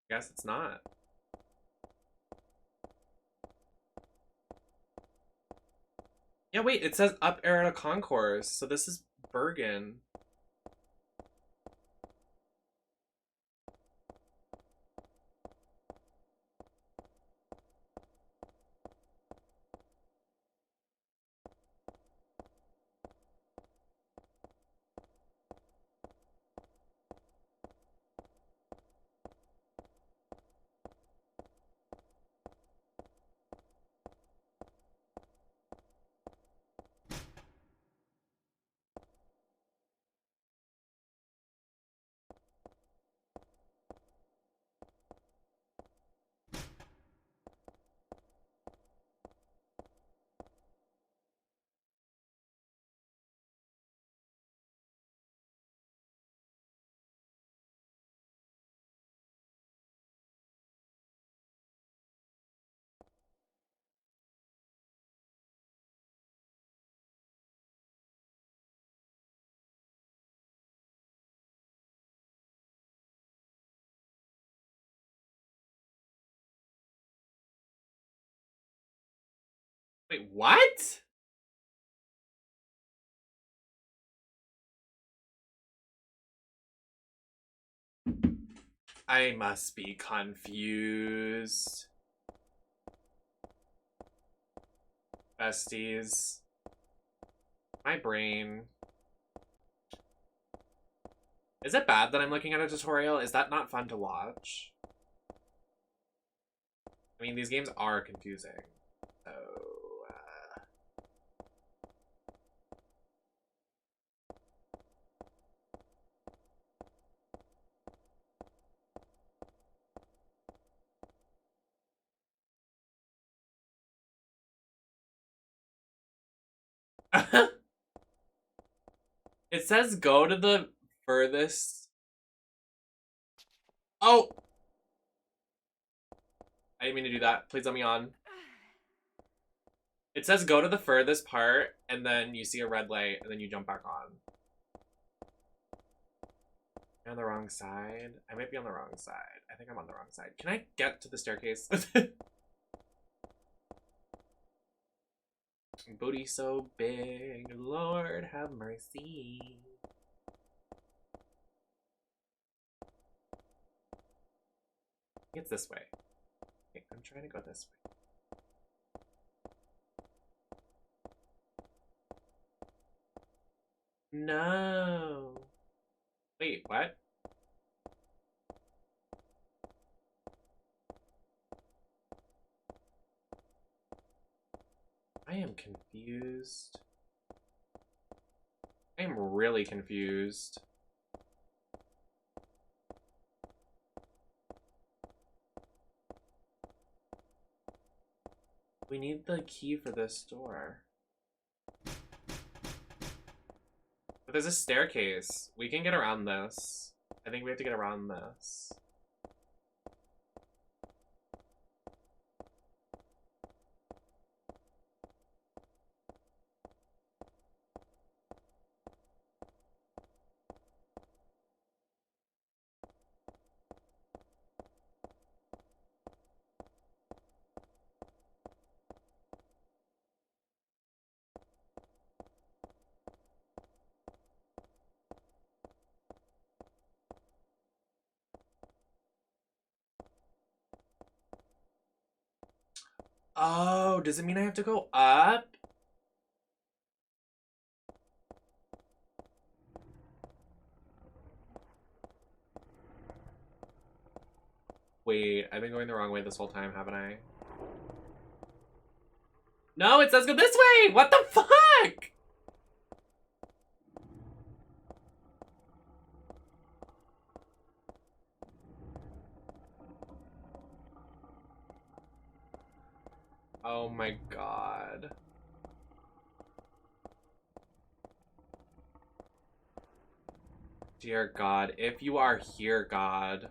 Guess it's not. Yeah, wait, it says up arrow to Concourse, so this is Bergen. Wait, what? I must be confused. Besties. My brain. Is it bad that I'm looking at a tutorial? Is that not fun to watch? I mean, these games are confusing. So, It says go to the furthest. Oh! I didn't mean to do that. Please let me on. It says go to the furthest part, and then you see a red light, and then you jump back on. Am I on the wrong side? I might be on the wrong side. I think I'm on the wrong side. Can I get to the staircase? Booty so big, Lord have mercy. It's this way. Okay, I'm trying to go this way. No. Wait, what? I am confused. I am really confused. We need the key for this door. there's a staircase. We can get around this. I think we have to get around this. Oh, does it mean I have to go up? Wait, I've been going the wrong way this whole time, haven't I? No, it says go this way! What the fuck? Oh my god. Dear God, if you are here, God.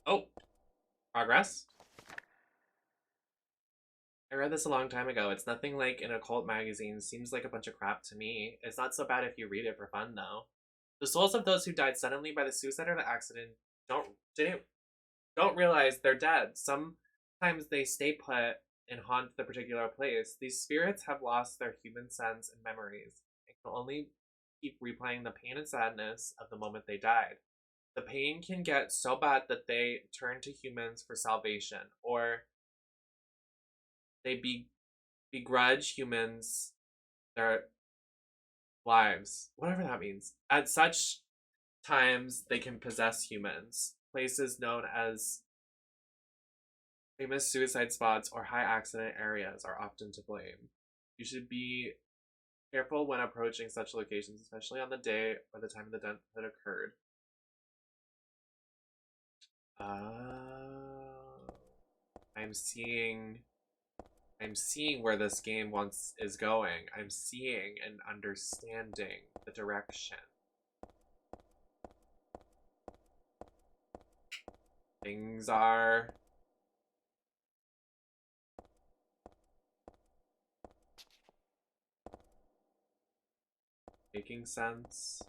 Oh, progress. I read this a long time ago. It's nothing like an occult magazine. Seems like a bunch of crap to me. It's not so bad if you read it for fun, though. The souls of those who died suddenly by the suicide or the accident don't realize they're dead. Sometimes they stay put and haunt the particular place. These spirits have lost their human sense and memories and can only keep replaying the pain and sadness of the moment they died. The pain can get so bad that they turn to humans for salvation, or they begrudge humans their lives, whatever that means. At such times, they can possess humans. Places known as famous suicide spots or high accident areas are often to blame. You should be careful when approaching such locations, especially on the day or the time of the death that occurred. I'm seeing where this game is going. I'm seeing and understanding the direction. Things are making sense.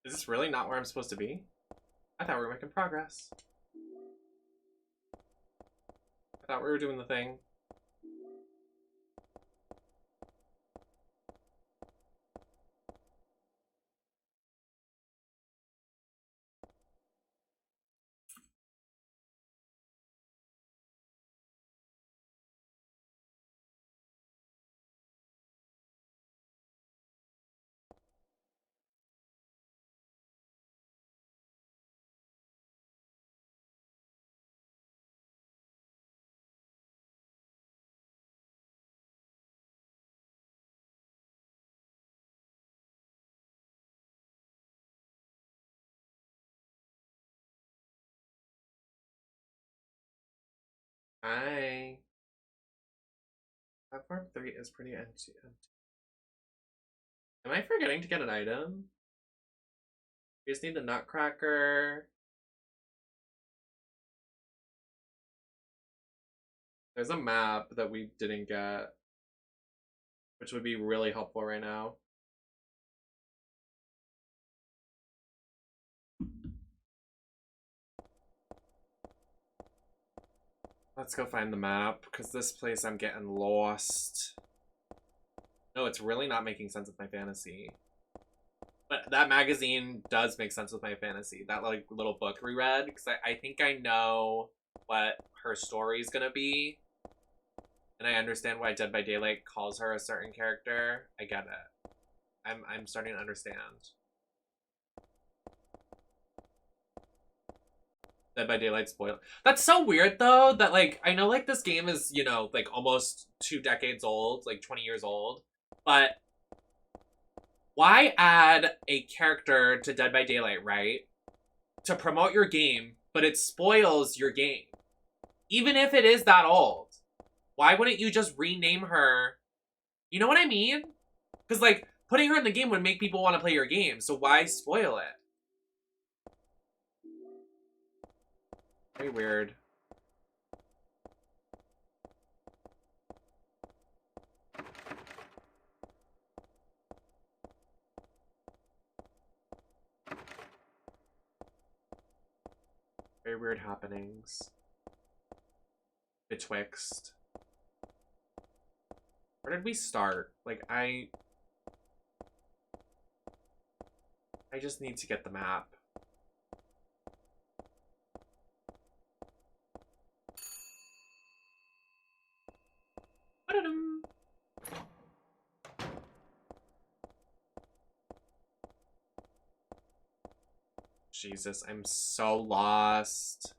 Is this really not where I'm supposed to be? I thought we were making progress. I thought we were doing the thing. Hi. Platform 3 is pretty empty. Am I forgetting to get an item? We just need the nutcracker. There's a map that we didn't get, which would be really helpful right now. Let's go find the map, because this place I'm getting lost. No, it's really not making sense with my fantasy. But that magazine does make sense with my fantasy. That like little book we read, because I think I know what her story's gonna be. And I understand why Dead by Daylight calls her a certain character. I get it. I'm starting to understand. Dead by Daylight spoiler. That's so weird though, that like, I know like this game is, you know, like almost 2 decades old, like 20 years old, but why add a character to Dead by Daylight, right? To promote your game, but it spoils your game. Even if it is that old. Why wouldn't you just rename her? You know what I mean? Because like, putting her in the game would make people want to play your game, so why spoil it? Very weird. Very weird happenings. Betwixt. Where did we start? Like, I just need to get the map. Ba-da-dum. Jesus, I'm so lost.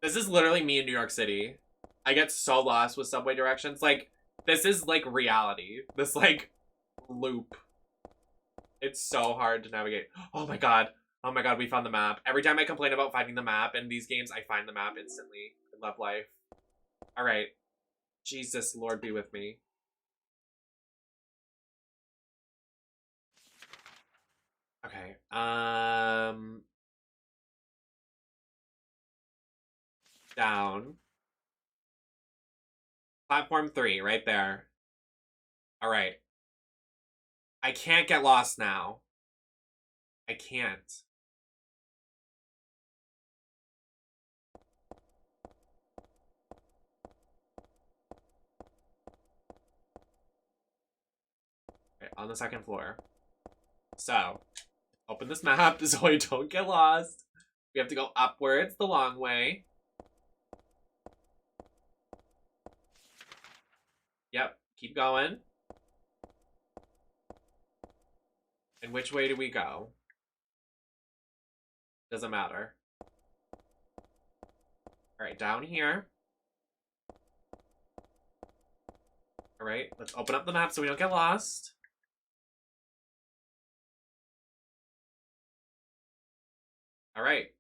This is literally me in New York City. I get so lost with subway directions. Like, this is like reality. This like loop. It's so hard to navigate. Oh my god. Oh my god, we found the map. Every time I complain about finding the map in these games, I find the map instantly. I love life. Alright. Jesus, Lord be with me. Okay. Down. Platform 3, right there. Alright. I can't get lost now. I can't. Okay, on the second floor. So, open this map so I don't get lost. We have to go upwards the long way. Yep, keep going. And which way do we go? Doesn't matter. Alright, down here. Alright, let's open up the map so we don't get lost. Alright.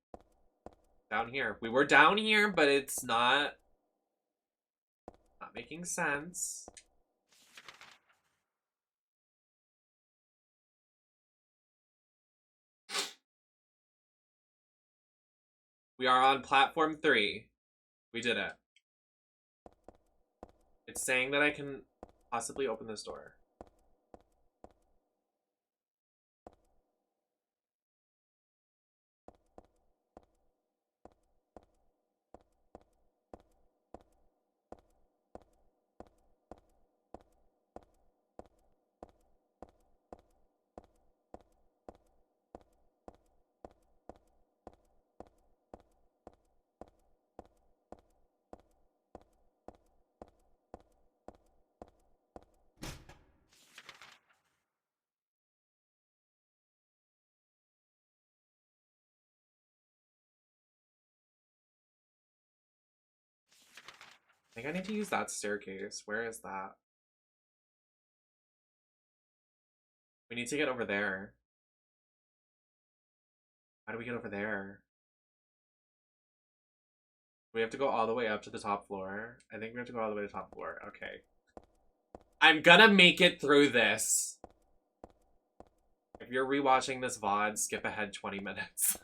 Down here. We were down here, but it's not making sense. We are on platform 3. We did it. It's saying that I can possibly open this door. I think I need to use that staircase. Where is that? We need to get over there. How do we get over there? We have to go all the way up to the top floor. I think we have to go all the way to the top floor. Okay. I'm gonna make it through this. If you're rewatching this VOD, skip ahead 20 minutes.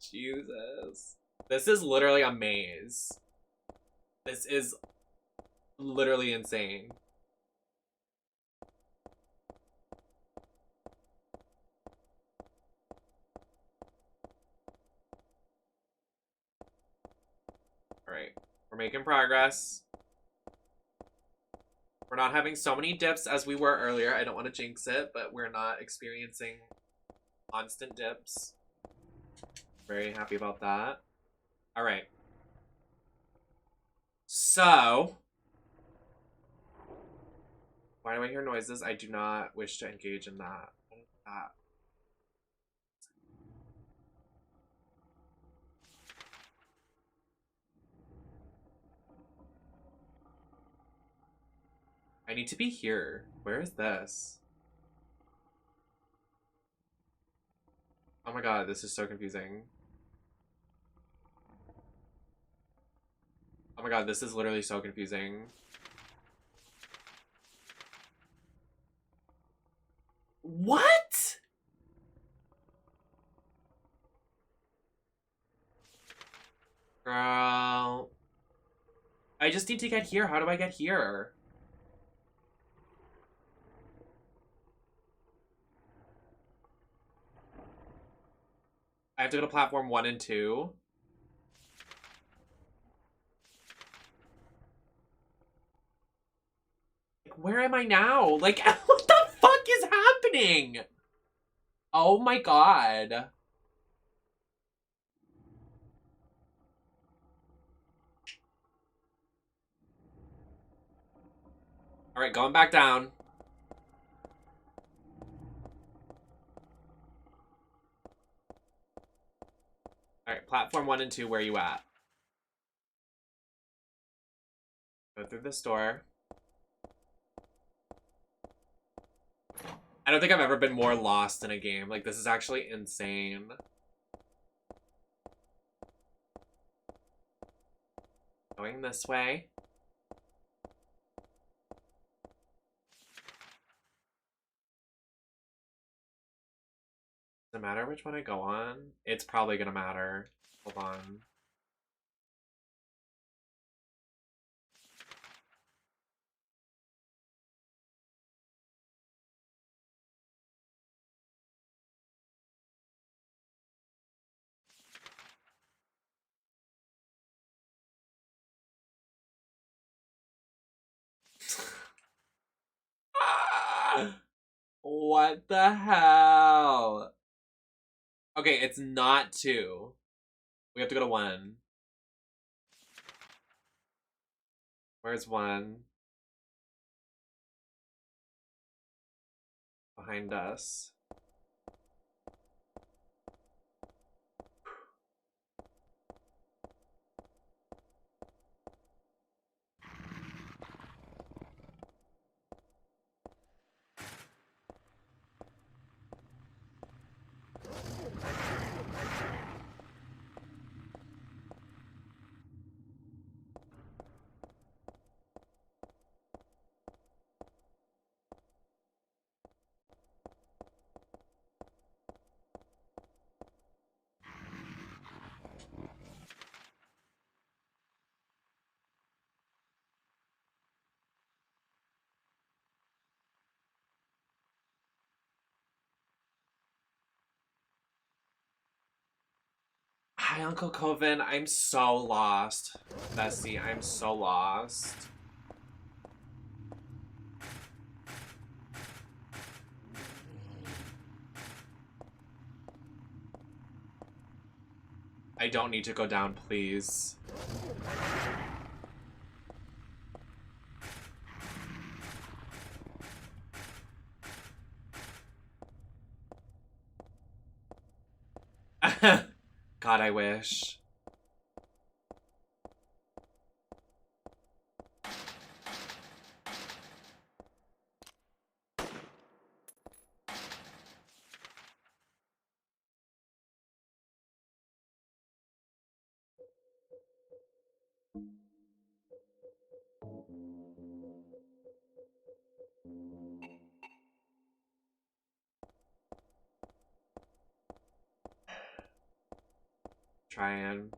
Jesus. This is literally a maze. This is literally insane. Alright, we're making progress. We're not having so many dips as we were earlier. I don't want to jinx it, but we're not experiencing constant dips. Very happy about that. Alright. So, why do I hear noises? I do not wish to engage in that. What is that? I need to be here. Where is this? Oh my god, this is so confusing. Oh my god, this is literally so confusing. What? Girl. I just need to get here. How do I get here? I have to go to platform 1 and 2. Like, where am I now? Like, what the fuck is happening? Oh my god. Alright, going back down. Alright, platform 1 and 2, where are you at? Go through this door. I don't think I've ever been more lost in a game. Like, this is actually insane. Going this way. Does it matter which one I go on? It's probably gonna matter. Hold on. What the hell? Okay, it's not 2. We have to go to 1. Where's 1? Behind us. Hi, Uncle Coven. I'm so lost. Bessie, I'm so lost. I don't need to go down, please. God, I wish. trying.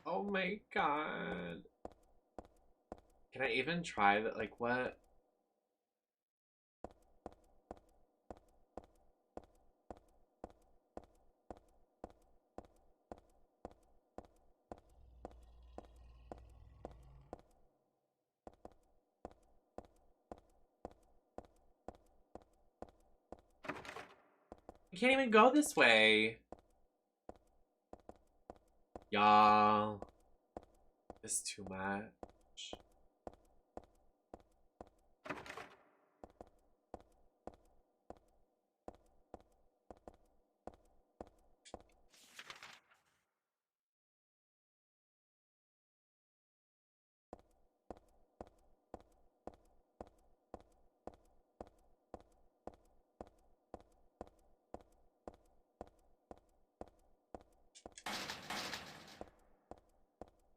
Oh my god. Can I even try that? Like, what? I can't even go this way. Y'all. This is too much.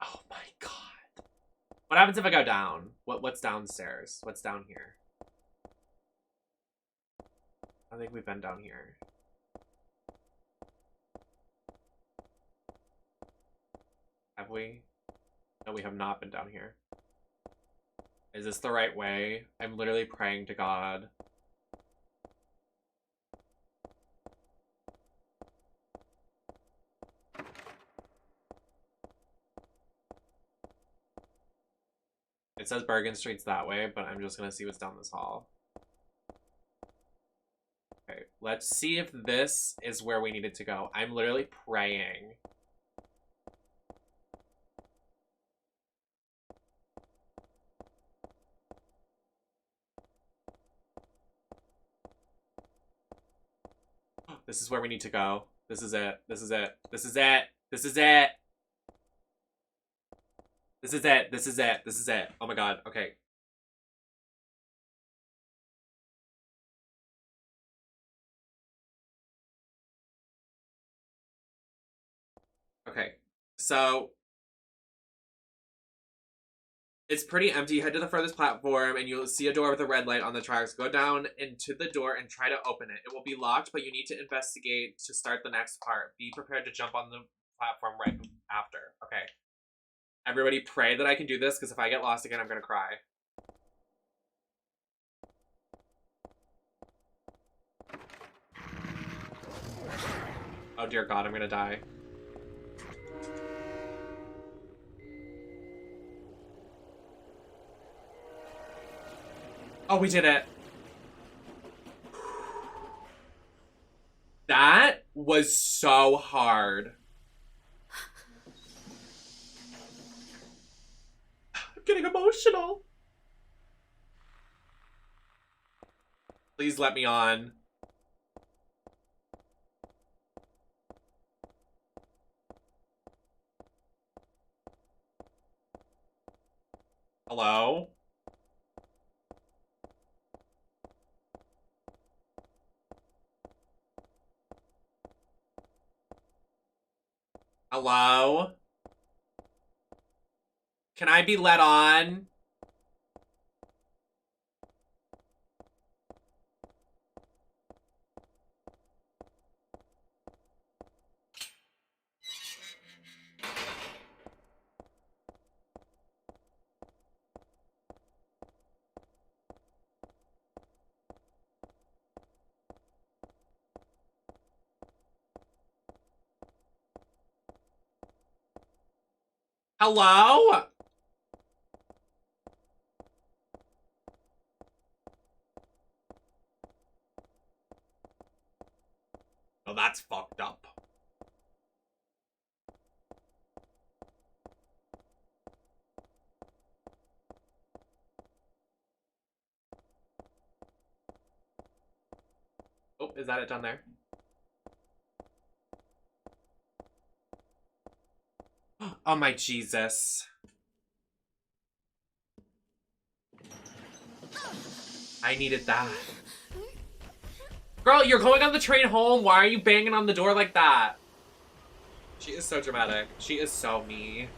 Oh my god. What happens if I go down? What's downstairs? What's down here? I think we've been down here. Have we? No, we have not been down here. Is this the right way? I'm literally praying to God. It says Bergen Street's that way, but I'm just gonna see what's down this hall. Okay, let's see if this is where we needed to go. I'm literally praying. This is where we need to go. This is it. This is it. This is it. This is it. This is it. This is it. This is it. Oh my god. Okay. Okay. So it's pretty empty. Head to the furthest platform and you'll see a door with a red light on the tracks. Go down into the door and try to open it. It will be locked, but you need to investigate to start the next part. Be prepared to jump on the platform right after. Okay. Everybody pray that I can do this, because if I get lost again, I'm gonna cry. Oh dear god, I'm gonna die. Oh, we did it. That was so hard. I'm getting emotional. Please let me on. Hello? Hello? Can I be let on? Hello? Oh, that's fucked up. Oh, is that it down there? Oh my Jesus. I needed that. Girl, you're going on the train home. Why are you banging on the door like that? She is so dramatic. She is so me.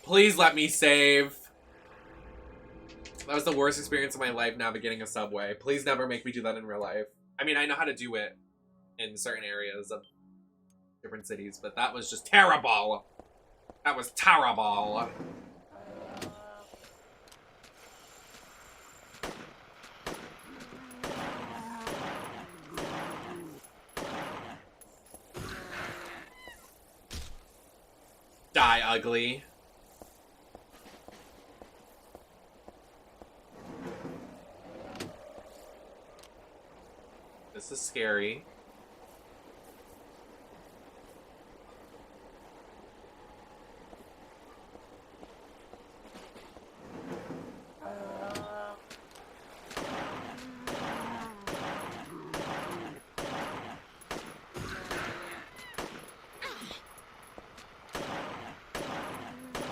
Please let me save. That was the worst experience of my life navigating a subway. Please never make me do that in real life. I mean, I know how to do it in certain areas of different cities, but that was just terrible. That was terrible. Die, ugly. This is scary.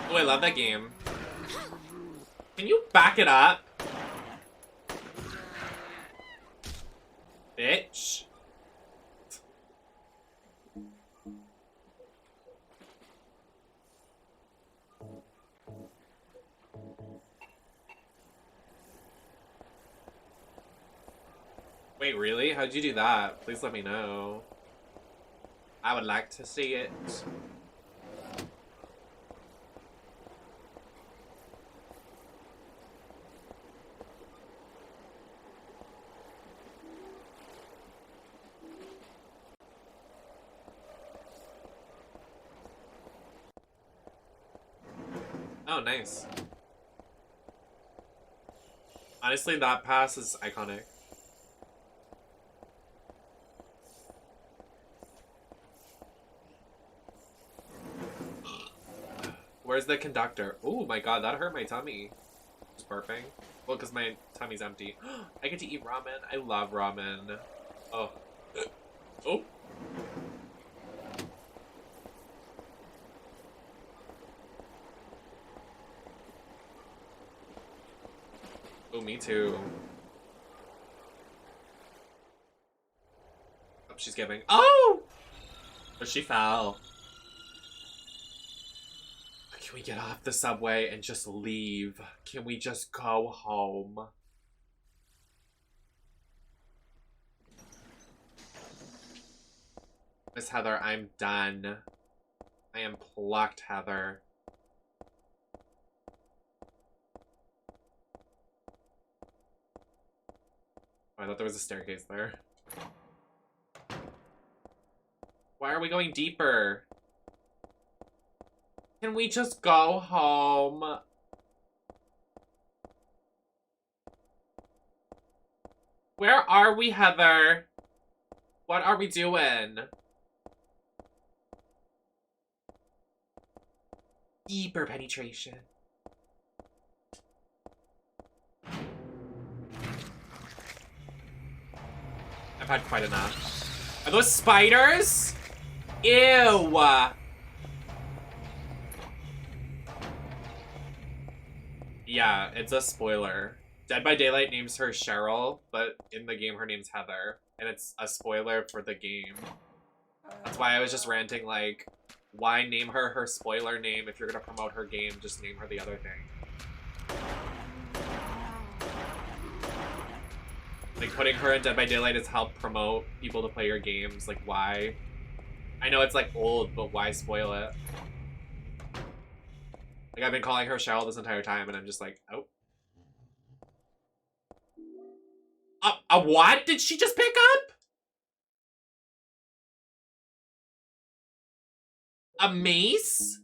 Oh, I love that game. Can you back it up? Bitch. Wait, really? How'd you do that? Please let me know. I would like to see it. Oh, nice. Honestly, that pass is iconic. Where's the conductor? Oh my god, that hurt my tummy. Just burping. Well, because my tummy's empty. I get to eat ramen. I love ramen. Oh. Oh. Oh, me too. Oh, she's giving. Oh! But she fell. Can we get off the subway and just leave? Can we just go home? Miss Heather, I'm done. I am plucked, Heather. Oh, I thought there was a staircase there. Why are we going deeper? Can we just go home? Where are we, Heather? What are we doing? Deeper penetration. I've had quite enough. Are those spiders? Ew. Yeah, it's a spoiler. Dead by Daylight names her Cheryl, but in the game her name's Heather. And it's a spoiler for the game. That's why I was just ranting, like, why name her her spoiler name if you're gonna promote her game? Just name her the other thing. Like, putting her in Dead by Daylight has helped promote people to play your games. Like, why? I know it's, like, old, but why spoil it? Like, I've been calling her Cheryl this entire time, and I'm just like, oh. A what did she just pick up? A mace?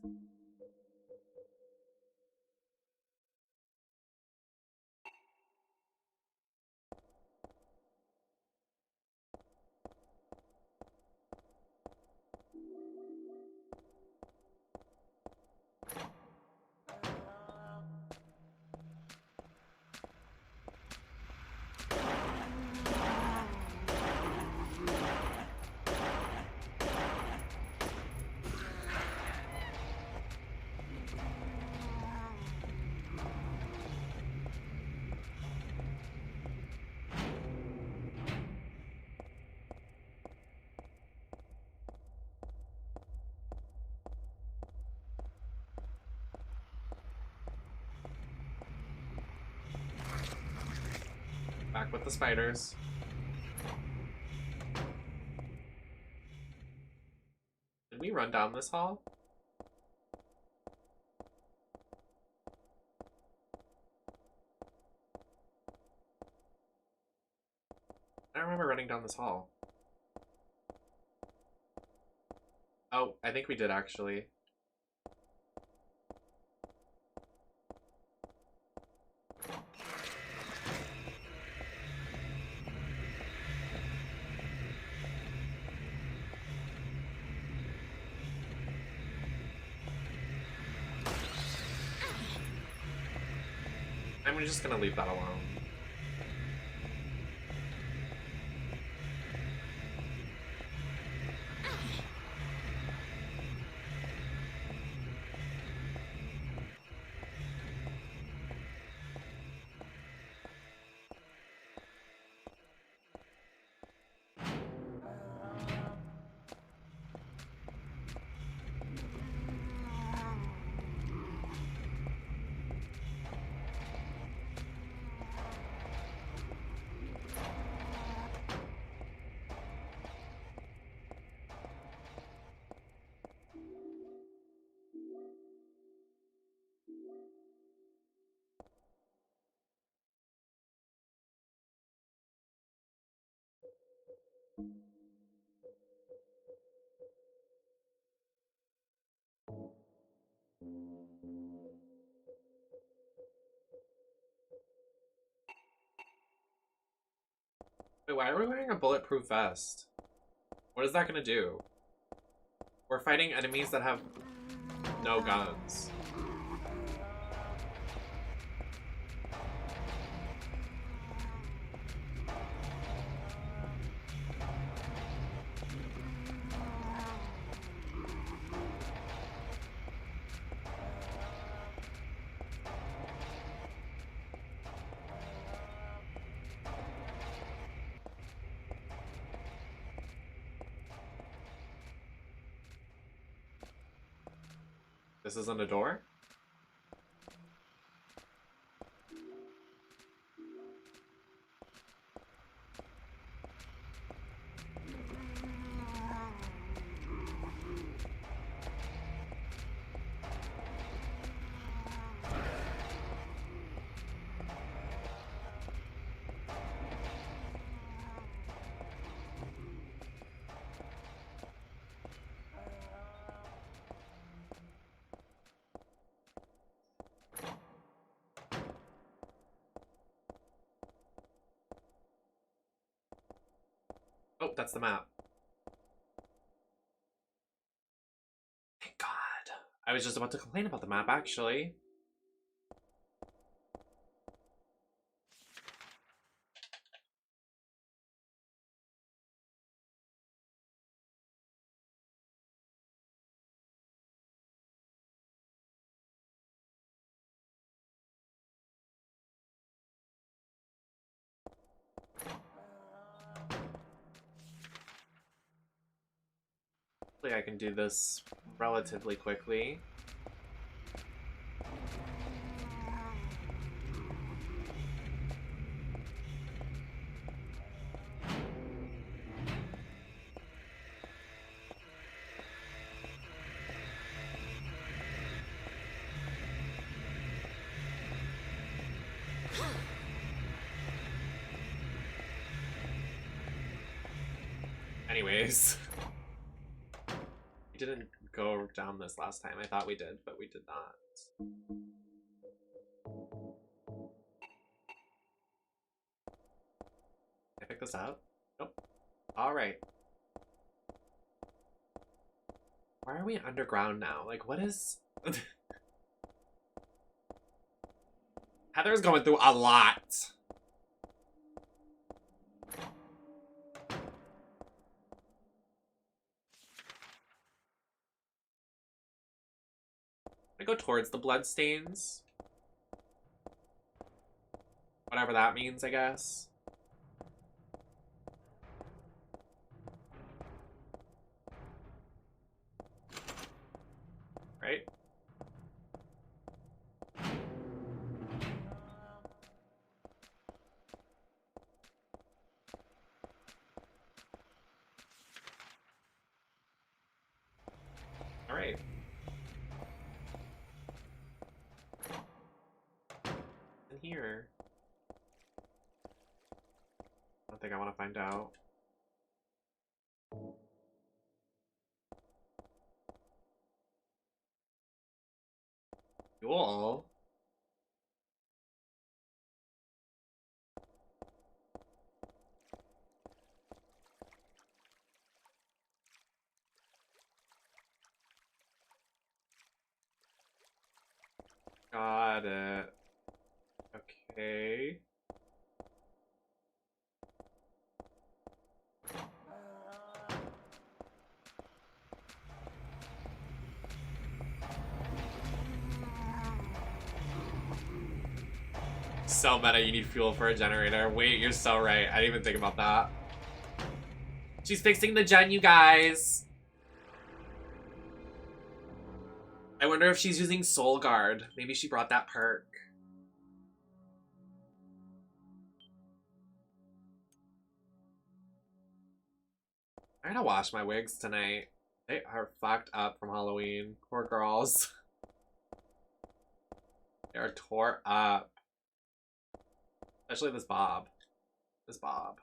the spiders. Did we run down this hall? I don't remember running down this hall. Oh, I think we did actually. I'm just gonna leave that alone. Wait, why are we wearing a bulletproof vest? What is that gonna do? We're fighting enemies that have no guns. This isn't a door? Oh, that's the map. Thank God. I was just about to complain about the map, actually. Hopefully I can do this relatively quickly. Anyways. We didn't go down this last time. I thought we did, but we did not. Can I pick this up? Nope. Alright. Why are we underground now? Like, what is... Heather's going through a lot. I go towards the bloodstains. Whatever that means, I guess. Right? here? I don't think I want to find out. Cool. Got it. Okay. So meta, you need fuel for a generator. Wait, you're so right. I didn't even think about that. She's fixing the gen, you guys. I wonder if she's using Soul Guard. Maybe she brought that perk. I gotta wash my wigs tonight. They are fucked up from Halloween. Poor girls. They are tore up. Especially this bob. This bob.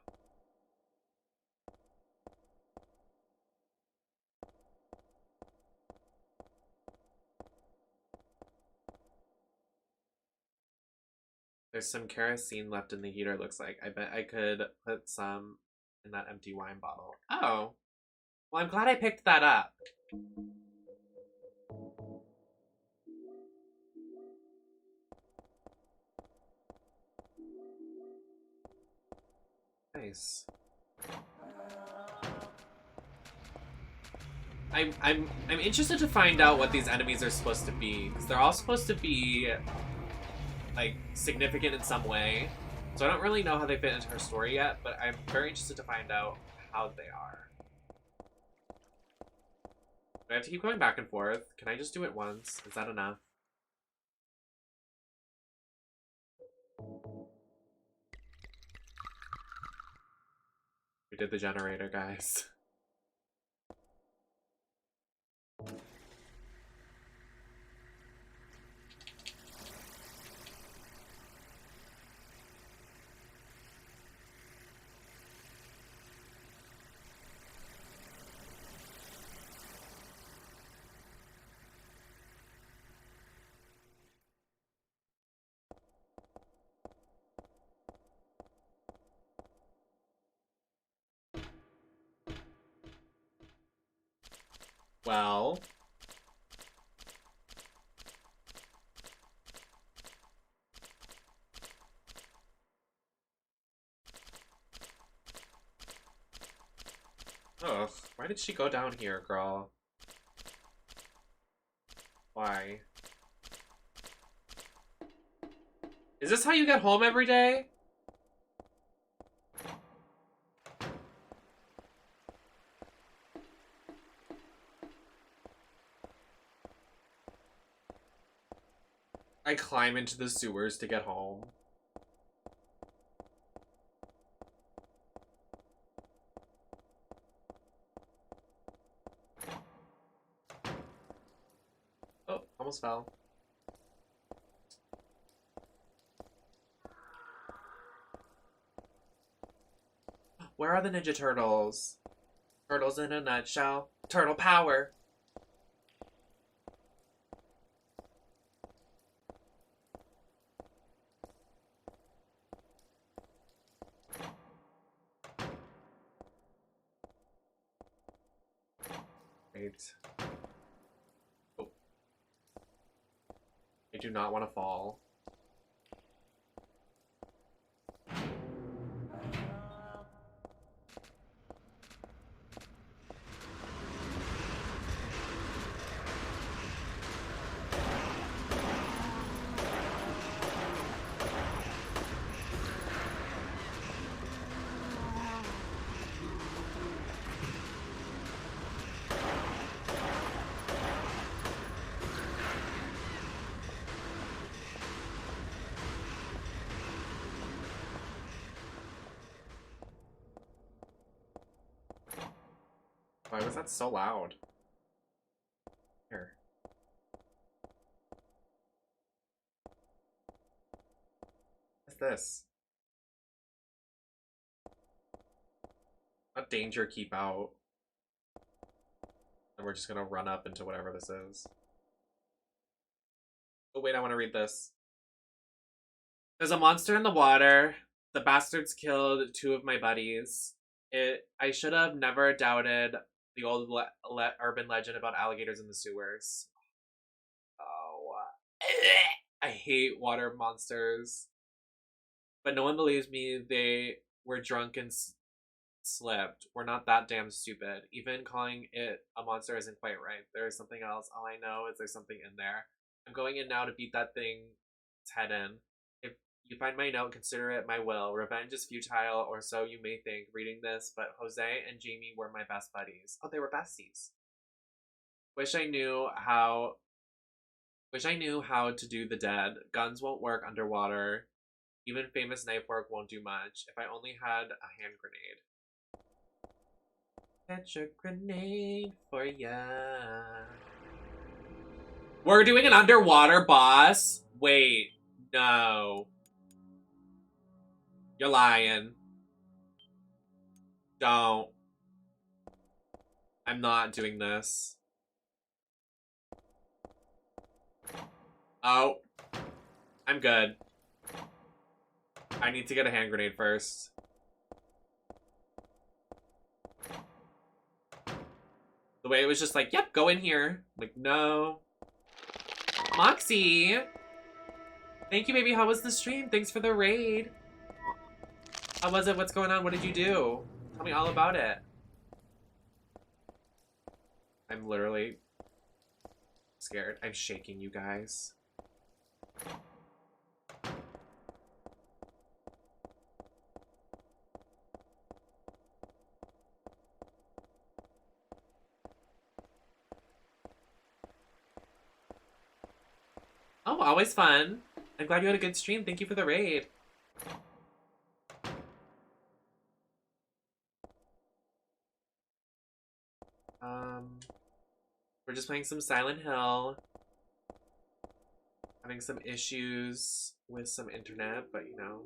There's some kerosene left in the heater, looks like. I bet I could put some in that empty wine bottle. Oh. Well, I'm glad I picked that up. Nice. I'm interested to find out what these enemies are supposed to be, because they're all supposed to be like significant in some way. So I don't really know how they fit into her story yet, but I'm very interested to find out how they are. Do I have to keep going back and forth? Can I just do it once? Is that enough? We did the generator, guys. Well, ugh, why did she go down here, girl? Why? Is this how you get home every day? I climb into the sewers to get home. Oh, almost fell. Where are the Ninja Turtles? Turtles in a nutshell. Turtle power. Wait. Oh. I do not want to fall. Why was that so loud? Here. What's this? A danger keep out. And we're just gonna run up into whatever this is. Oh wait, I want to read this. There's a monster in the water. The bastards killed 2 of my buddies. I should have never doubted the old urban legend about alligators in the sewers. Oh. I hate water monsters. But no one believes me. They were drunk and slipped. We're not that damn stupid. Even calling it a monster isn't quite right. There is something else. All I know is there's something in there. I'm going in now to beat that thing's head in. If you find my note, consider it my will. Revenge is futile, or so you may think reading this, but Jose and Jamie were my best buddies. Oh, they were besties. Wish I knew how to do the dead. Guns won't work underwater. Even famous knife work won't do much. If I only had a hand grenade. Catch a grenade for ya. We're doing an underwater boss? Wait, no. You're lying. Don't. I'm not doing this. Oh. I'm good. I need to get a hand grenade first. The way it was just like, yep, go in here. Like, no. Moxie! Thank you, baby. How was the stream? Thanks for the raid. How was it? What's going on? What did you do? Tell me all about it. I'm literally scared. I'm shaking, you guys. Oh, always fun. I'm glad you had a good stream. Thank you for the raid. We're just playing some Silent Hill. Having some issues with some internet, but you know.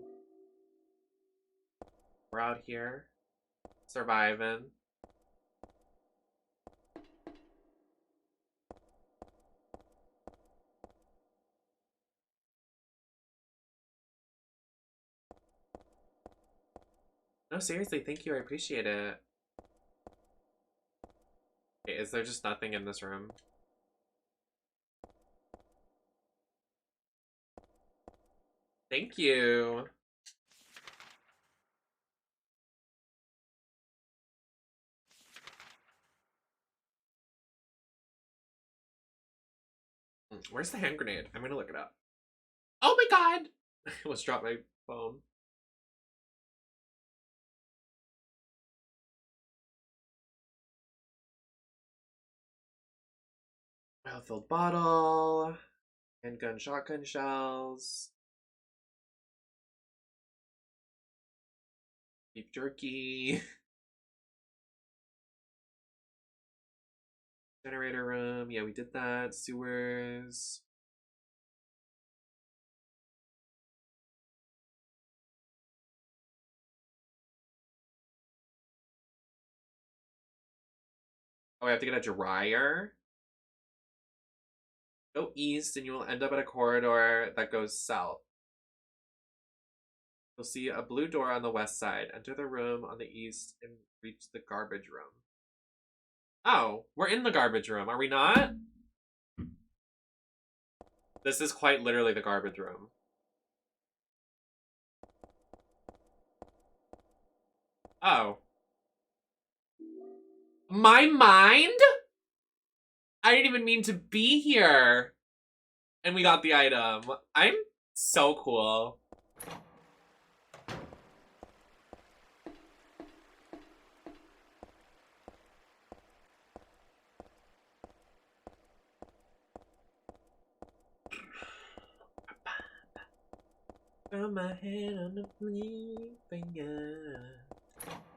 We're out here. Surviving. No, seriously, thank you. I appreciate it. Okay, is there just nothing in this room? Thank you. Where's the hand grenade? I'm gonna look it up. Oh my god! I almost dropped my phone. Well-filled bottle. Handgun, shotgun shells. Beef jerky. Generator room. Yeah, we did that. Sewers. Oh, I have to get a dryer. Go east and you will end up at a corridor that goes south. You'll see a blue door on the west side. Enter the room on the east and reach the garbage room. Oh, we're in the garbage room, are we not? This is quite literally the garbage room. Oh. My mind? I didn't even mean to be here. And we got the item. I'm so cool. Put my hand on the flea finger.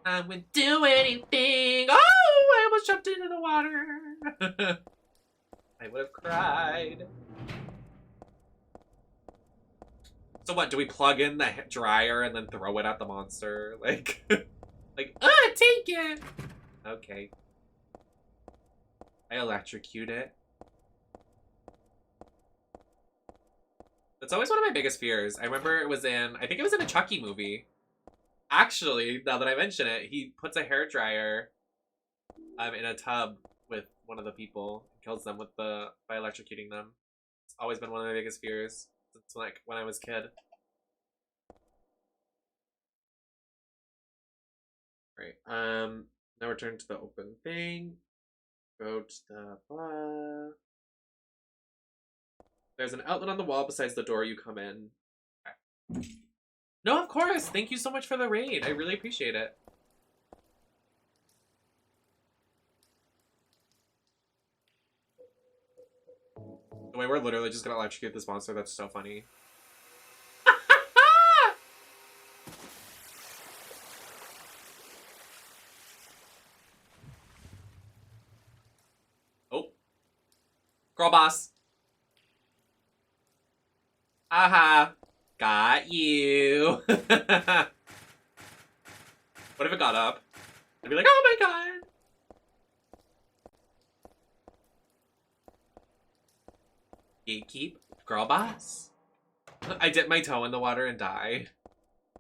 I would do anything. Oh, I almost jumped into the water. I would have cried. So what, do we plug in the dryer and then throw it at the monster? Like, like, take it! Okay. I electrocute it. That's always one of my biggest fears. I remember it was in, I think it was in a Chucky movie. Actually, now that I mention it, he puts a hairdryer in a tub with one of the people and kills them with by electrocuting them. It's always been one of my biggest fears since like when I was a kid. Right. Now return to the open thing. Go to the blah. There's an outlet on the wall besides the door you come in. Okay. No, of course. Thank you so much for the raid. I really appreciate it. The way we're literally just gonna electrocute this monster, that's so funny. Oh. Girl boss. Aha. Got you. What if it got up? I'd be like, oh my god. Gatekeep. Girl boss. I dip my toe in the water and die.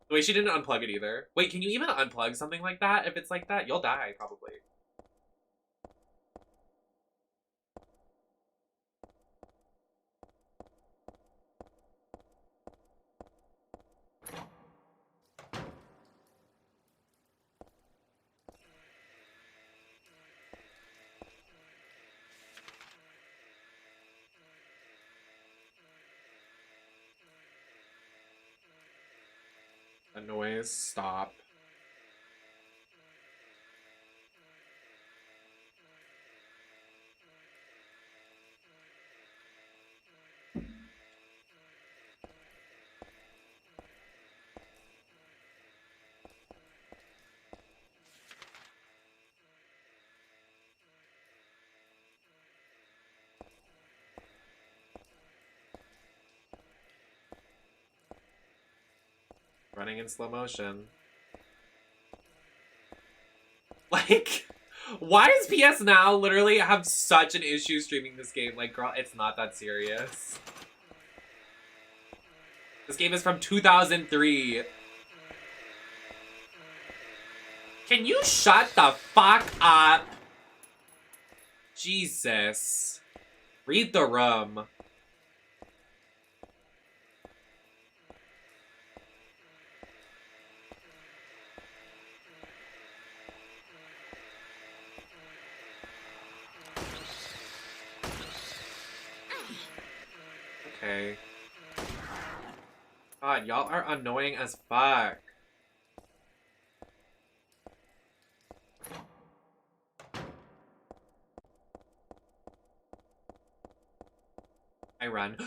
The way she didn't unplug it either. Wait, can you even unplug something like that? If it's like that, you'll die, probably. The noise, stop. Running in slow motion. Like, why does PS Now literally have such an issue streaming this game? Like, girl, it's not that serious. This game is from 2003. Can you shut the fuck up? Jesus. Read the room. Okay. God, y'all are annoying as fuck. I run.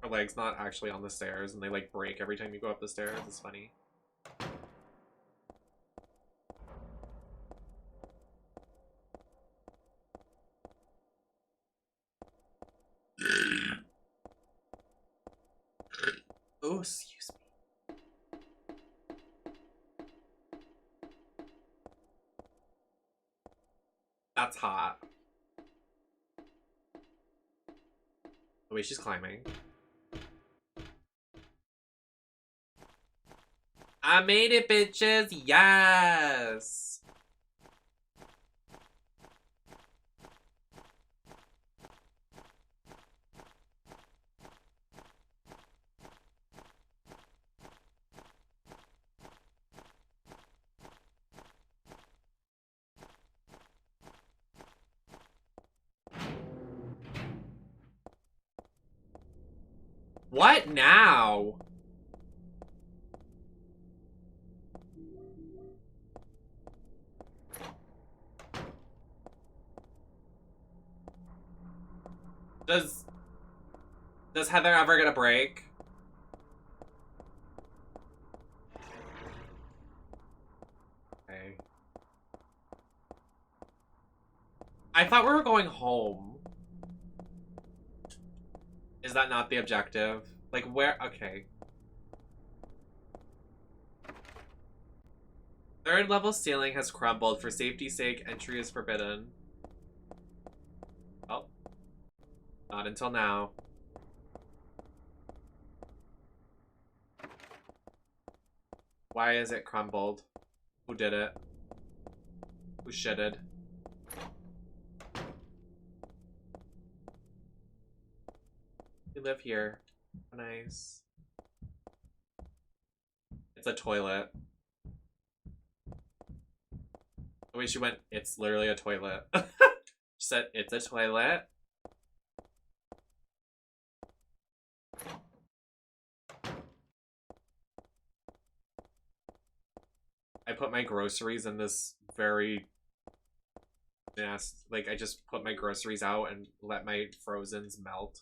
Her leg's not actually on the stairs and they like break every time you go up the stairs. It's funny. Oh, excuse me. That's hot. The way she's climbing. I made it, bitches! Yes! What now? Does Heather ever get a break? I thought we were going home. Is that not the objective? Like, where? Okay. Third level ceiling has crumbled. For safety's sake, entry is forbidden. Oh. Not until now. Why is it crumbled? Who did it? Who shitted? We live here. Nice. It's a toilet. The way she went, it's literally a toilet. She said, it's a toilet. I put my groceries in this very nasty, like, I just put my groceries out and let my frozens melt.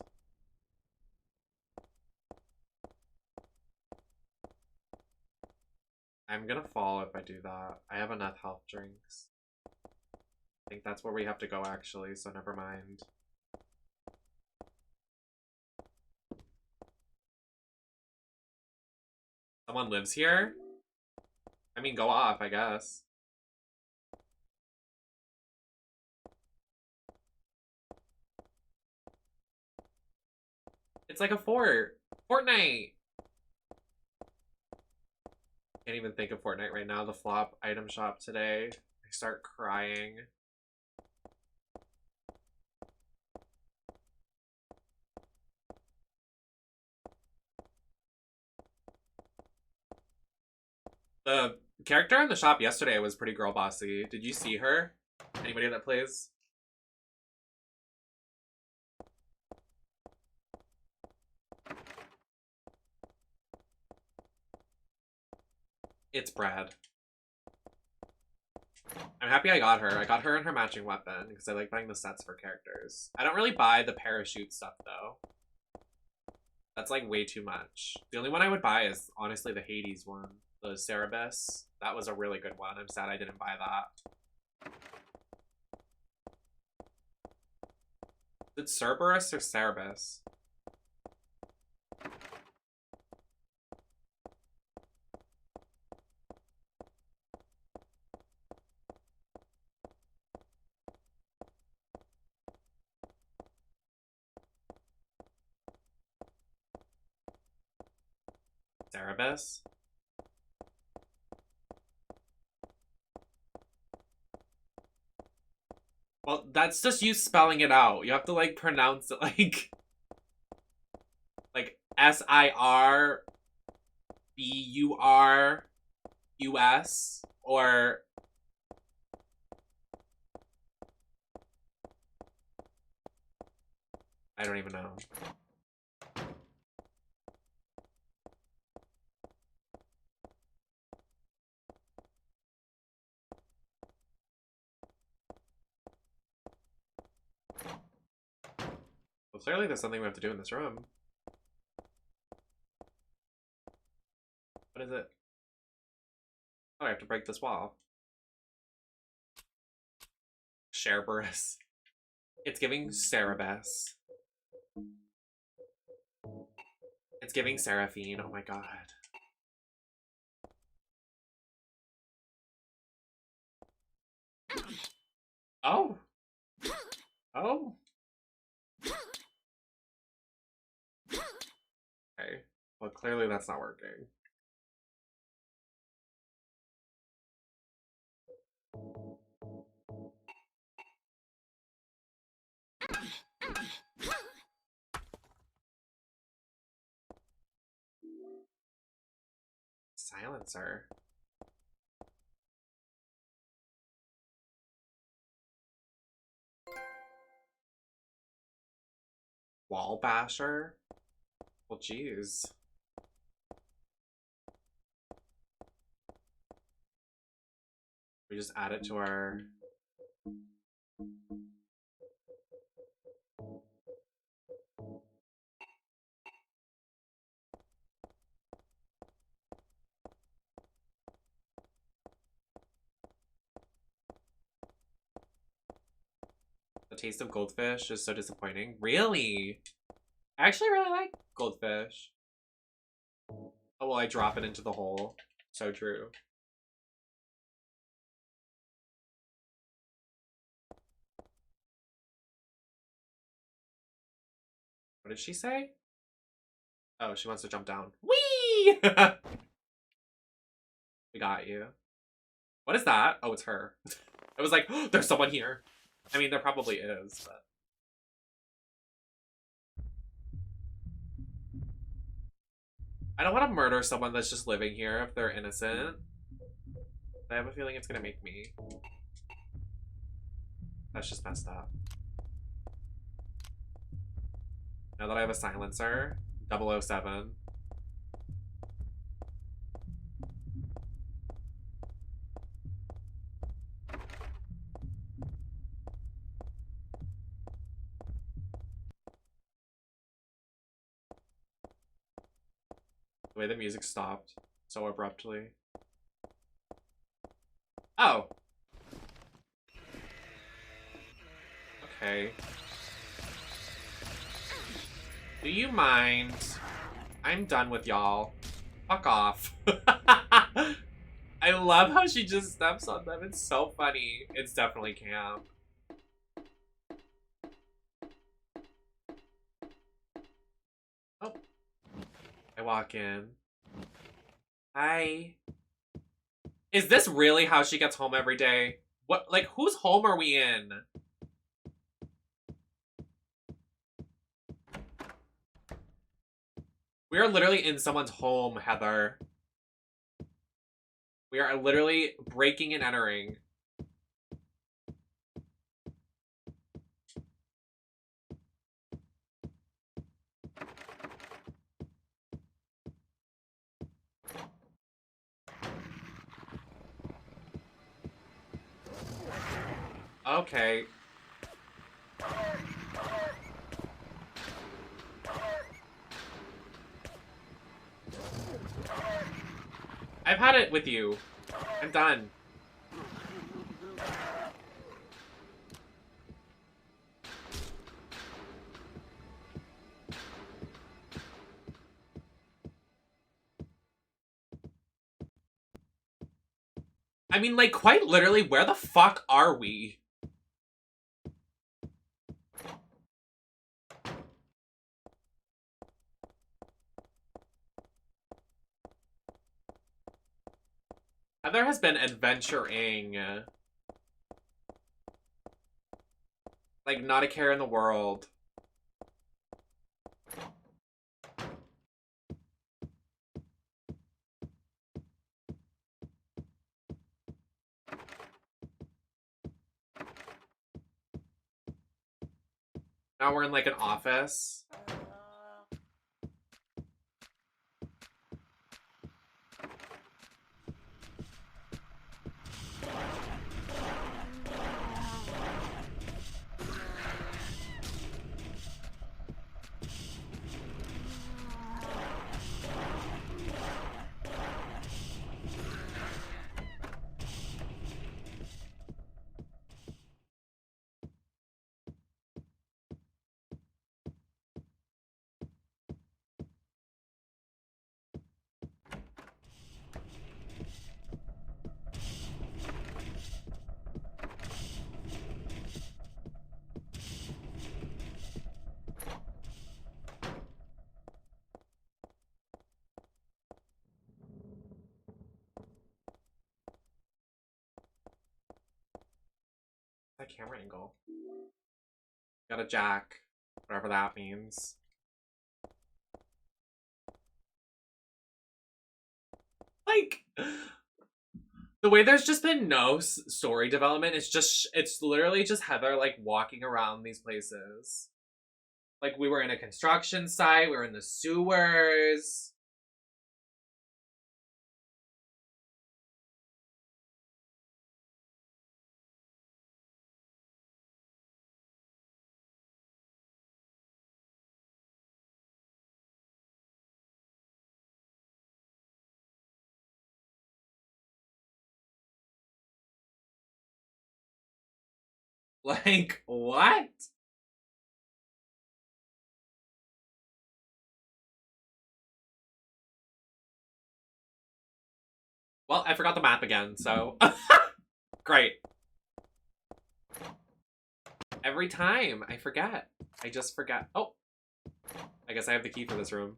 I'm gonna fall if I do that. I have enough health drinks. I think that's where we have to go, actually, so never mind. Someone lives here? I mean, go off, I guess. It's like a fort. Fortnite! Can't even think of Fortnite right now. The flop item shop today. I start crying. The character in the shop yesterday was pretty girl bossy. Did you see her? Anybody that plays? It's Brad. I'm happy I got her. I got her and her matching weapon because I like buying the sets for characters. I don't really buy the parachute stuff though. That's like way too much. The only one I would buy is honestly the Hades one. The Cerebus. That was a really good one. I'm sad I didn't buy that. Is it Cerberus or Cerebus? Cerebus? Well, that's just you spelling it out. You have to like pronounce it like Sirbus or I don't even know. Well, clearly there's something we have to do in this room. What is it? Oh, I have to break this wall. Cerberus. It's giving Cerebus. It's giving Seraphine. Oh my god. Oh. Oh. Okay. Well, clearly that's not working. Silencer. Wall basher? Well, jeez. We just add it to our... taste of goldfish is so disappointing. Really? I actually really like goldfish. Oh, well, I drop it into the hole. So true. What did she say? Oh, she wants to jump down. Whee! We got you. What is that? Oh, it's her. I was like, oh, there's someone here. I mean, there probably is, but... I don't want to murder someone that's just living here if they're innocent. I have a feeling it's gonna make me. That's just messed up. Now that I have a silencer, 007. The way the music stopped so abruptly. Oh! Okay. Do you mind? I'm done with y'all. Fuck off. I love how she just steps on them. It's so funny. It's definitely camp. Oh. I walk in. Hi. Is this really how she gets home every day? What, like, whose home are we in? We are literally in someone's home, Heather. We are literally breaking and entering. Okay. I've had it with you. I'm done. I mean, like, quite literally, where the fuck are we? Heather has been adventuring. Like, not a care in the world. Now we're in, like, an office. That camera angle. Got a jack. Whatever that means. Like, the way there's just been no story development, it's literally just Heather, like, walking around these places. Like, we were in a construction site, we were in the sewers. Like, what? Well, I forgot the map again, so... Great. Every time, I forget. I just forget. Oh! I guess I have the key for this room.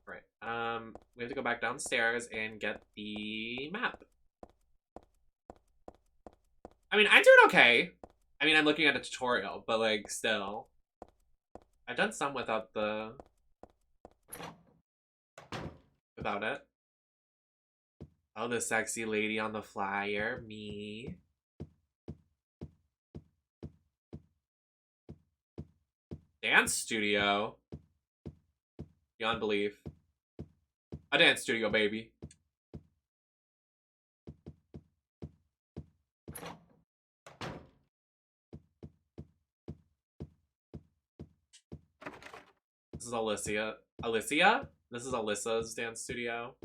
Right. We have to go back downstairs and get the map. I mean, I'm doing okay. I mean, I'm looking at a tutorial, but, like, still. I've done some without the... without it. Oh, the sexy lady on the flyer. Me. Dance studio. Beyond belief. A dance studio, baby. This is Alicia. Alicia? This is Alyssa's dance studio.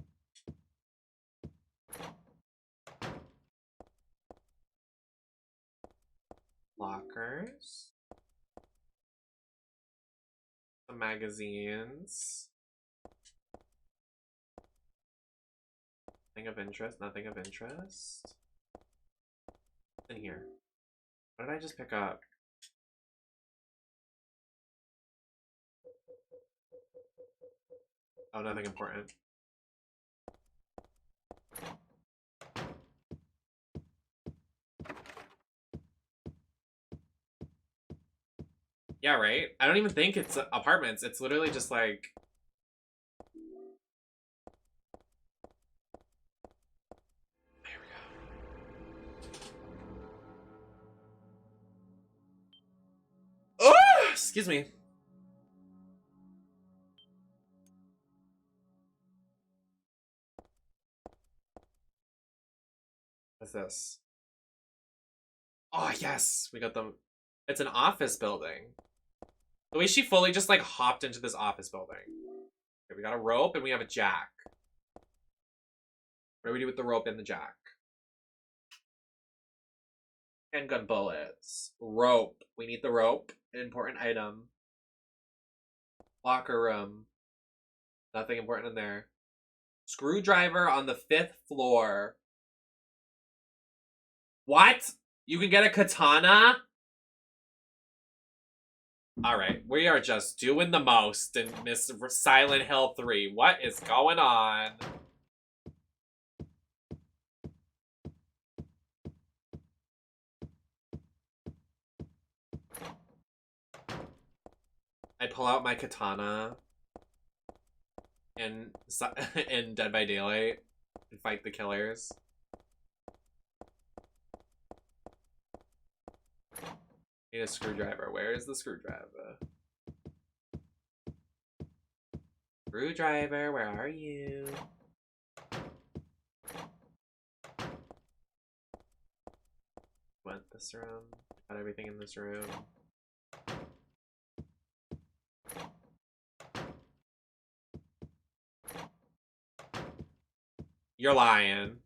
Lockers. Some magazines. Nothing of interest. Nothing of interest. In here. What did I just pick up? Oh, nothing important. Yeah, right? I don't even think it's apartments. It's literally just like... Here we go. Oh! Excuse me. What's this? Oh, yes! We got them. It's an office building. The way she fully just, like, hopped into this office building. Okay, we got a rope and we have a jack. What do we do with the rope and the jack? Handgun bullets. Rope. We need the rope. An important item. Locker room. Nothing important in there. Screwdriver on the 5th floor. What? You can get a katana? Alright, we are just doing the most in Miss Silent Hill 3. What is going on? I pull out my katana in Dead by Daylight and fight the killers. Need a screwdriver. Where is the screwdriver? Screwdriver, where are you? Went this room. Got everything in this room. You're lying.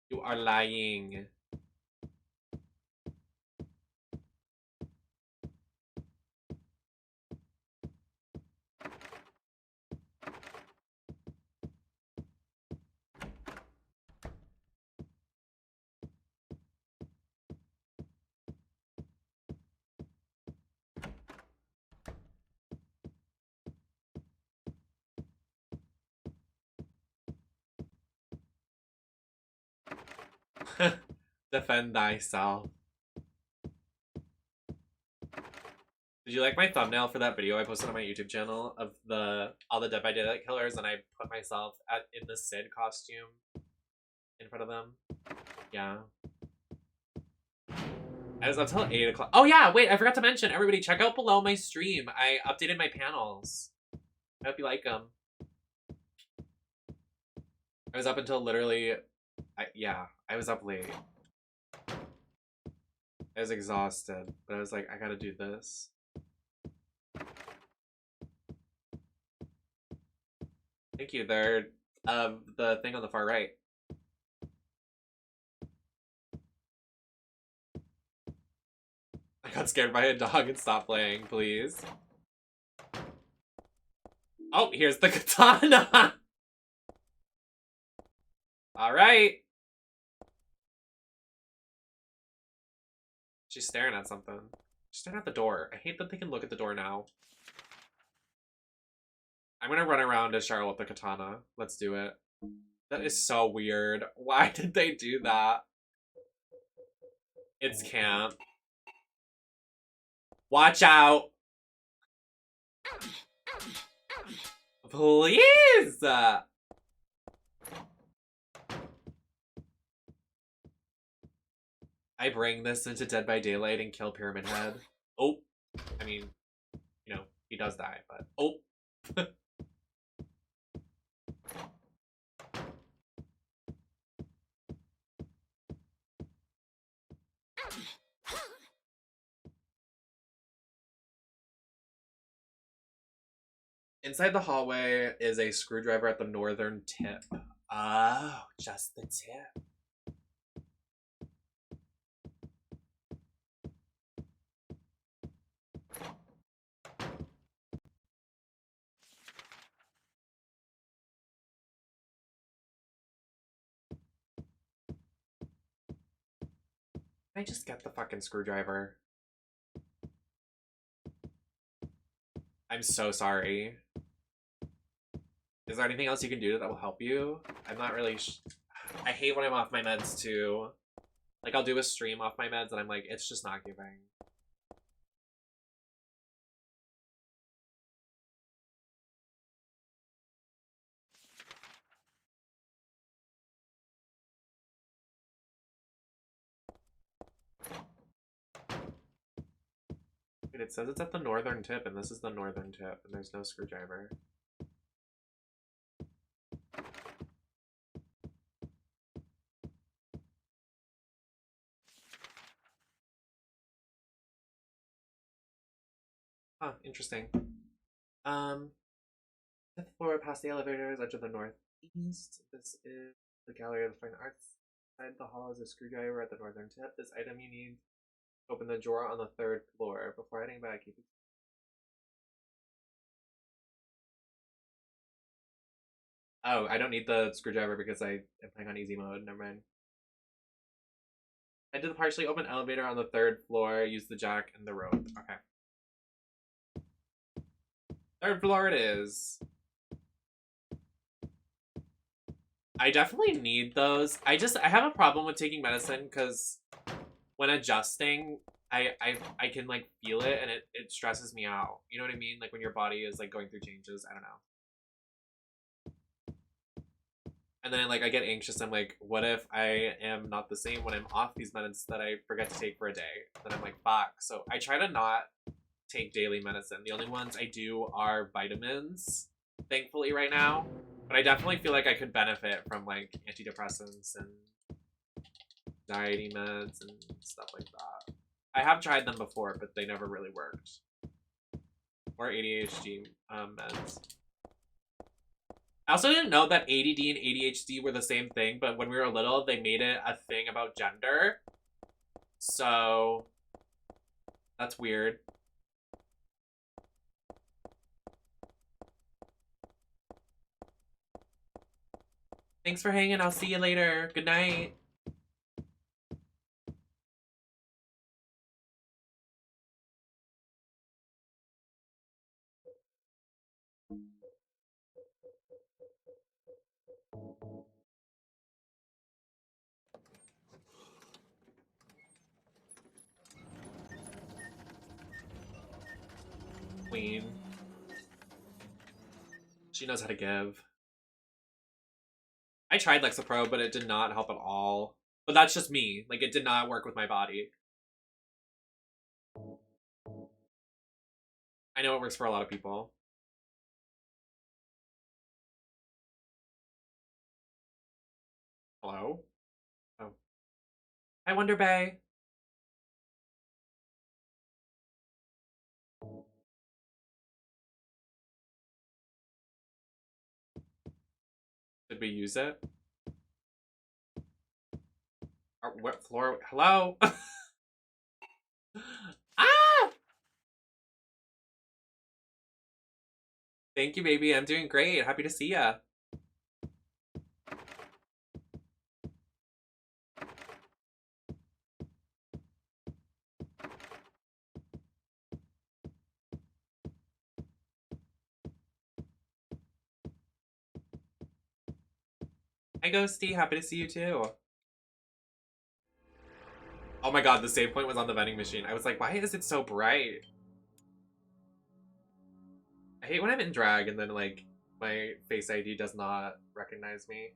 You are lying. Defend thyself. Did you like my thumbnail for that video I posted on my YouTube channel of all the Dead by Daylight killers, and I put myself in the Sid costume in front of them? Yeah. I was up till 8 o'clock. Oh yeah, wait, I forgot to mention, everybody check out below my stream. I updated my panels. I hope you like them. I was up until literally, I was up late. I was exhausted, but I was like, I gotta do this. Thank you. They're the thing on the far right. I got scared by a dog and stopped playing, please. Oh, here's the katana! Alright. She's staring at something. She's staring at the door. I hate that they can look at the door now. I'm gonna run around as Cheryl with the katana. Let's do it. That is so weird. Why did they do that? It's camp. Watch out! Please! I bring this into Dead by Daylight and kill Pyramid Head. Oh. I mean, you know, he does die, but... Oh. Inside the hallway is a screwdriver at the northern tip. Oh, just the tip. Can I just get the fucking screwdriver? I'm so sorry. Is there anything else you can do that will help you? I'm not really I hate when I'm off my meds too. Like, I'll do a stream off my meds and I'm like, it's just not giving. Wait, it says it's at the northern tip and this is the northern tip and there's no screwdriver. Huh, interesting. 5th floor past the elevators, edge of the northeast. This is the gallery of the fine arts. Inside the hall is a screwdriver at the northern tip. This item you need to open the drawer on the 3rd floor. Before heading back, you can... Oh, I don't need the screwdriver because I am playing on easy mode. Never mind. Head to the partially open elevator on the 3rd floor. Use the jack and the rope. Okay. 3rd floor it is. I definitely need those. I have a problem with taking medicine because when adjusting, I can like feel it and it stresses me out. You know what I mean? Like when your body is like going through changes. I don't know. And then like I get anxious. I'm like, what if I am not the same when I'm off these meds that I forget to take for a day? Then I'm like, fuck. So I try to not take daily medicine. The only ones I do are vitamins, thankfully right now. But I definitely feel like I could benefit from like antidepressants and anxiety meds and stuff like that. I have tried them before, but they never really worked. Or ADHD meds. I also didn't know that ADD and ADHD were the same thing, but when we were little, they made it a thing about gender. So that's weird. Thanks for hanging. I'll see you later. Good night. Queen. She knows how to give. I tried Lexapro, but it did not help at all. But that's just me. Like, it did not work with my body. I know it works for a lot of people. Hello? Oh. Hi, Wonder Bay. Did we use it? What floor? Hello? Ah! Thank you, baby. I'm doing great. Happy to see ya. Hi, Ghosty. Happy to see you too. Oh my god, the save point was on the vending machine. I was like, why is it so bright? I hate when I'm in drag and then, like, my Face ID does not recognize me.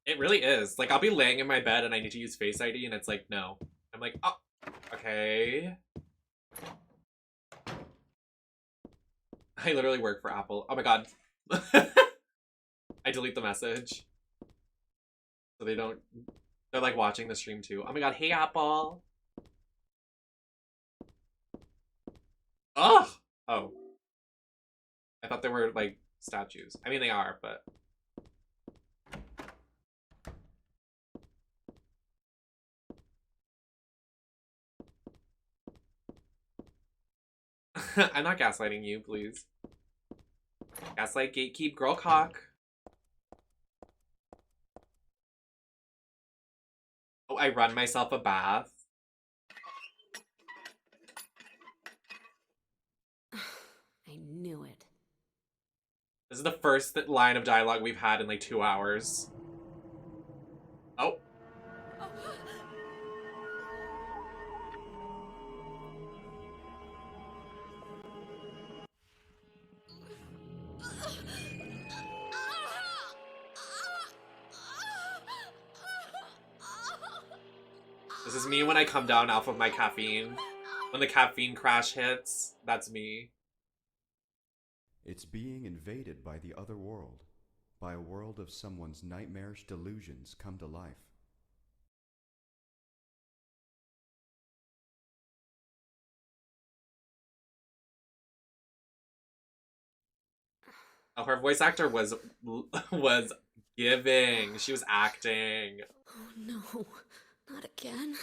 It really is. Like, I'll be laying in my bed and I need to use Face ID and it's like, no. I'm like, oh, okay. I literally work for Apple. Oh my god. I delete the message. So they don't... They're like watching the stream too. Oh my god, hey Apple! Ugh! Oh. I thought they were like statues. I mean they are, but... I'm not gaslighting you, please. Gaslight, gatekeep, girl cock. Oh, I run myself a bath. I knew it. This is the first line of dialogue we've had in like 2 hours. Oh. This is me when I come down off of my caffeine. When the caffeine crash hits, that's me. It's being invaded by the other world, by a world of someone's nightmarish delusions come to life. Oh, her voice actor was giving. She was acting. Oh no, not again.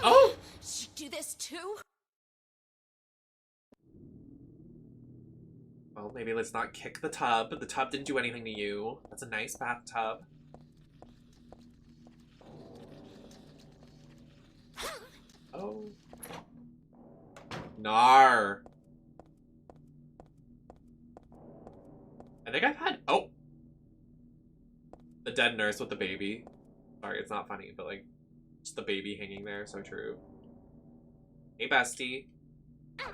Oh! Should you do this too? Well, maybe let's not kick the tub. The tub didn't do anything to you. That's a nice bathtub. Oh. Nar. I think I've had... Oh! The dead nurse with the baby. Sorry, it's not funny, but like, just the baby hanging there, so true. Hey, bestie. Oh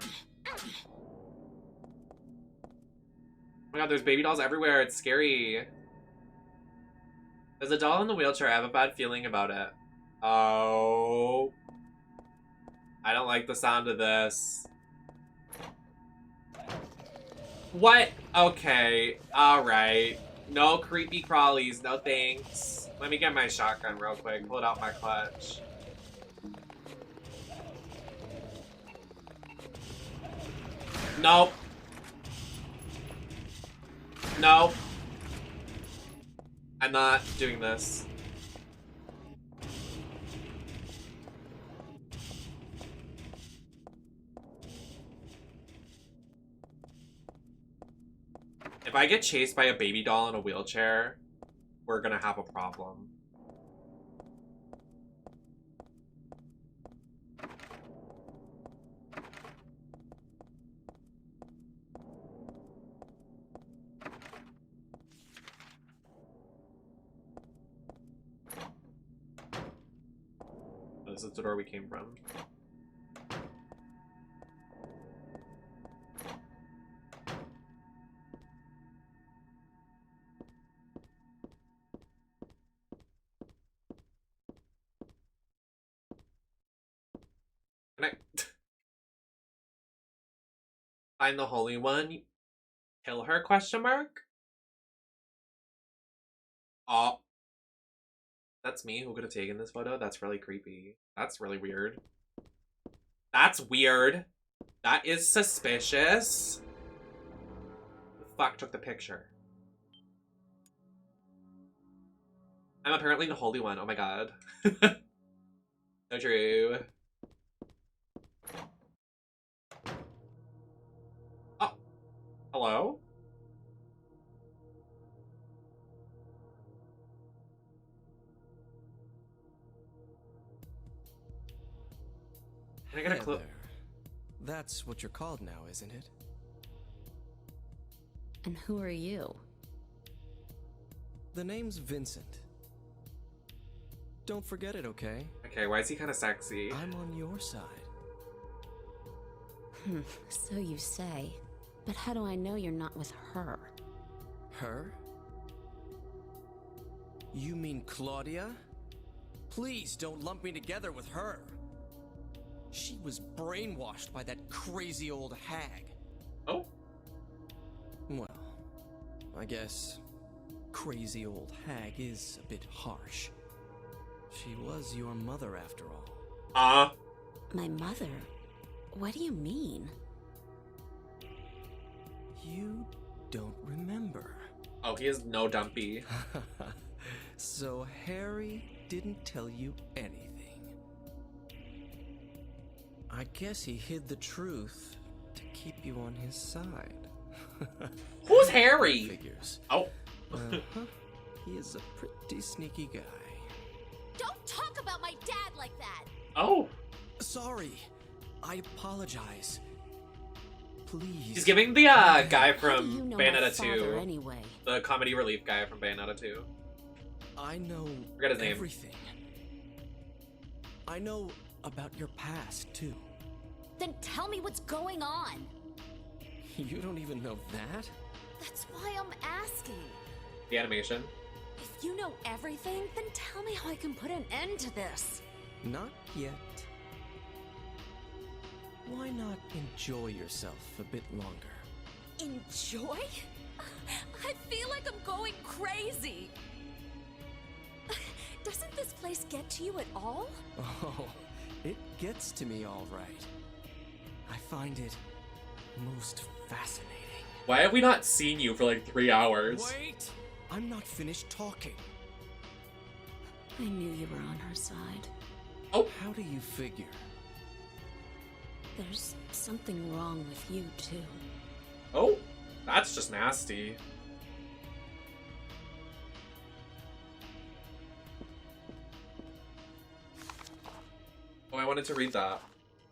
my god, there's baby dolls everywhere. It's scary. There's a doll in the wheelchair. I have a bad feeling about it. Oh. I don't like the sound of this. What? Okay. Alright. No creepy crawlies. No thanks. Let me get my shotgun real quick. Pull it out my clutch. Nope. Nope. I'm not doing this. If I get chased by a baby doll in a wheelchair, we're gonna have a problem. This is the door we came from. Can I find the Holy One? Kill her, question mark? Oh. That's me who could have taken this photo? That's really creepy. That's really weird. That's weird. That is suspicious. Who the fuck took the picture? I'm apparently the holy one. Oh my god. So true. Oh. Hello? Can I get a clue? That's what you're called now, isn't it? And who are you? The name's Vincent. Don't forget it, okay? Okay, why is he kind of sexy? I'm on your side. So you say. But how do I know you're not with her? Her? You mean Claudia? Please don't lump me together with her. She was brainwashed by that crazy old hag. Oh? Well, I guess crazy old hag is a bit harsh. She was your mother after all. My mother? What do you mean? You don't remember. Oh, he is no dumpy. So Harry didn't tell you anything. I guess he hid the truth to keep you on his side. Who's Harry? Figures. Oh. He is a pretty sneaky guy. Don't talk about my dad like that! Oh. Sorry. I apologize. Please. He's giving the guy How do from you know my Bayonetta father 2. anyway? The comedy relief guy from Bayonetta 2. I know Forget his name. everything. I know about your past, too. Then tell me what's going on! You don't even know that? That's why I'm asking. The animation. If you know everything, then tell me how I can put an end to this. Not yet. Why not enjoy yourself a bit longer? Enjoy? I feel like I'm going crazy. Doesn't this place get to you at all? Oh, it gets to me all right. I find it most fascinating. Why have we not seen you for like 3 hours? Wait! I'm not finished talking. I knew you were on her side. Oh. How do you figure? There's something wrong with you, too. Oh. That's just nasty. Oh, I wanted to read that.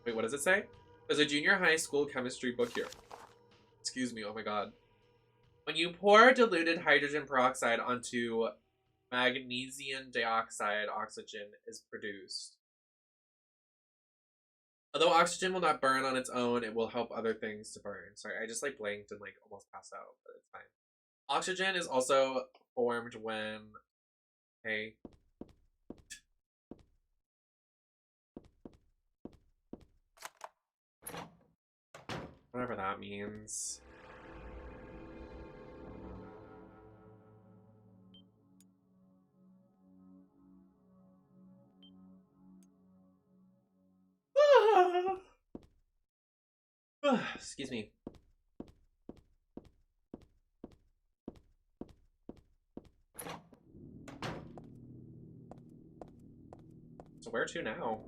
Wait, what does it say? There's a junior high school chemistry book here. Excuse me, oh my god. When you pour diluted hydrogen peroxide onto magnesium dioxide, oxygen is produced. Although oxygen will not burn on its own, it will help other things to burn. Sorry, I just like blanked and like almost passed out, but it's fine. Oxygen is also formed when... Hey. Whatever that means. Excuse me. So where to now?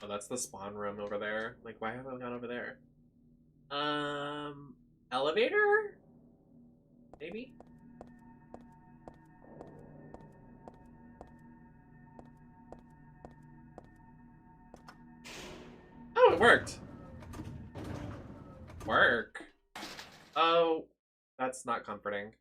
Oh, that's the spawn room over there. Like, why haven't I gone over there? Elevator? Maybe? Oh, it worked! Work? Oh, that's not comforting.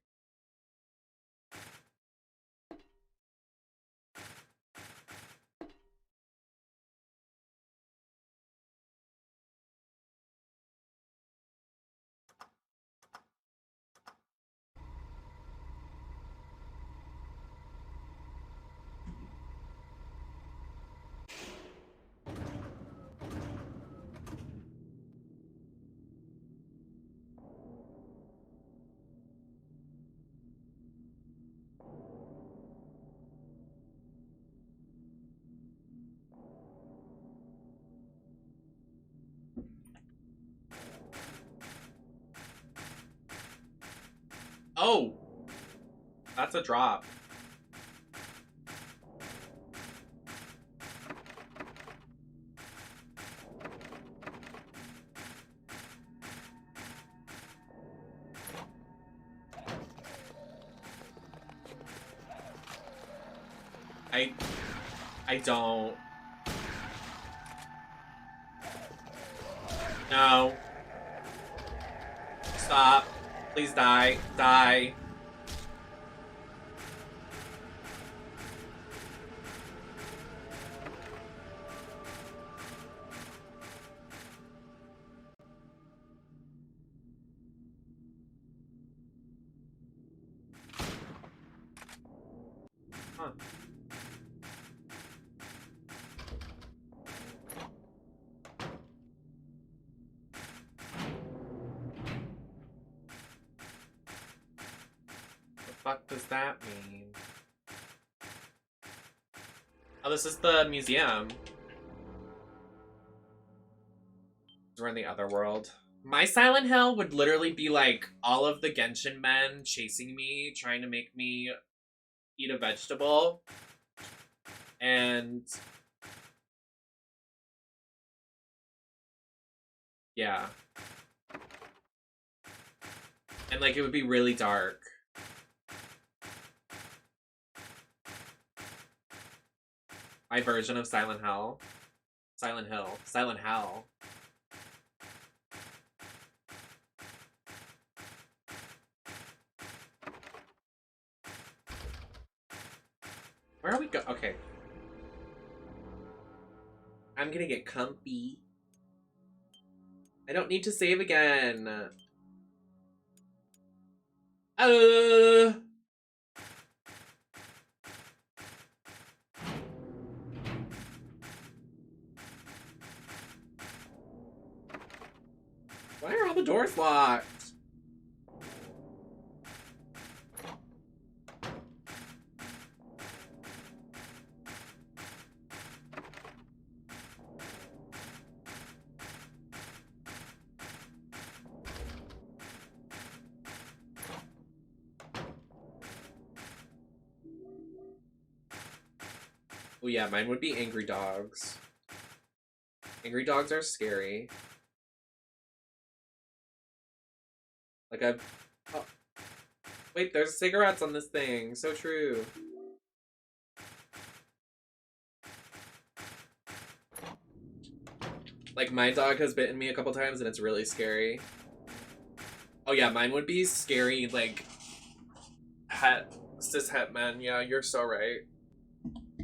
Oh! That's a drop. I don't. No. Stop. Please die. Die. Huh. The fuck does that mean? Oh, this is the museum. We're in the other world. My Silent Hill would literally be like all of the Genshin men chasing me, trying to make me eat a vegetable. And yeah. And like it would be really dark. My version of Silent Hill. Silent Hill. Silent Hell. Where are we go? Okay. I'm gonna get comfy. I don't need to save again. Why are all the doors locked? Oh yeah, mine would be angry dogs. Angry dogs are scary. Like oh. Wait, there's cigarettes on this thing. So true. Like my dog has bitten me a couple times and it's really scary. Oh yeah, mine would be scary, like cis het men. Yeah, you're so right.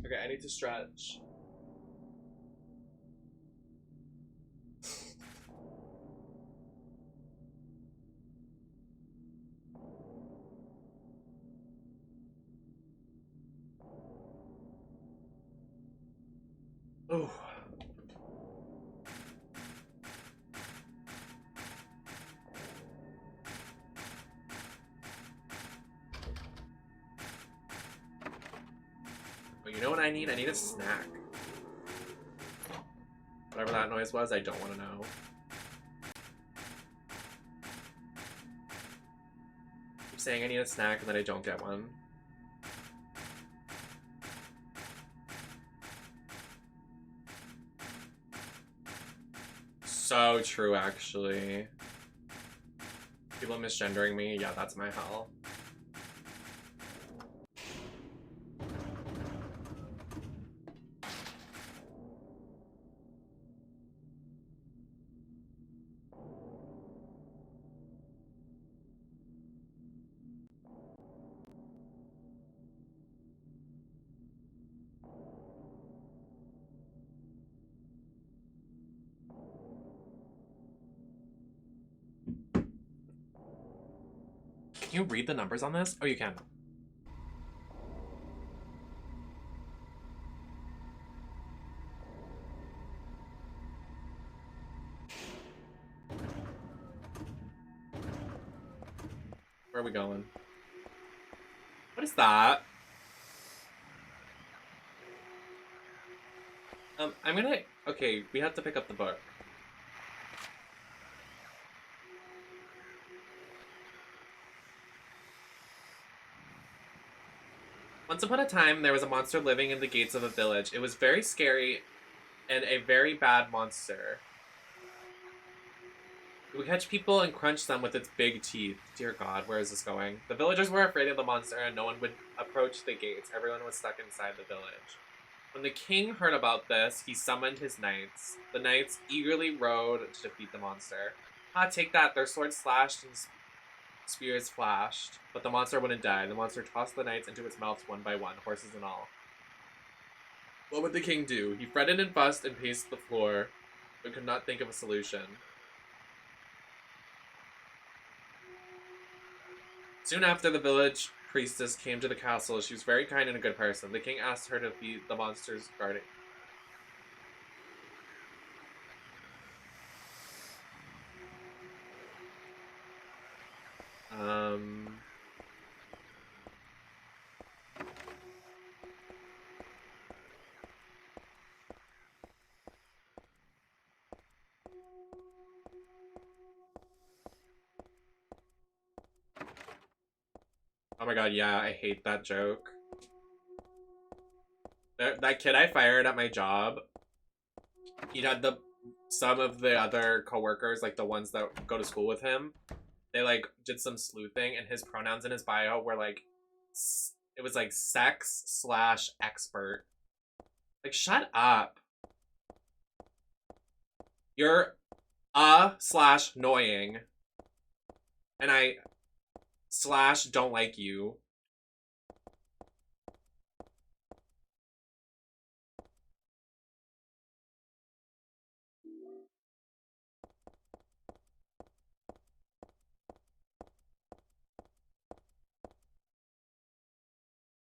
Okay, I need to stretch. Oh. You know what I need? I need a snack. Whatever that noise was, I don't want to know. I keep saying I need a snack and then I don't get one. So true, actually. People misgendering me, yeah, that's my hell. Can you read the numbers on this? Oh, you can. Where are we going? What is that? I'm gonna... Okay, we have to pick up the book. Once upon a time, there was a monster living in the gates of a village. It was very scary and a very bad monster. It would catch people and crunch them with its big teeth. Dear God, where is this going? The villagers were afraid of the monster and no one would approach the gates. Everyone was stuck inside the village. When the king heard about this, he summoned his knights. The knights eagerly rode to defeat the monster. Ah, take that. Their swords slashed and spears flashed, but the monster wouldn't die. The monster tossed the knights into its mouth one by one, horses and all. What would the king do? He fretted and fussed and paced the floor, but could not think of a solution. Soon after, the village priestess came to the castle. She was very kind and a good person. The king asked her to be the monster's guardian. Oh my god, yeah, I hate that joke. That kid I fired at my job, he had some of the other coworkers, like the ones that go to school with him, they like did some sleuthing and his pronouns in his bio were like, it was like sex/expert. Like, shut up. You're /annoying. And I /don't like you.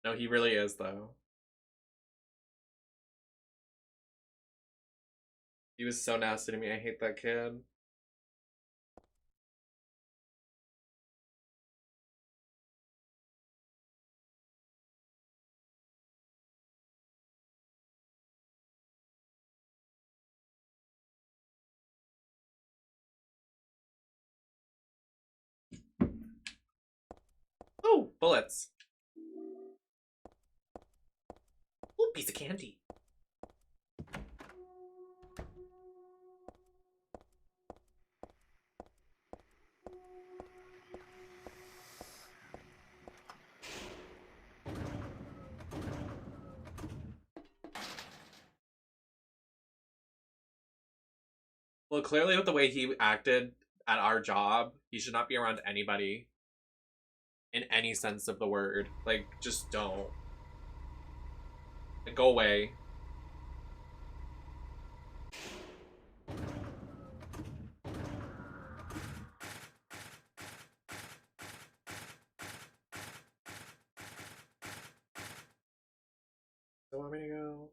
No, he really is, though. He was so nasty to me. I hate that kid. Oh, bullets. Ooh, piece of candy. Well, clearly with the way he acted at our job, he should not be around anybody in any sense of the word. Like, just don't. Like, go away. Don't want me to go.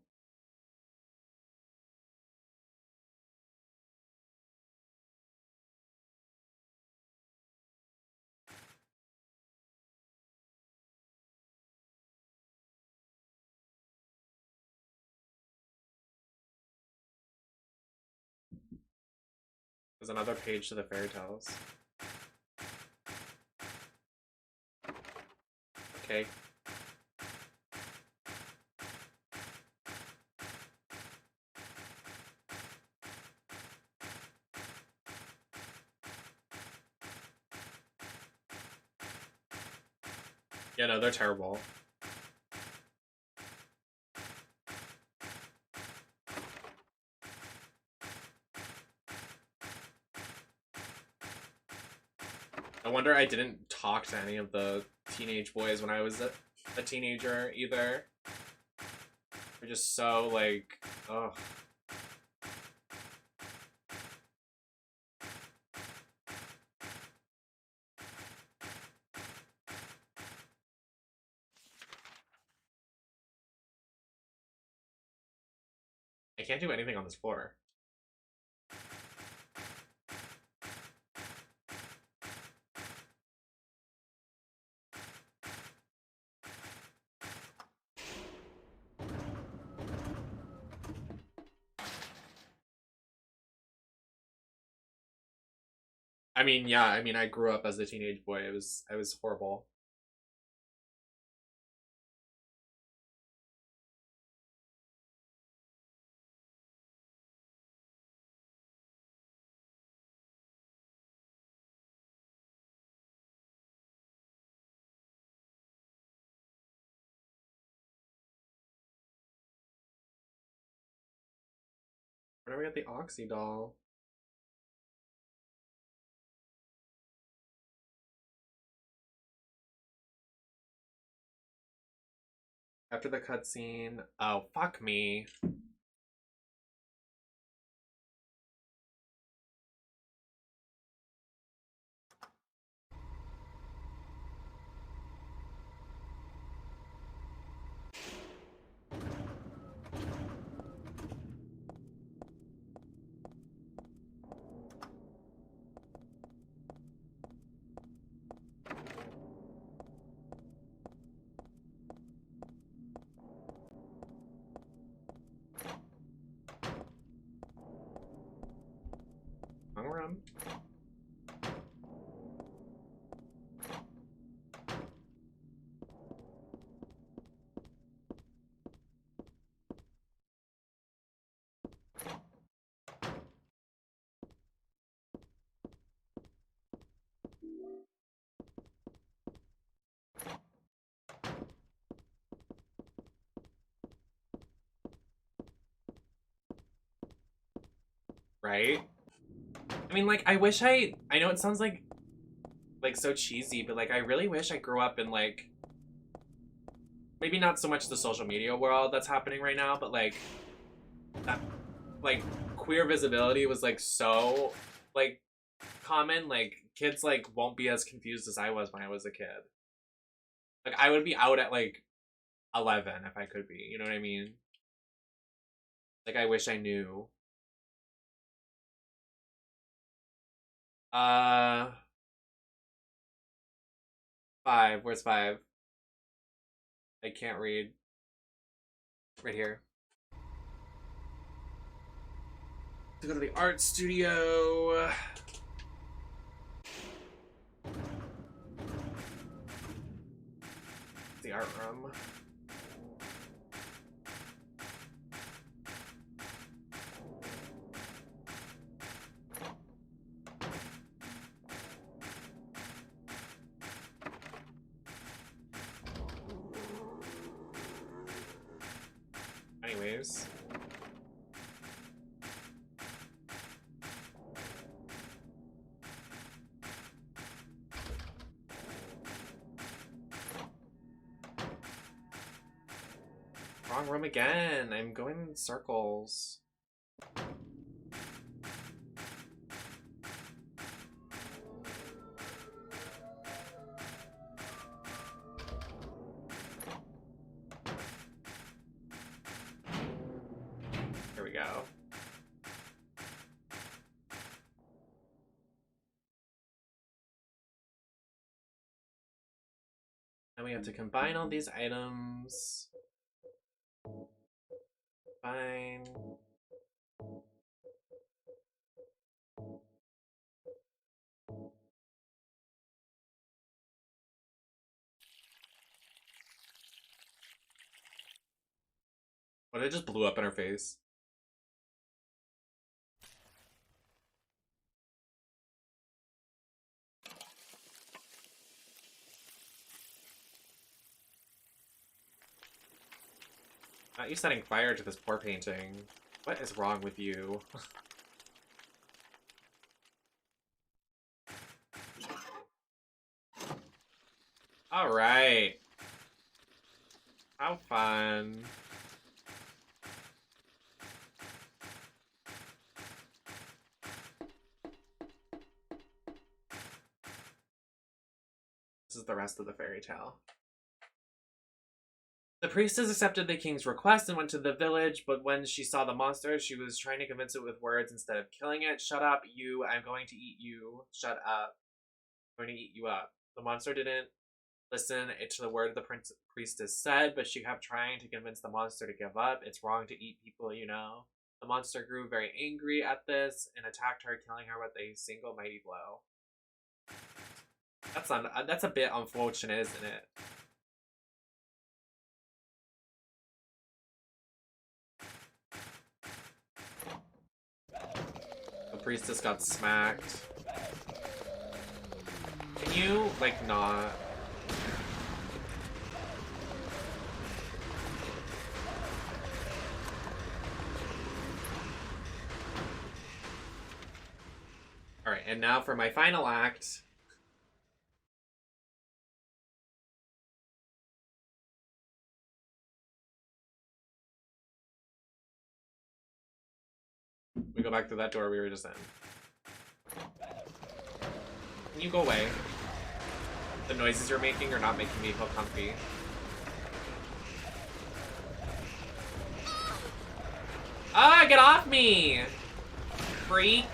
There's another page to the fairy tales. Okay. Yeah, no, they're terrible. No wonder I didn't talk to any of the teenage boys when I was a teenager either. They're just so like, ugh. I can't do anything on this floor. I mean, yeah, I mean, I grew up as a teenage boy. I was horrible. Where do we get the Oxy doll? After the cutscene. Oh, fuck me. Wrong room. Right? I mean, like, I wish I know it sounds like so cheesy, but like I really wish I grew up in like maybe not so much the social media world that's happening right now, but like that like queer visibility was like so like common. Like kids like won't be as confused as I was when I was a kid. Like I would be out at like 11 if I could be, you know what I mean? Like I wish I knew. 5. Where's 5? I can't read. Right here. To go to the art studio. The art room. Anyways. Wrong room again. I'm going in circles. Here we go. And we have to combine all these items. Fine. What, it just blew up in her face? Not you setting fire to this poor painting. What is wrong with you? Alright. How fun. This is the rest of the fairy tale. The priestess accepted the king's request and went to the village, but when she saw the monster, she was trying to convince it with words instead of killing it. Shut up, you. I'm going to eat you. Shut up. I'm going to eat you up. The monster didn't listen to the word the priestess said, but she kept trying to convince the monster to give up. It's wrong to eat people, you know. The monster grew very angry at this and attacked her, killing her with a single mighty blow. That's a bit unfortunate, isn't it? The priestess got smacked. Can you, like, not? Alright, and now for my final act. We go back to that door we were just in. Can you go away? The noises you're making are not making me feel comfy. Ah, get off me! Freak.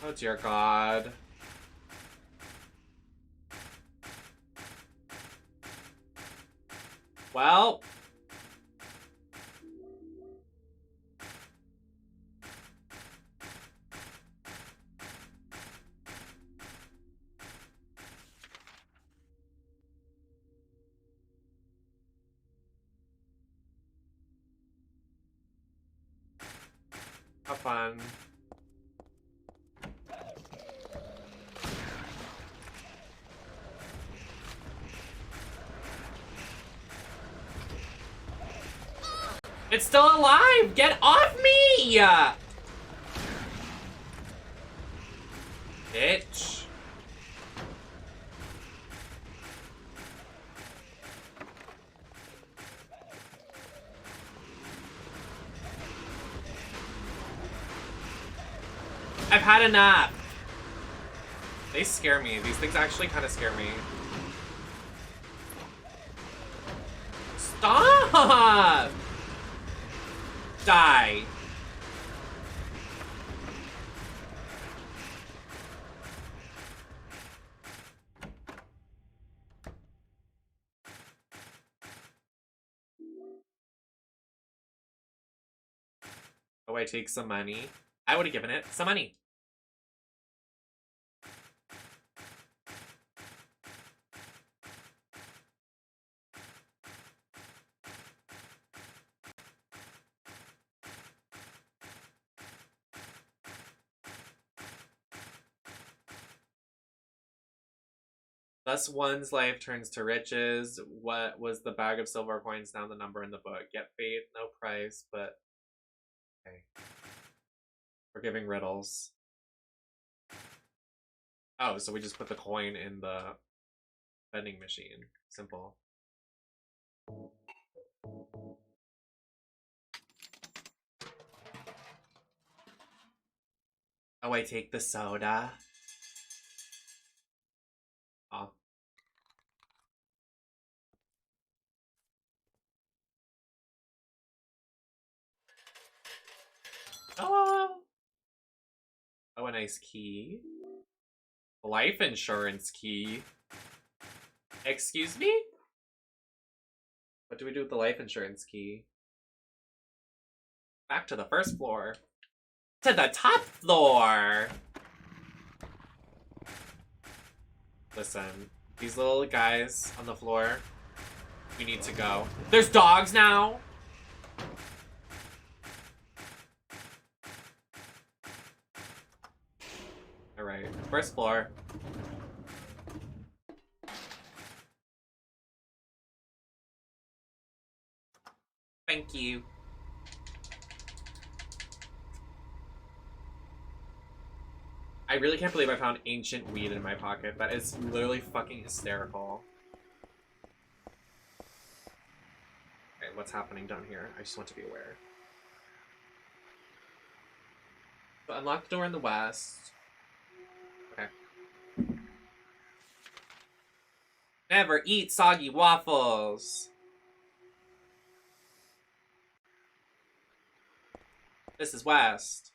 Oh dear God. Well. Have fun. It's still alive! Get off me! Bitch. I've had enough. They scare me. These things actually kind of scare me. Stop! Die. Oh, I take some money. I would have given it some money. Thus one's life turns to riches. What was the bag of silver coins? Now the number in the book. Get paid, no price, but okay. We're giving riddles. Oh, so we just put the coin in the vending machine. Simple. Oh, I take the soda. Oh. Oh. Oh, a nice key. Life insurance key. Excuse me? What do we do with the life insurance key? Back to the first floor. To the top floor! Listen, these little guys on the floor, we need to go. There's dogs now! Alright, first floor. Thank you. I really can't believe I found ancient weed in my pocket. That is literally fucking hysterical. Okay, what's happening down here? I just want to be aware. So unlock the door in the west. Okay. Never eat soggy waffles. This is west.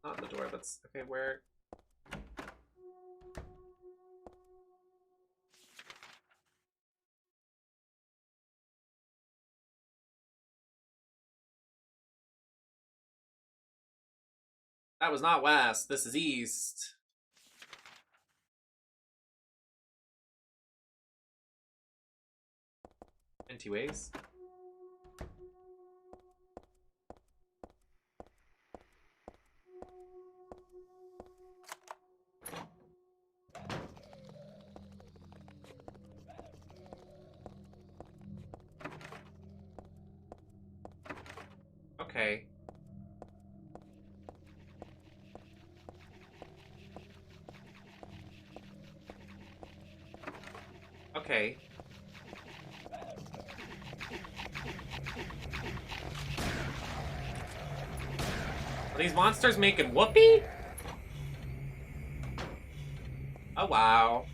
Not the door, that's okay, where? That was not west, this is east. In two ways. Okay. Are these monsters making whoopee? Oh, wow.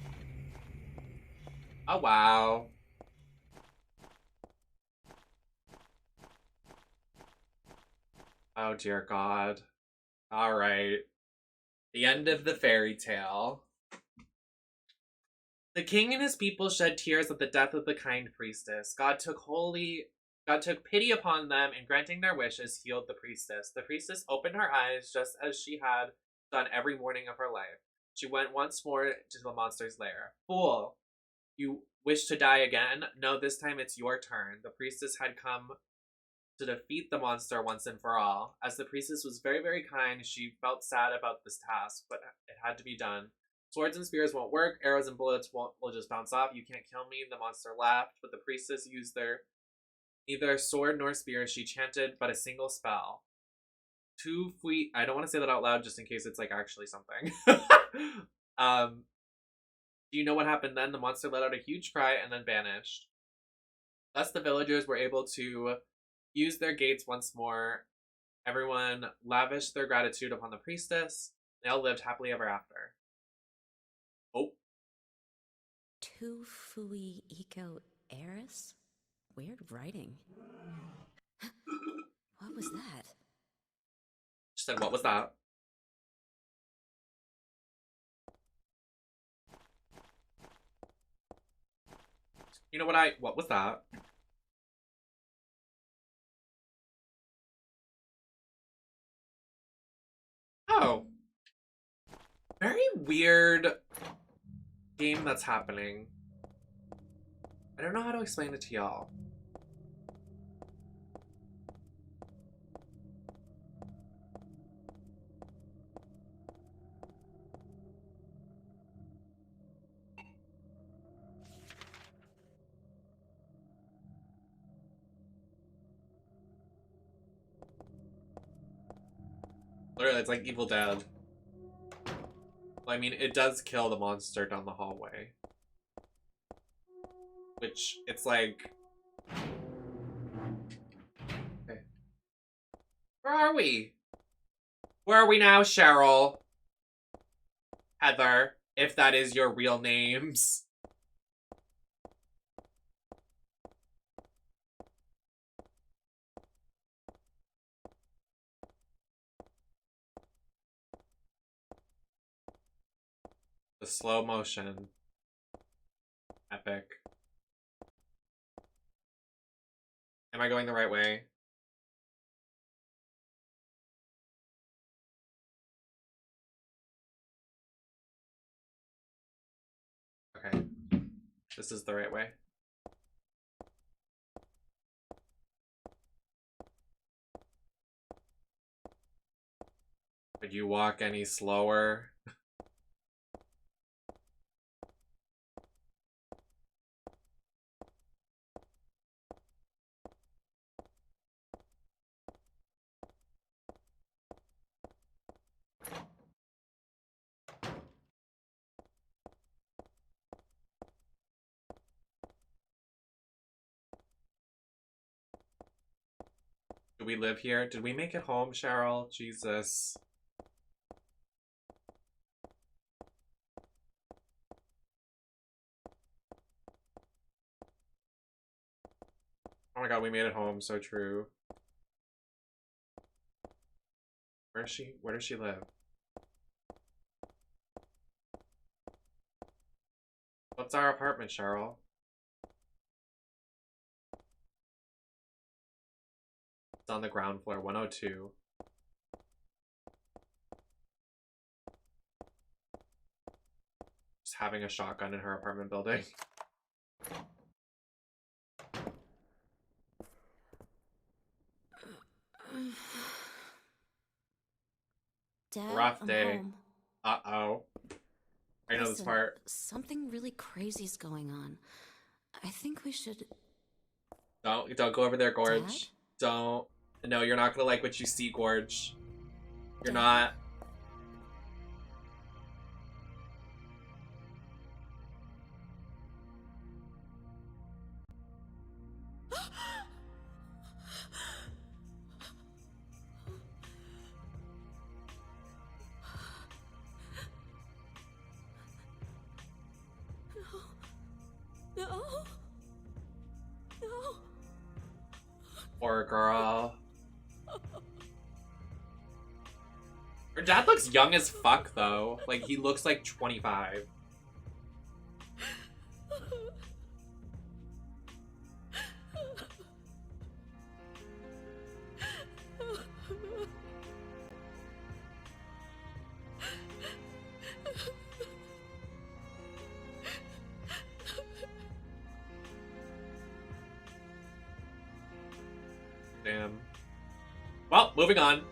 Oh, wow. Oh, dear God. All right. The end of the fairy tale. The king and his people shed tears at the death of the kind priestess. God took pity upon them and granting their wishes healed the priestess. The priestess opened her eyes just as she had done every morning of her life. She went once more to the monster's lair. Fool! You wish to die again? No, this time it's your turn. The priestess had come to defeat the monster once and for all. As the priestess was very, very kind, she felt sad about this task, but it had to be done. Swords and spears won't work, arrows and bullets will just bounce off. You can't kill me. The monster laughed, but the priestess used neither sword nor spear. She chanted but a single spell. I don't want to say that out loud just in case it's like actually something. Do you know what happened then? The monster let out a huge cry and then vanished. Thus the villagers were able to use their gates once more. Everyone lavished their gratitude upon the priestess. They all lived happily ever after. Oh. Tu fui eco heiress? Weird writing. What was that? She said, what was that? You know what was that? Oh. Very weird game that's happening. I don't know how to explain it to y'all. Literally, it's like Evil Dead. Well, I mean, it does kill the monster down the hallway. Which, it's like... Okay. Where are we? Where are we now, Cheryl? Heather, if that is your real names. The slow motion. Epic. Am I going the right way? Okay. This is the right way. Would you walk any slower? Do we live here? Did we make it home, Cheryl? Jesus. Oh my god, we made it home. So true. Where is she? Where does she live? What's our apartment, Cheryl? It's on the ground floor, 102. Just having a shotgun in her apartment building. Dad, Rough I'm day. home. Uh-oh. I know this Listen, part. Something really crazy's going on. I think we should... Don't go over there, Gorge. Dad? Don't. No, you're not gonna like what you see, Gorge. You're Dad? not. Poor girl. Her dad looks young as fuck, though. Like, he looks like 25. Damn. Well, moving on.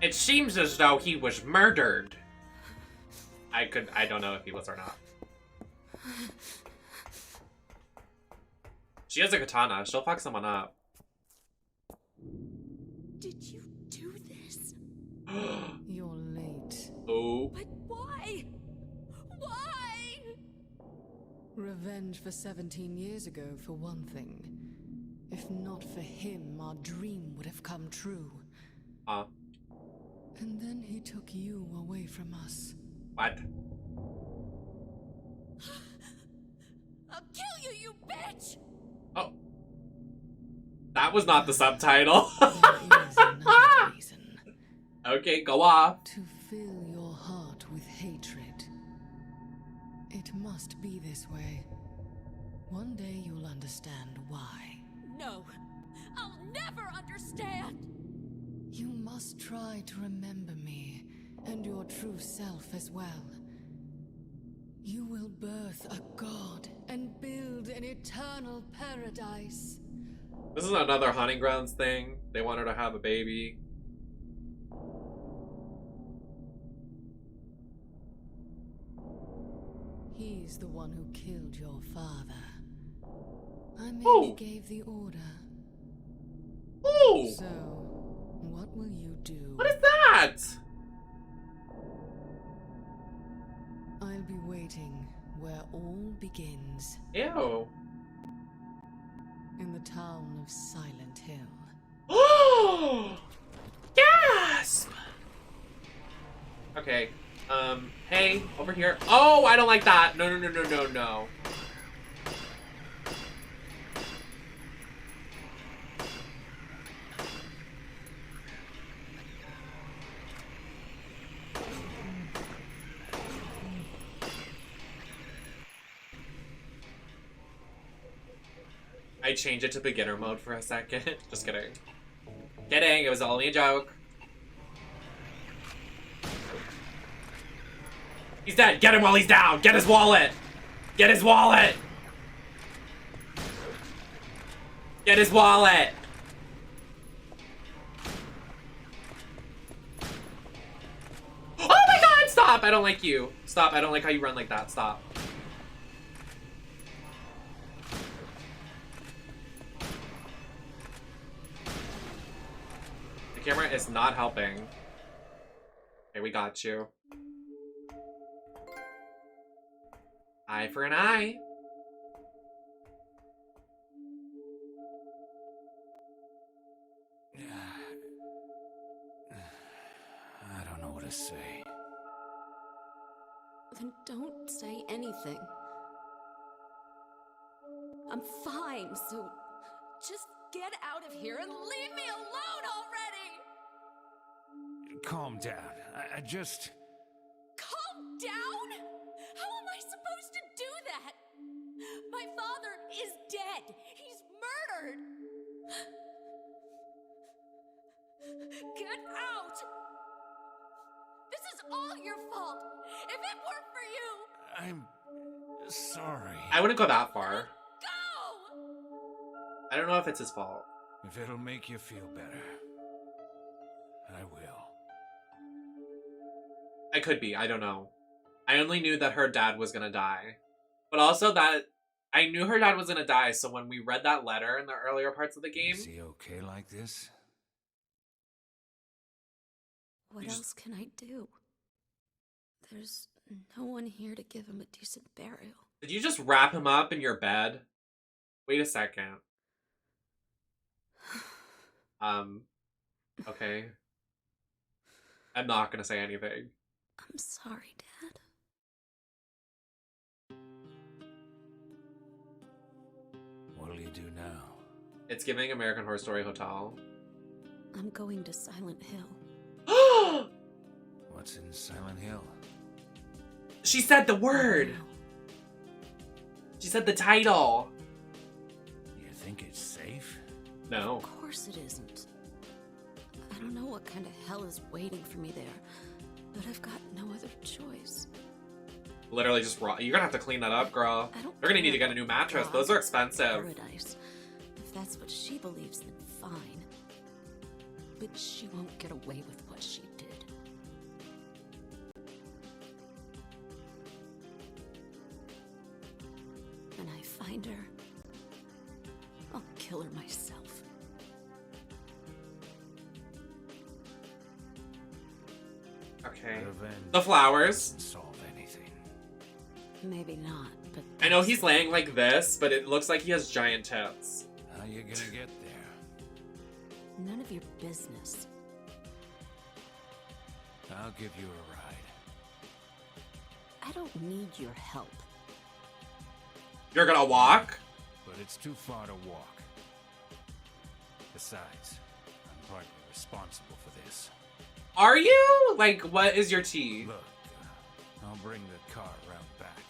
It seems as though he was murdered. I don't know if he was or not. She has a katana. She'll fuck someone up. Did you do this? You're late. Oh. But why? Why? Revenge for 17 years ago, for one thing. If not for him, our dream would have come true. And then he took you away from us. What? I'll kill you, you bitch! Oh. That was not the subtitle. There is another reason. Okay, go off. To fill your heart with hatred. It must be this way. One day you'll understand why. No, I'll never understand! You must try to remember me, and your true self as well. You will birth a god and build an eternal paradise. This is another hunting grounds thing. They want her to have a baby. He's the one who killed your father. I merely Oh. gave the order. Ooh! So, what will you do? What is that? I'll be waiting where all begins, Ew. in the town of Silent Hill. Oh! Gasp! Okay. Hey, over here. Oh, I don't like that. No, no, no, no, no, no. I changed it to beginner mode for a second. Just kidding. Kidding, it was only a joke. He's dead. Get him while he's down. Get his wallet. Get his wallet. Get his wallet. Oh my god, stop. I don't like you. Stop. I don't like how you run like that. Stop. The camera is not helping. Okay, we got you. Eye for an eye. I don't know what to say. Then don't say anything. I'm fine, so just get out of here and leave me alone already! Calm down. I just... Calm down? How am I supposed to do that? My father is dead. He's murdered. Get out! This is all your fault. If it weren't for you... I'm... sorry. I wouldn't go that far. Go! I don't know if it's his fault. If it'll make you feel better, I will. I could be. I don't know. I only knew that her dad was gonna die. But also that I knew her dad was gonna die, so when we read that letter in the earlier parts of the game... Is he okay like this? What else can I do? There's no one here to give him a decent burial. Did you just wrap him up in your bed? Wait a second. Okay. I'm not gonna say anything. I'm sorry, Dad. do now? It's giving American Horror Story Hotel. I'm going to Silent Hill. What's in Silent Hill? She said the word. She said the title. You think it's safe? No. Of course it isn't. I don't know what kind of hell is waiting for me there, but I've got no other choice. Literally just raw. You're gonna have to clean that up, girl. You're gonna need to get a new mattress. Those are expensive. Paradise. If that's what she believes, then fine. But she won't get away with what she did. When I find her, I'll kill her myself. Okay. Revenge The flowers. doesn't solve anything. Maybe not, but I know he's laying like this, but it looks like he has giant tits. How you gonna get there? none of your business. I'll give you a ride. I don't need your help. You're gonna walk? But it's too far to walk. Besides, I'm partly responsible for this. Are you? Like, what is your tea? Look, I'll bring the car around back.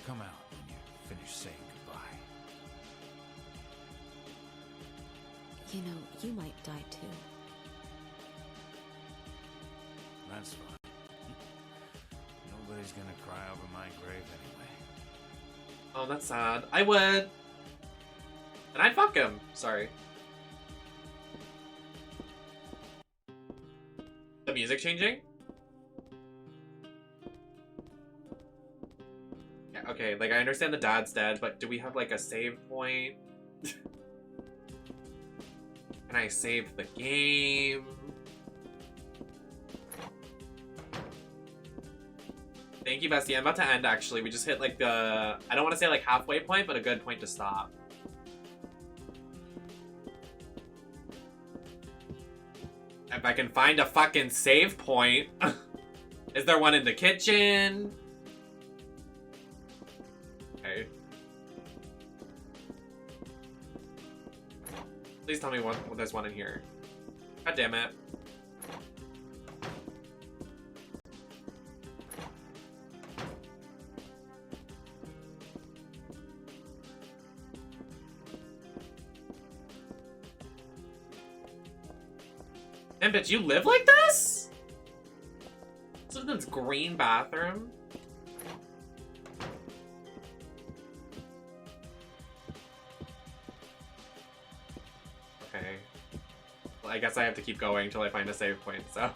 Come out when you finish saying goodbye. You know, you might die too. That's fine. Nobody's gonna cry over my grave anyway. Oh, that's sad. I would. And I'd fuck him. Sorry. The music changing? Yeah, okay, like I understand the dad's dead, but do we have like a save point? Can I save the game? Thank you, Bestie. I'm about to end, actually. We just hit, like, the... I don't want to say, like, halfway point, but a good point to stop. If I can find a fucking save point. Is there one in the kitchen? Okay. Please tell me there's one in here. God damn it. And bitch, you live like this? This is this green bathroom. Okay. Well, I guess I have to keep going until I find a save point, so.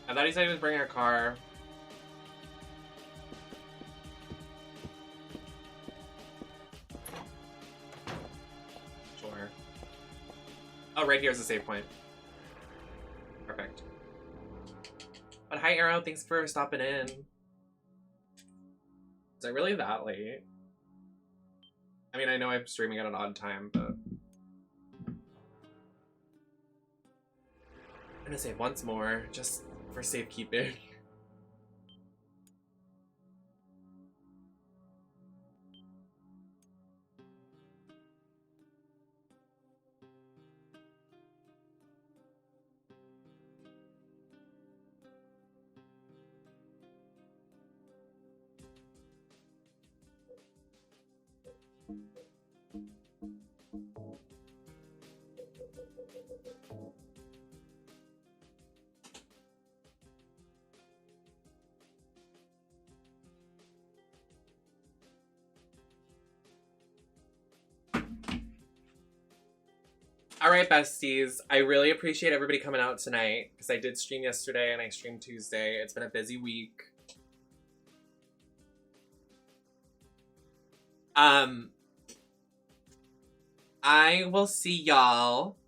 I thought he said he was bringing a car. Sure. Oh, right here's a save point. Perfect. But hi, Arrow. Thanks for stopping in. Is it really that late? I mean, I know I'm streaming at an odd time, but... I'm gonna save once more, just for safekeeping. Alright, besties. I really appreciate everybody coming out tonight, because I did stream yesterday and I streamed Tuesday. It's been a busy week. I will see y'all.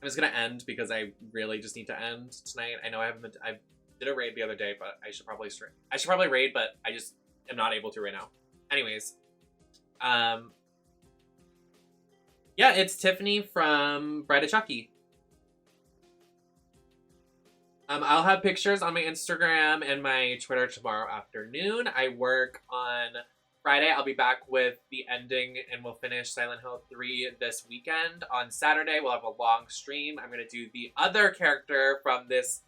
I'm just gonna end because I really just need to end tonight. I know I did a raid the other day, but I should probably raid, but I just am not able to right now. Anyways, yeah, it's Tiffany from Bride of Chucky. I'll have pictures on my Instagram and my Twitter tomorrow afternoon. I work on Friday. I'll be back with the ending and we'll finish Silent Hill 3 this weekend. On Saturday, we'll have a long stream. I'm going to do the other character from this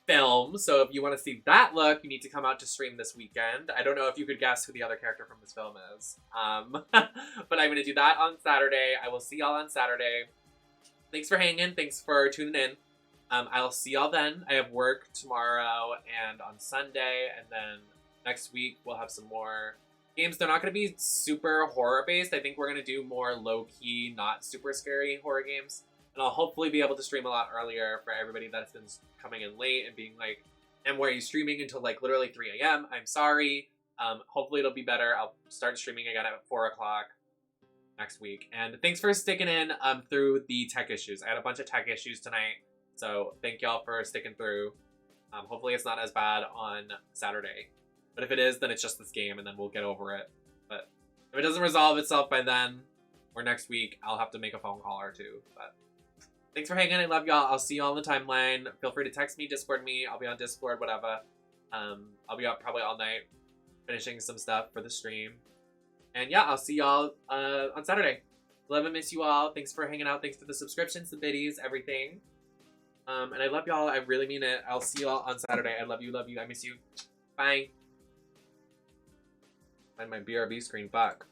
film. So if you want to see that look, you need to come out to stream this weekend. I don't know if you could guess who the other character from this film is. But I'm going to do that on Saturday. I will see y'all on Saturday. Thanks for hanging. Thanks for tuning in. I'll see y'all then. I have work tomorrow and on Sunday, and then next week we'll have some more games. They're not going to be super horror-based. I think we're going to do more low-key, not super scary horror games. And I'll hopefully be able to stream a lot earlier for everybody that's been coming in late and being like, and why are you streaming until like literally 3 a.m.? I'm sorry. Hopefully it'll be better. I'll start streaming again at 4 o'clock next week. And thanks for sticking in through the tech issues. I had a bunch of tech issues tonight. So thank y'all for sticking through. Hopefully it's not as bad on Saturday. But if it is, then it's just this game and then we'll get over it. But if it doesn't resolve itself by then or next week, I'll have to make a phone call or two. But thanks for hanging. I love y'all. I'll see y'all on the timeline. Feel free to text me, Discord me. I'll be on Discord, whatever. I'll be up probably all night finishing some stuff for the stream. And yeah, I'll see y'all on Saturday. Love and miss you all. Thanks for hanging out. Thanks for the subscriptions, the biddies, everything. And I love y'all. I really mean it. I'll see y'all on Saturday. I love you. Love you. I miss you. Bye. Find my BRB screen. Fuck.